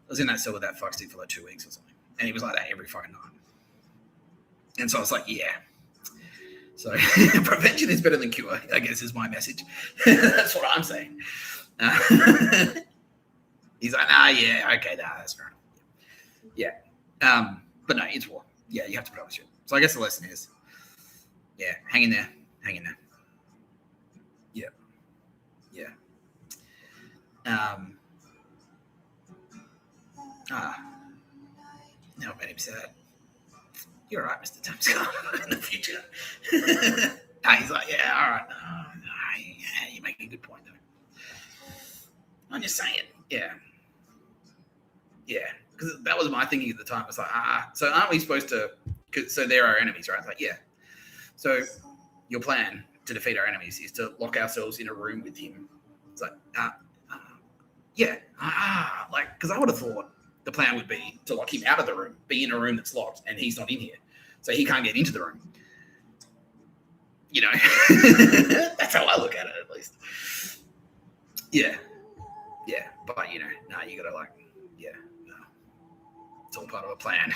was in that cell with that fuckstick for like 2 weeks or something, and he was like that every fucking night. And so I was like, yeah. So prevention is better than cure, I guess, is my message. That's what I'm saying. He's like, yeah, okay, that's fair enough. Yeah. But no, it's war. Yeah, you have to put up with shit. So I guess the lesson is, yeah, hang in there. Yeah. Now it made him sad. You're right, Mr. Tapscott. In the future. He's like, yeah, all right. Yeah, you make a good point, though. I'm just saying, yeah. Yeah, because that was my thinking at the time. It's like, so aren't we supposed to, so they're our enemies, right? It's like, yeah. So your plan to defeat our enemies is to lock ourselves in a room with him. It's like, yeah. Like, because I would have thought the plan would be to lock him out of the room, be in a room that's locked, and he's not in here. So he can't get into the room. You know, that's how I look at it, at least. Yeah. Yeah. But, you know, you got to, like, yeah. No. It's all part of a plan,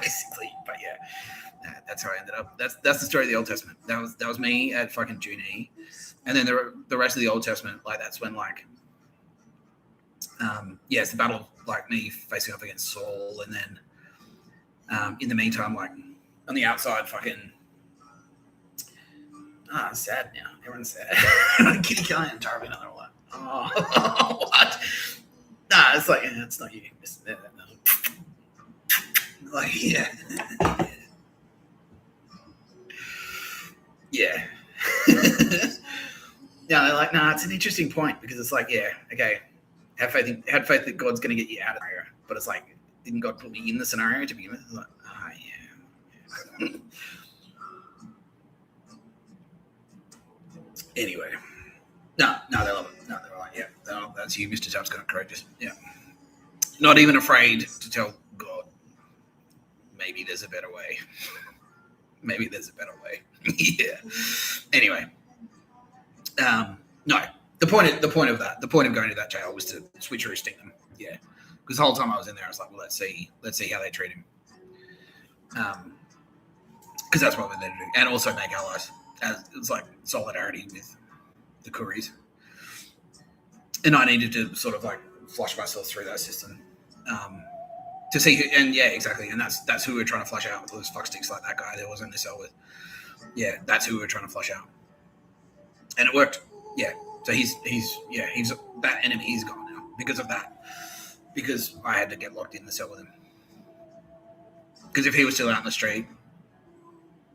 basically. But, yeah, that's how I ended up. That's the story of the Old Testament. That was me at fucking Junee. And then the rest of the Old Testament, like, that's when, like, it's the battle, like, me facing up against Saul. And then in the meantime, like, on the outside, fucking... it's sad now. Everyone's sad. Kitty Kelly and Darby, another one. Oh, what? Nah, it's like, it's not you. Like, yeah. Yeah. Yeah, they're like, it's an interesting point because it's like, yeah, okay. Had faith that God's going to get you out of there. But it's like, didn't God put me in the scenario to begin with? It's like, yeah. Anyway, no, they love it. No, they're like, yeah, that's you, Mr. Tapscott, courageous. Yeah, not even afraid to tell God, maybe there's a better way. Maybe there's a better way. Yeah. Anyway, no. The point of going to that jail was to switcheroo sting them. Yeah, because the whole time I was in there, I was like, well, let's see how they treat him. Because that's what we're there to do, and also make allies. It's like solidarity with the Kuris. And I needed to sort of like flush myself through that system to see who, and yeah, exactly. And that's who we were trying to flush out with those fucksticks like that guy that was in the cell with. Yeah, that's who we were trying to flush out. And it worked. Yeah. So he's that enemy, he's gone now because of that. Because I had to get locked in the cell with him. Because if he was still out in the street,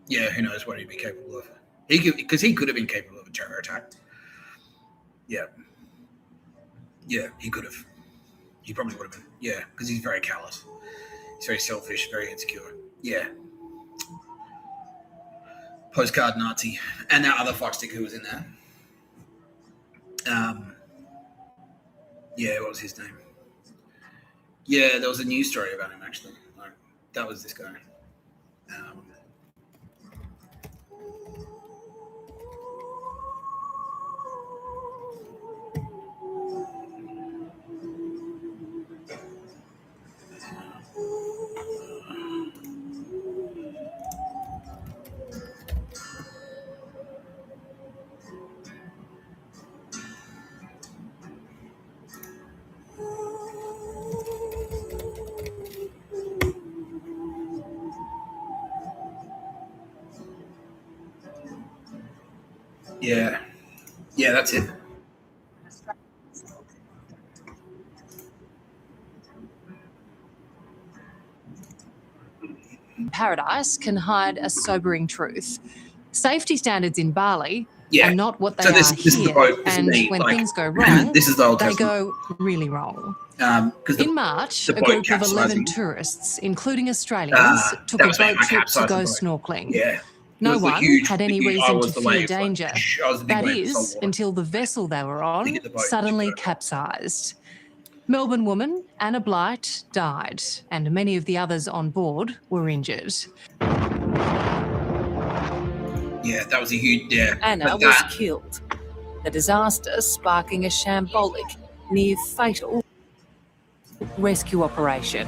yeah, who knows what he'd be capable of. He could have been capable of a terror attack. Yeah. Yeah, he could have. He probably would have been. Yeah, because he's very callous. He's very selfish, very insecure. Yeah. Postcard Nazi. And that other fuckstick who was in there. Yeah, what was his name? Yeah, there was a news story about him, actually. Like, that was this guy. Yeah, that's it. Paradise can hide a sobering truth. Safety standards in Bali are not what they are here. And when things go wrong, they go really wrong. In March, a group of 11 tourists, including Australians, took a boat trip to go snorkeling. Yeah. No one had any reason to fear danger. That is, until the vessel they were on suddenly capsized. Melbourne woman Anna Blight died, and many of the others on board were injured. Yeah, that was a huge... Yeah. Anna was killed. The disaster sparking a shambolic, near-fatal rescue operation.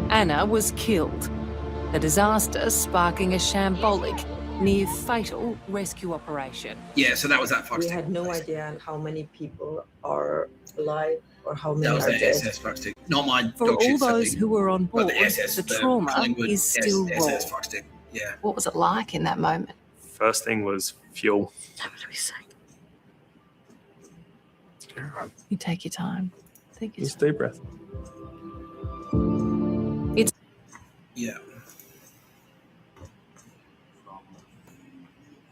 Anna was killed. The disaster sparking a shambolic, near-fatal rescue operation. Yeah, so that was that fuckstick. We had no idea how many people are alive or how many are dead. That was the SS fuckstick. Not my For dog all shit, those who were on board, the trauma is still raw. SS fuckstick. Yeah. What was it like in that moment? First thing was fuel. You take your time. Take your Just deep breath. Yeah.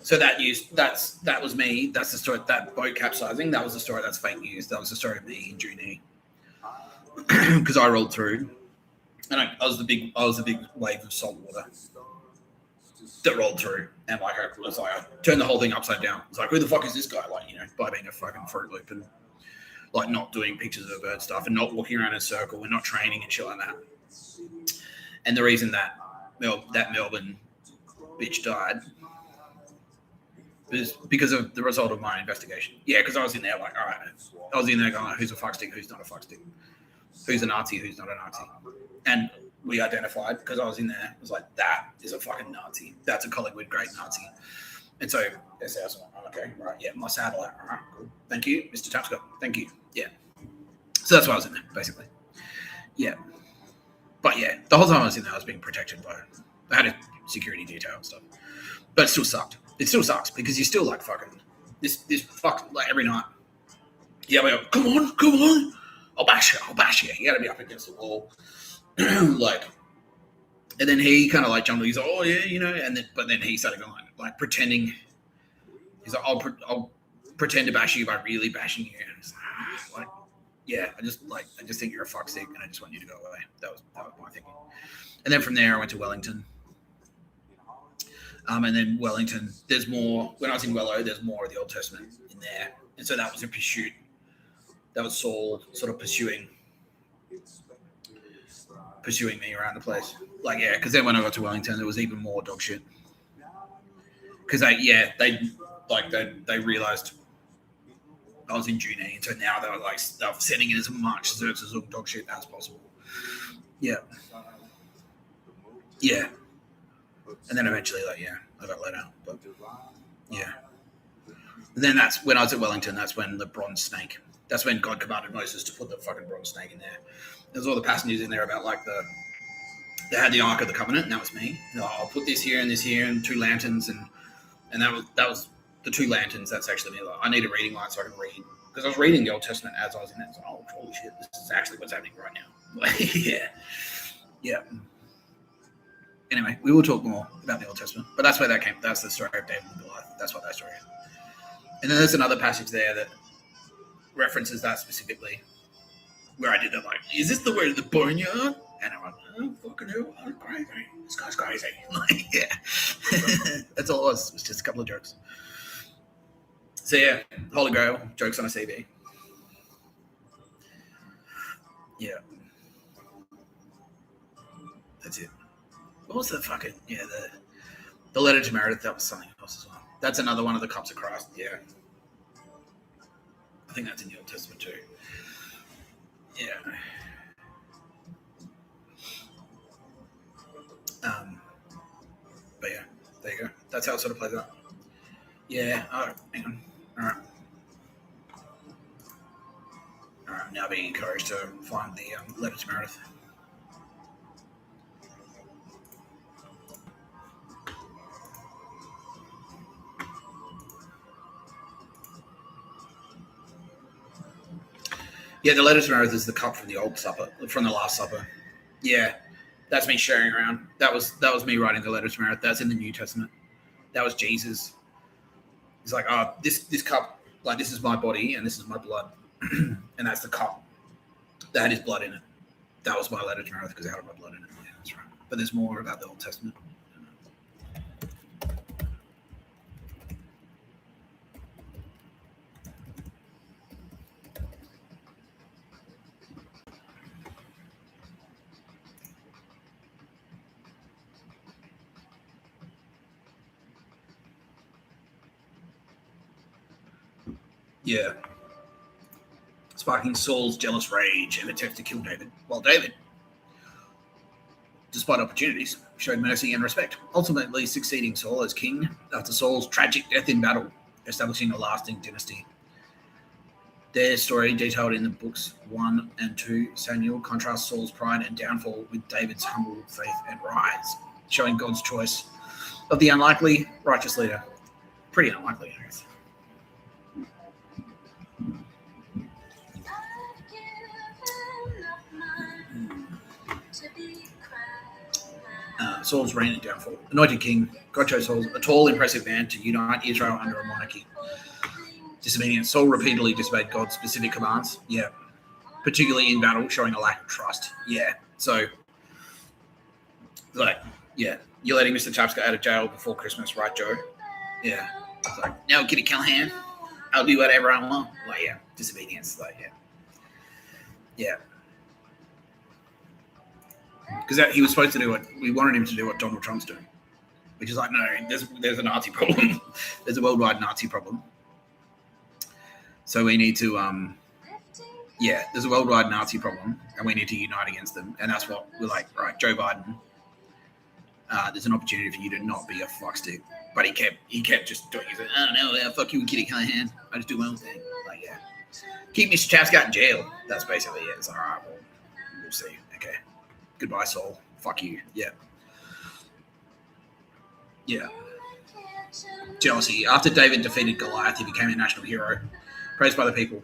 So that was me. That's the story. That boat capsizing. That was the story. That's fake news. That was the story of me in June, because I rolled through, and I was the big wave of salt water that rolled through, and like I turned the whole thing upside down. It's like, who the fuck is this guy? Like, by being a fucking Fruit Loop and like not doing pictures of bird stuff and not walking around in a circle and not training and shit like that. And the reason that Melbourne bitch died was because of the result of my investigation. Yeah, because I was in there like, all right, I was in there going, who's a fuckstick, who's not a fuckstick, who's a Nazi, who's not a Nazi, and we identified, because I was in there, it was like, that is a fucking Nazi, that's a Collingwood great Nazi. And so they said, okay, right, yeah, my satellite, all right, cool, thank you, Mr. Tapscott, thank you, yeah. So that's why I was in there, basically, yeah. But yeah, the whole time I was in there, I was being protected by, I had a security detail and stuff, but it still sucked. It still sucks because you're still like fucking this fuck like every night. Yeah, we go, come on, I'll bash you. You gotta be up against the wall, like. And then he kind of like jumped. He's like, oh yeah, but then he started going like pretending. He's like, I'll pretend to bash you by really bashing you. And it's like, yeah, I just think you're a fuckstick, and I just want you to go away. That was my thinking. And then from there, I went to Wellington. And then Wellington, there's more. When I was in Wello, there's more of the Old Testament in there, and so that was a pursuit. That was Saul sort of pursuing me around the place. Like, yeah, because then when I got to Wellington, there was even more dog shit. Because they realized I was in June, and so now they were like sending in as much searches of dog shit as possible. Yeah. Yeah. And then eventually, I got let out. But yeah. And then that's when I was at Wellington. That's when the bronze snake. That's when God commanded Moses to put the fucking bronze snake in there. There's all the passengers in there about like they had the Ark of the Covenant, and that was me. I'll put this here, and 2 lanterns, and that was the 2 lanterns. That's actually me. Like, I need a reading light so I can read, because I was reading the Old Testament as I was in there. So, oh, holy shit, this is actually what's happening right now. Yeah. Anyway, we will talk more about the Old Testament, but that's where that came. That's the story of David and Goliath. That's what that story is. And then there's another passage there that references that specifically, where I did that, like, is this the word of the barnyard? And I'm like, oh, fucking hell, I'm crazy. This guy's crazy. Like, yeah. That's all it was. It was just a couple of jokes. So, yeah, Holy Grail, jokes on a CV. Yeah. That's it. What was the fucking, the letter to Meredith? That was something else as well. That's another one of the cups of Christ, yeah. I think that's in the Old Testament too. Yeah. But yeah, there you go. That's how it sort of plays out. Yeah, hang on. All right, now being encouraged to find the letter to Meredith. Yeah, the letter to Meredith is the cup from the Last Supper. Yeah, that's me sharing around. That was me writing the letter to Meredith. That's in the New Testament. That was Jesus. He's like, this cup, like, this is my body and this is my blood, and that's the cup that had his blood in it. That was my letter to Meredith because it had my blood in it. Yeah, that's right. But there's more about the Old Testament. Yeah. Sparking Saul's jealous rage and attempts to kill David, while David, despite opportunities, showed mercy and respect, ultimately succeeding Saul as king after Saul's tragic death in battle, establishing a lasting dynasty. Their story, detailed in the books 1 and 2 Samuel, contrasts Saul's pride and downfall with David's humble faith and rise, showing God's choice of the unlikely righteous leader. Pretty unlikely, I guess. Saul's reign and downfall. Anointed king, God chose Saul, a tall, impressive man, to unite Israel under a monarchy. Disobedience. Saul repeatedly disobeyed God's specific commands. Yeah. Particularly in battle, showing a lack of trust. Yeah. So, like, yeah. You're letting Mr. Tapscott out of jail before Christmas, right, Joe? Yeah. It's like, no, Kitty Callahan, I'll do whatever I want. Like, yeah. Disobedience. Like, yeah. Yeah. Because he was supposed to do what we wanted him to do, what Donald Trump's doing, which is like, no, there's a Nazi problem. There's a worldwide Nazi problem. So we need to, there's a worldwide Nazi problem, and we need to unite against them. And that's what we're like, right, Joe Biden, there's an opportunity for you to not be a fuckstick. But he kept just doing it. Oh, no, fuck you, Kitty Callahan. I just do my own thing. Like, yeah. Keep Mr. Tapscott in jail. That's basically it. It's all right, well, we'll see. Okay. Goodbye, Saul. Fuck you. Yeah. Yeah. Jealousy. After David defeated Goliath, he became a national hero, praised by the people.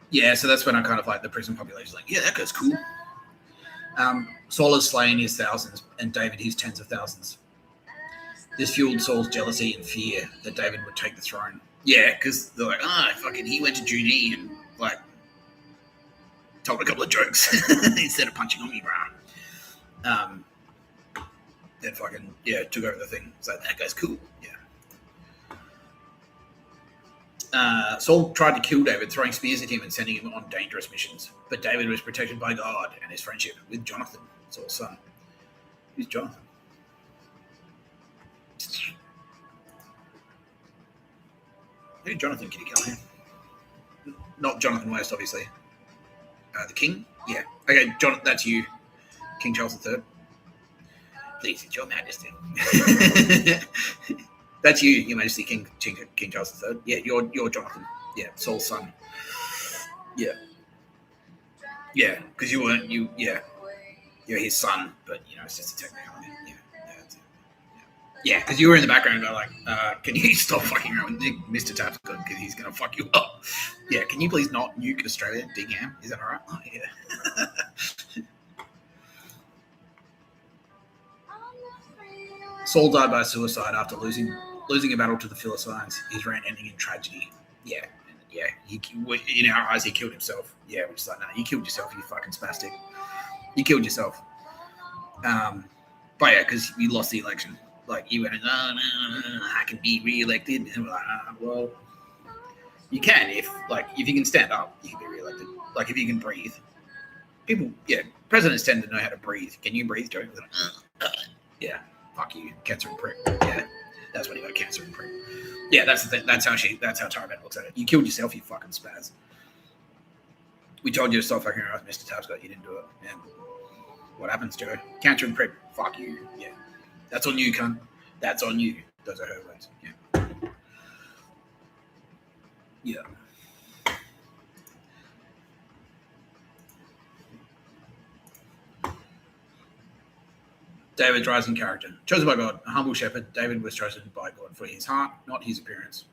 Yeah, so that's when I kind of like the prison population is like, yeah, that guy's cool. Saul has slain his thousands and David his tens of thousands. This fueled Saul's jealousy and fear that David would take the throne. Yeah, because they're like, fucking, he went to Junie and like told a couple of jokes instead of punching on me, bro. Then fucking, took over the thing. So that guy's cool. Yeah. Saul tried to kill David, throwing spears at him and sending him on dangerous missions. But David was protected by God and his friendship with Jonathan, Saul's son. Who's Jonathan? Who's Jonathan, Kitty Callahan? Not Jonathan West, obviously. The king? Yeah. Okay, John, that's you. King Charles III. Please, it's your majesty. That's you, your majesty, King Charles III. Yeah, you're Jonathan. Yeah, Saul's son. Yeah. Yeah, because you're his son, but, it's just a technicality. Yeah, because you were in the background about like, can you stop fucking around with Mr. Tapscott because he's going to fuck you up. Yeah, can you please not nuke Australia, Big Ham? Is that all right? Oh, yeah. Saul died by suicide after losing a battle to the Philistines, his reign ending in tragedy. Yeah. In our eyes, he killed himself. Yeah, we're just like, no, you killed yourself, you fucking spastic. You killed yourself. But yeah, because you lost the election. Like, you went, no, I can be re-elected. And we're like, well, you can if you can stand up, you can be re-elected. Like, if you can breathe. People, presidents tend to know how to breathe. Can you breathe, Joe? Yeah, fuck you, cancer and prick. Yeah, that's when you got cancer and prick. Yeah, that's the thing. That's how Taliban looks at it. You killed yourself, you fucking spaz. We told you to stop fucking around with Mr. Tapscott. You didn't do it. And what happens, Joe? Cancer and prick. Fuck you. Yeah. That's on you, cunt. That's on you. Those are her words. Yeah. Yeah. David's rising character. Chosen by God, a humble shepherd, David was chosen by God for his heart, not his appearance.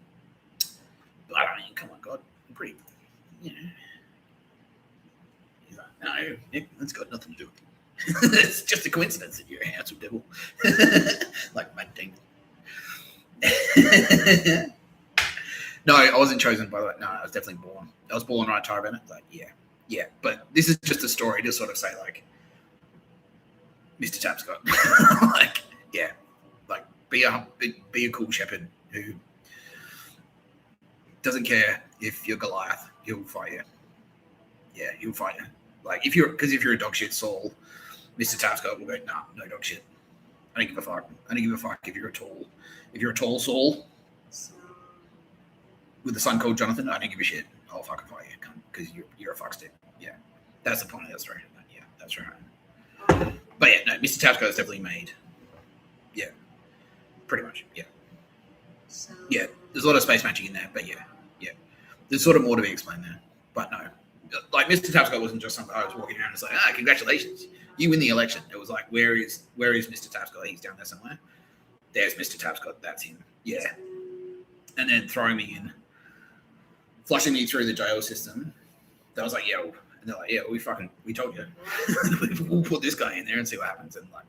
But I mean, come on, God. I'm pretty, He's like, no, Nick, that's got nothing to do with it. It's just a coincidence that you're a handsome devil. Like Matt Damon. No, I wasn't chosen, by the way. No, I was definitely born. I was born right, Tyra Bennett. Like, yeah. But this is just a story to sort of say, like, Mr. Tapscott. Be a cool shepherd who doesn't care if you're Goliath. He'll fight you. Yeah, he'll fight you. Like, if you're a dog shit Saul, Mr. Tapscott will go, nah, no dog shit. I don't give a fuck. I don't give a fuck if you're a tall Saul with a son called Jonathan. I don't give a shit. I'll fucking fight you because you're a fuckstick. Yeah, that's the point of that story. Yeah, that's right. But yeah, no, Mr. Tapscott is definitely made. Yeah, pretty much. Yeah, yeah. There's a lot of space magic in there, but yeah. There's sort of more to be explained there, but no. Like, Mr. Tapscott wasn't just some guy who was walking around and was like, congratulations, you win the election. It was like, where is Mr. Tapscott? He's down there somewhere. There's Mr. Tapscott. That's him. Yeah. And then throwing me in, flushing me through the jail system. That was like, yo. And they're like, yeah, we told you. We'll put this guy in there and see what happens. And like,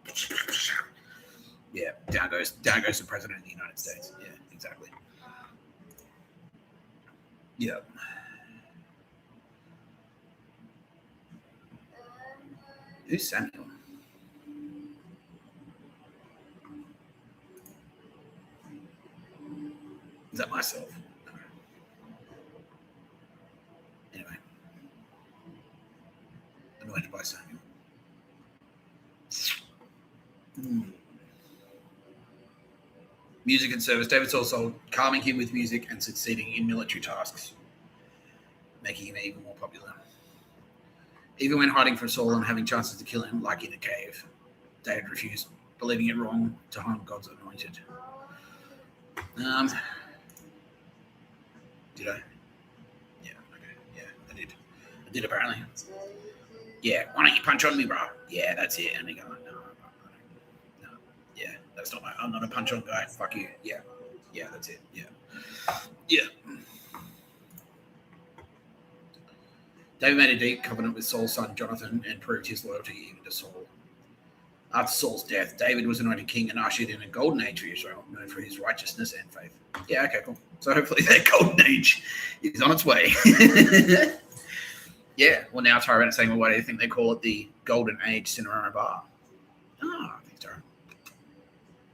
yeah, down goes the president of the United States. Yeah, exactly. Yeah. Who's Samuel? Is that myself? No. Anyway. Anointed by Samuel. Music and service. David Saul sold, calming him with music and succeeding in military tasks, making him even more popular. Even when hiding from Saul and having chances to kill him, like in a cave, David refused, believing it wrong to harm God's anointed. Did I? Yeah, okay. Yeah, I did. I did apparently. Yeah, why don't you punch on me, bro? Yeah, that's it. And they go, no. Yeah, that's not I'm not a punch on guy. Fuck you. Yeah, that's it. Yeah. David made a deep covenant with Saul's son Jonathan and proved his loyalty even to Saul. After Saul's death, David was anointed king and ushered in a golden age for Israel, known for his righteousness and faith. Yeah, okay, cool. So hopefully that golden age is on its way. Yeah, well now Tyrone is saying, well, why do you think they call it the golden age cinema bar? Oh, thanks, Tyrone.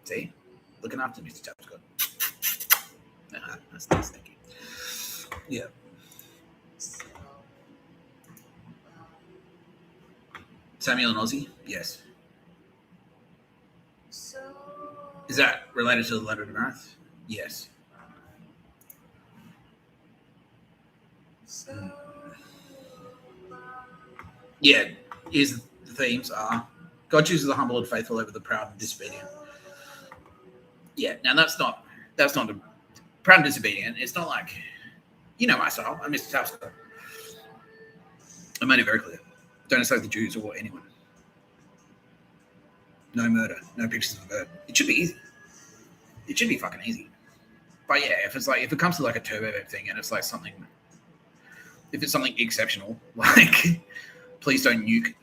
See? Looking after Mr. Tapscott. That's nice, thank you. Yeah. Samuel and Ozzy? Yes. Is that related to the letter to Marath? Yes. Yeah, here's the themes are God chooses the humble and faithful over the proud and disobedient. Yeah, now that's not a proud and disobedient. It's not like, you know my style. I'm Mr. Tapscott. I made it very clear. Don't enslave the Jews or anyone. No murder. No pictures of a bird. It should be easy. It should be fucking easy. But yeah, if it comes to like a turbo thing and it's like something, if it's something exceptional, like please don't nuke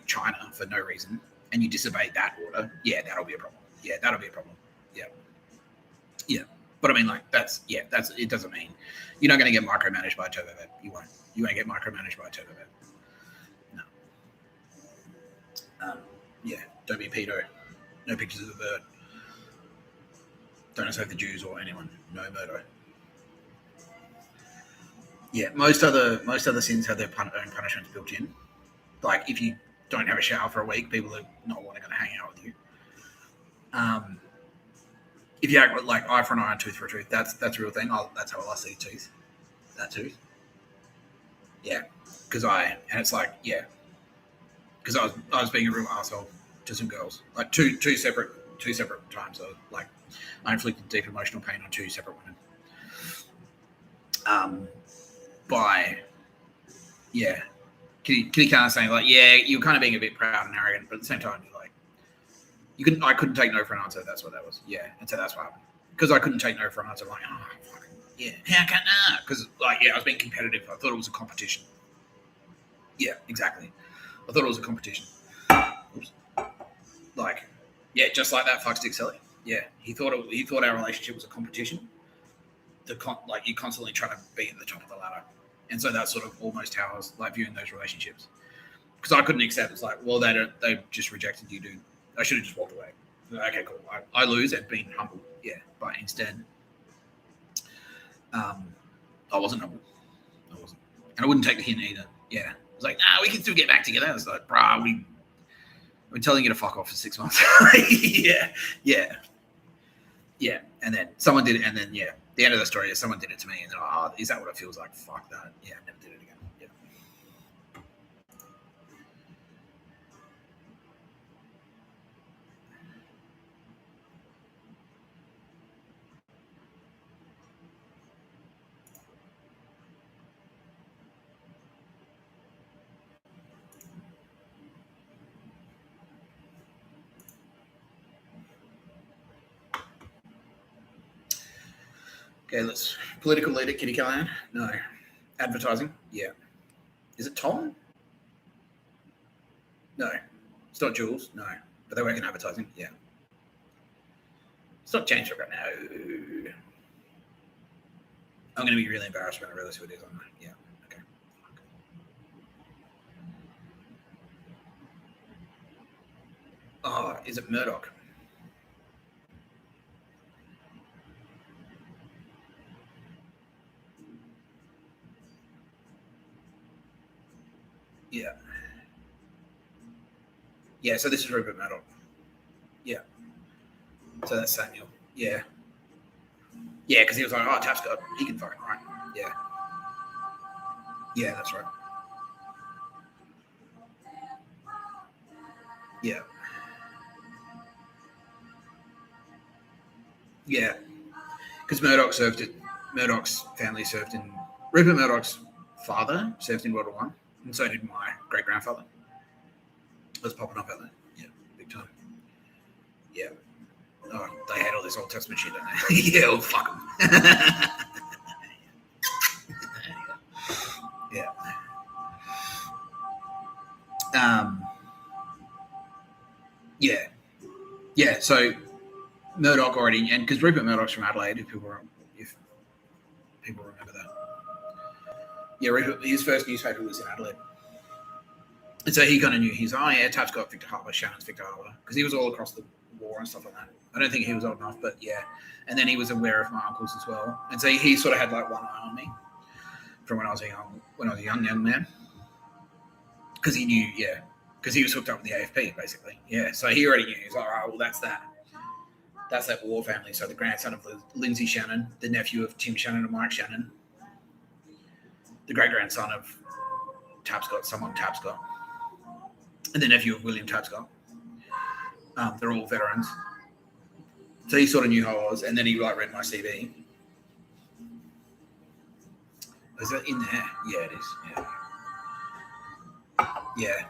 China for no reason, and you disobey that order, yeah, that'll be a problem. Yeah, that'll be a problem. Yeah. But I mean, like that's it doesn't mean you're not going to get micromanaged by a turbo. You won't get micromanaged by a turbo. No. Yeah, don't be a pedo. No pictures of a bird. Don't enslave the Jews or anyone. No murder. Yeah, most other sins have their own punishments built in. Like if you don't have a shower for a week, people are not going to hang out with you. If you act like eye for an eye and tooth for a tooth, that's a real thing. That's how I lost these tooth. That tooth. Yeah, because I was being a real asshole to some girls. Like two separate times. So like I inflicted deep emotional pain on two separate women. Kitty kind of saying like, yeah, you're kind of being a bit proud and arrogant, but at the same time, you're like, I couldn't take no for an answer. That's what that was. Yeah, and so that's what happened. Because I couldn't take no for an answer. I'm like, oh, fucking, yeah, how can I? Because like, yeah, I was being competitive. I thought it was a competition. Yeah, exactly. I thought it was a competition. Oops. Like, yeah, just like that, fuck Stick Selly. Yeah, he thought our relationship was a competition. Like you're constantly trying to be at the top of the ladder, and so that's sort of almost how I was like viewing those relationships. Because I couldn't accept. It's like, well, they just rejected you, dude. I should have just walked away. Okay, cool. I lose at being humble. Yeah, but instead, I wasn't humble. I wasn't, and I wouldn't take the hint either. Yeah, I was like, nah, we can still get back together. I was like, brah, we're telling you to fuck off for 6 months. Yeah. And then someone did it, and then yeah, the end of the story is someone did it to me, and then is that what it feels like? Fuck that. Yeah, I never did it again. Yeah. Okay, let's political leader Kitty Callahan. No. Advertising? Yeah. Is it Tom? No. It's not Jules? No. But they work in advertising? Yeah. It's not James Rupert, no. I'm going to be really embarrassed when I realize who it is. Yeah, okay. Oh, is it Murdoch? Yeah. Yeah, so this is Rupert Murdoch. Yeah. So that's Samuel. Yeah. Yeah, because he was like, oh, Tapscott, he can fucking write. Yeah. Yeah, that's right. Yeah. Yeah. Because Murdoch's family served in, Rupert Murdoch's father served in World War I, and so did my great-grandfather. It was popping up out there. Yeah, big time. Yeah. Oh, they had all this Old Testament shit, don't they? Yeah, well, fuck them. Yeah. Yeah. Yeah, so Murdoch already, and because Rupert Murdoch's from Adelaide, if people remember that. Yeah, his first newspaper was in Adelaide. And so he kind of knew, he's, oh yeah, Tapscott, Victor Harbour, Shannon's Victor Harbour, because he was all across the war and stuff like that. I don't think he was old enough, but yeah. And then he was aware of my uncles as well. And so he sort of had like one eye on me from when I was a young man. Because he knew, yeah. Because he was hooked up with the AFP, basically. Yeah. So he already knew. He's like, all right, well, that's that war family. So the grandson of Lindsay Shannon, the nephew of Tim Shannon and Mike Shannon, the great-grandson of Tapscott, someone Tapscott, and the nephew of William Tapscott. They're all veterans. So he sort of knew who I was, and then he read my CV. Is that in there? Yeah, it is. Yeah. Yeah.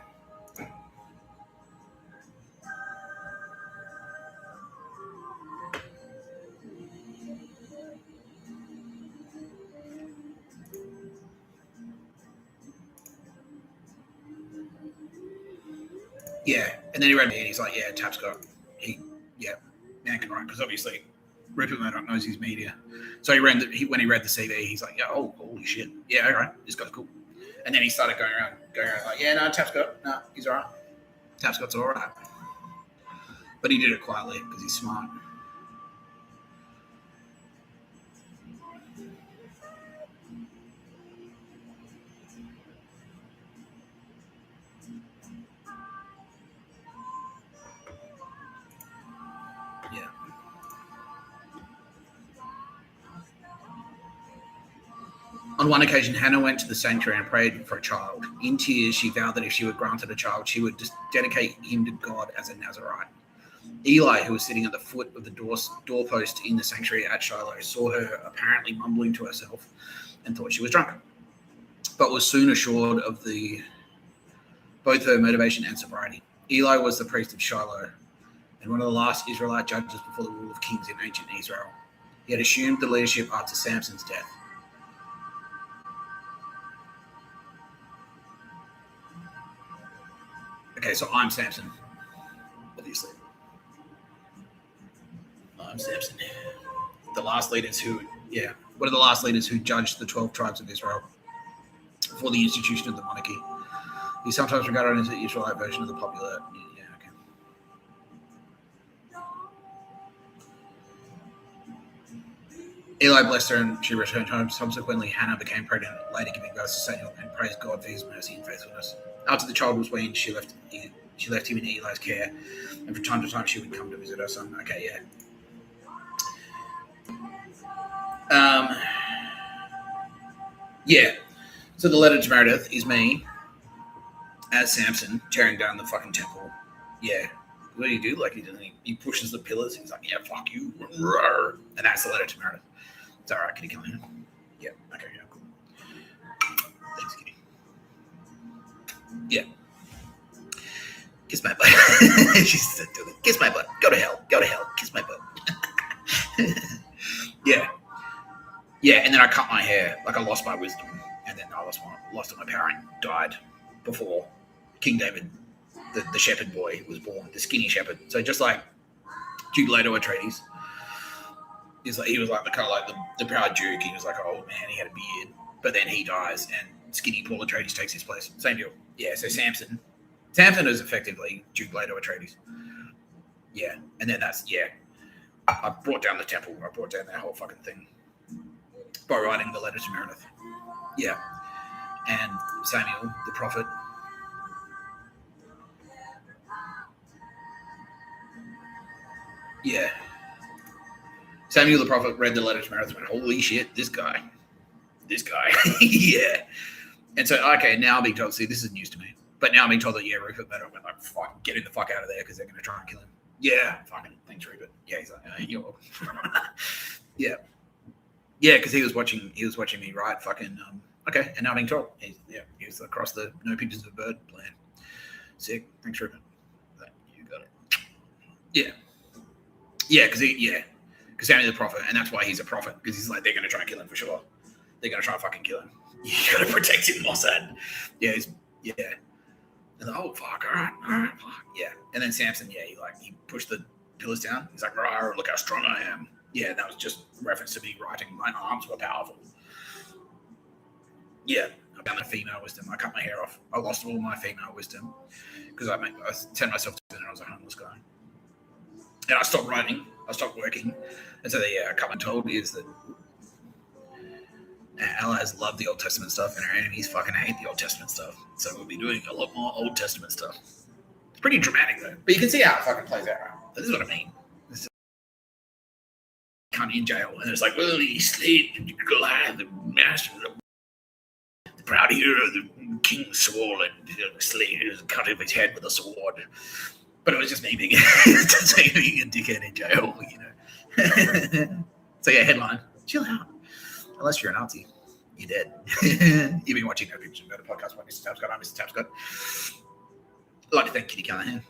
Yeah, and then he read me, and he's like, "Yeah, Tapscott, man can write," because obviously Rupert Murdoch knows his media. So when he read the CV, he's like, "Yeah, oh, holy shit, yeah, all right, this guy's cool." And then he started going around like, "Yeah, no, Tapscott, no, he's all right. Tapscott's all right," but he did it quietly because he's smart. On one occasion, Hannah went to the sanctuary and prayed for a child. In tears, she vowed that if she were granted a child, she would just dedicate him to God as a Nazarite. Eli, who was sitting at the foot of the doorpost in the sanctuary at Shiloh, saw her apparently mumbling to herself and thought she was drunk, but was soon assured of both her motivation and sobriety. Eli was the priest of Shiloh and one of the last Israelite judges before the rule of kings in ancient Israel. He had assumed the leadership after Samson's death. Okay, so I'm Samson, obviously. I'm Samson. One of the last leaders who judged the 12 tribes of Israel before the institution of the monarchy. He's sometimes regarded as the Israelite version of the popular. Yeah, okay. Eli blessed her and she returned home. Subsequently, Hannah became pregnant, later giving birth to Samuel, and praised God for his mercy and faithfulness. After the child was weaned, she left him in Eli's care, and from time to time she would come to visit her son. Okay, yeah. Yeah. So the letter to Meredith is me as Samson tearing down the fucking temple. Yeah. What do you do? Like he pushes the pillars. He's like, yeah, fuck you. And that's the letter to Meredith. It's all right. Can you come in? Yeah. Okay. Yeah. Cool. Thanks, Kitty. Yeah. Kiss my butt. She said, kiss my butt. Go to hell. Go to hell. Kiss my butt. Yeah. Yeah. And then I cut my hair. Like I lost my wisdom. And then I lost it. My parent died before King David, the shepherd boy, was born, the skinny shepherd. So just like Duke Leto Atreides, he was like the kind of like the proud Duke. He was like an old man. He had a beard, but then he dies, and skinny Paul Atreides takes his place. Same deal. Yeah. So Samson is effectively Duke Leto Atreides. Yeah, and then I brought down the temple. I brought down that whole fucking thing by writing the letter to Meredith. Yeah, and Samuel the prophet. Yeah. Samuel the prophet read the letter to Meredith and went, holy shit, this guy. Yeah. And so, okay, now I'm being told, see, this is news to me. But now I'm being told that, yeah, Rupert Murdoch went like, fucking get him the fuck out of there because they're going to try and kill him. Yeah, fucking, thanks, Rupert. Yeah, he's like, you're welcome. Yeah. Yeah, because he was watching me write fucking, okay, and now I'm being told. He was across the no pictures of a bird plan. Sick. Thanks, Rupert. You got it. Yeah. Yeah, because Samuel the prophet, and that's why he's a prophet, because he's like, they're going to try and kill him for sure. They're going to try and fucking kill him. You got to protect him, Mossad. Yeah, And oh, fuck, all right, fuck. Yeah. And then Samson, he pushed the pillars down. He's like, rah, look how strong I am. Yeah, that was just reference to me writing, my arms were powerful. Yeah, I found the female wisdom. I cut my hair off. I lost all my female wisdom because I turned myself to and I was a homeless guy. And I stopped writing. I stopped working. And so the comment told me is that our allies love the Old Testament stuff and our enemies fucking hate the Old Testament stuff. So we'll be doing a lot more Old Testament stuff. It's pretty dramatic though. But you can see how it fucking plays out. This is what I mean. This is cunt in jail. And it's like, well, he slayed Goliath, the master, the proud hero, the king swore and slayed and cut off his head with a sword. But it was just me being a dickhead in jail, you know. So yeah, headline, chill out. Unless you're a Nazi, you're dead. You've been watching No Pictures About a Podcast by Mr. Tapscott. I'm Mr. Tapscott. I'd like to thank Kitty Callahan.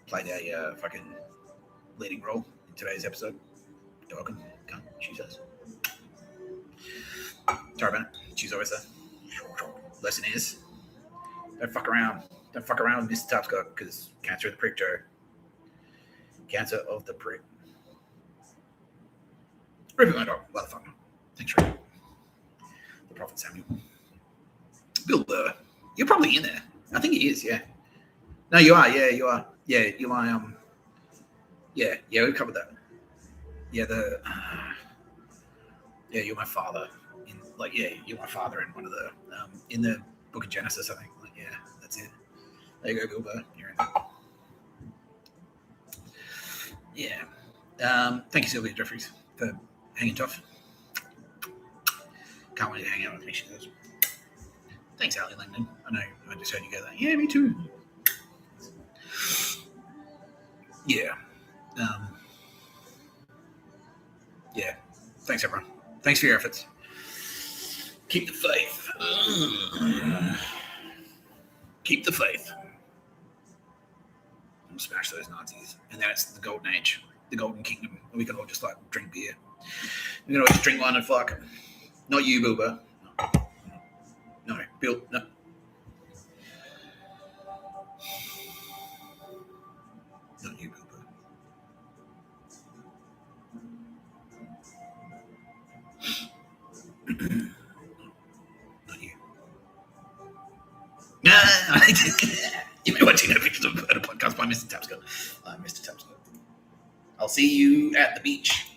Played a fucking leading role in today's episode. You're welcome. Come, she says. Sorry about it. She's always there. Lesson is, don't fuck around. Don't fuck around with Mr. Tapscott because cancer of the prick, Joe. Cancer of the prick. Rupert Murdoch, motherfucker. Thanks, Rupert. The Prophet Samuel. Bill Burr. You're probably in there. I think he is, yeah. No, you are. Yeah, you are. Yeah, you are. Yeah, we covered that. Yeah, you're my father. You're my father in one of the in the Book of Genesis, I think. That's it. There you go, Bill Burr. You're in there. Yeah. Thank you, Sylvia Jeffries, for hanging tough. Can't wait to hang out with me, she says. Thanks, Ali Langdon. I know, I just heard you go there. Yeah, me too. Yeah. Yeah. Thanks, everyone. Thanks for your efforts. Keep the faith. Keep the faith. We'll smash those Nazis. And then it's the golden age, the golden kingdom. We can all just drink beer. We can all just drink wine and fuck. Not you, Booba. No, Bill. No. Not you, Booba. Not you. You've been watching No Pictures of a Podcast by Mr. Tapscott. I'm Mr. Tapscott. I'll see you at the beach.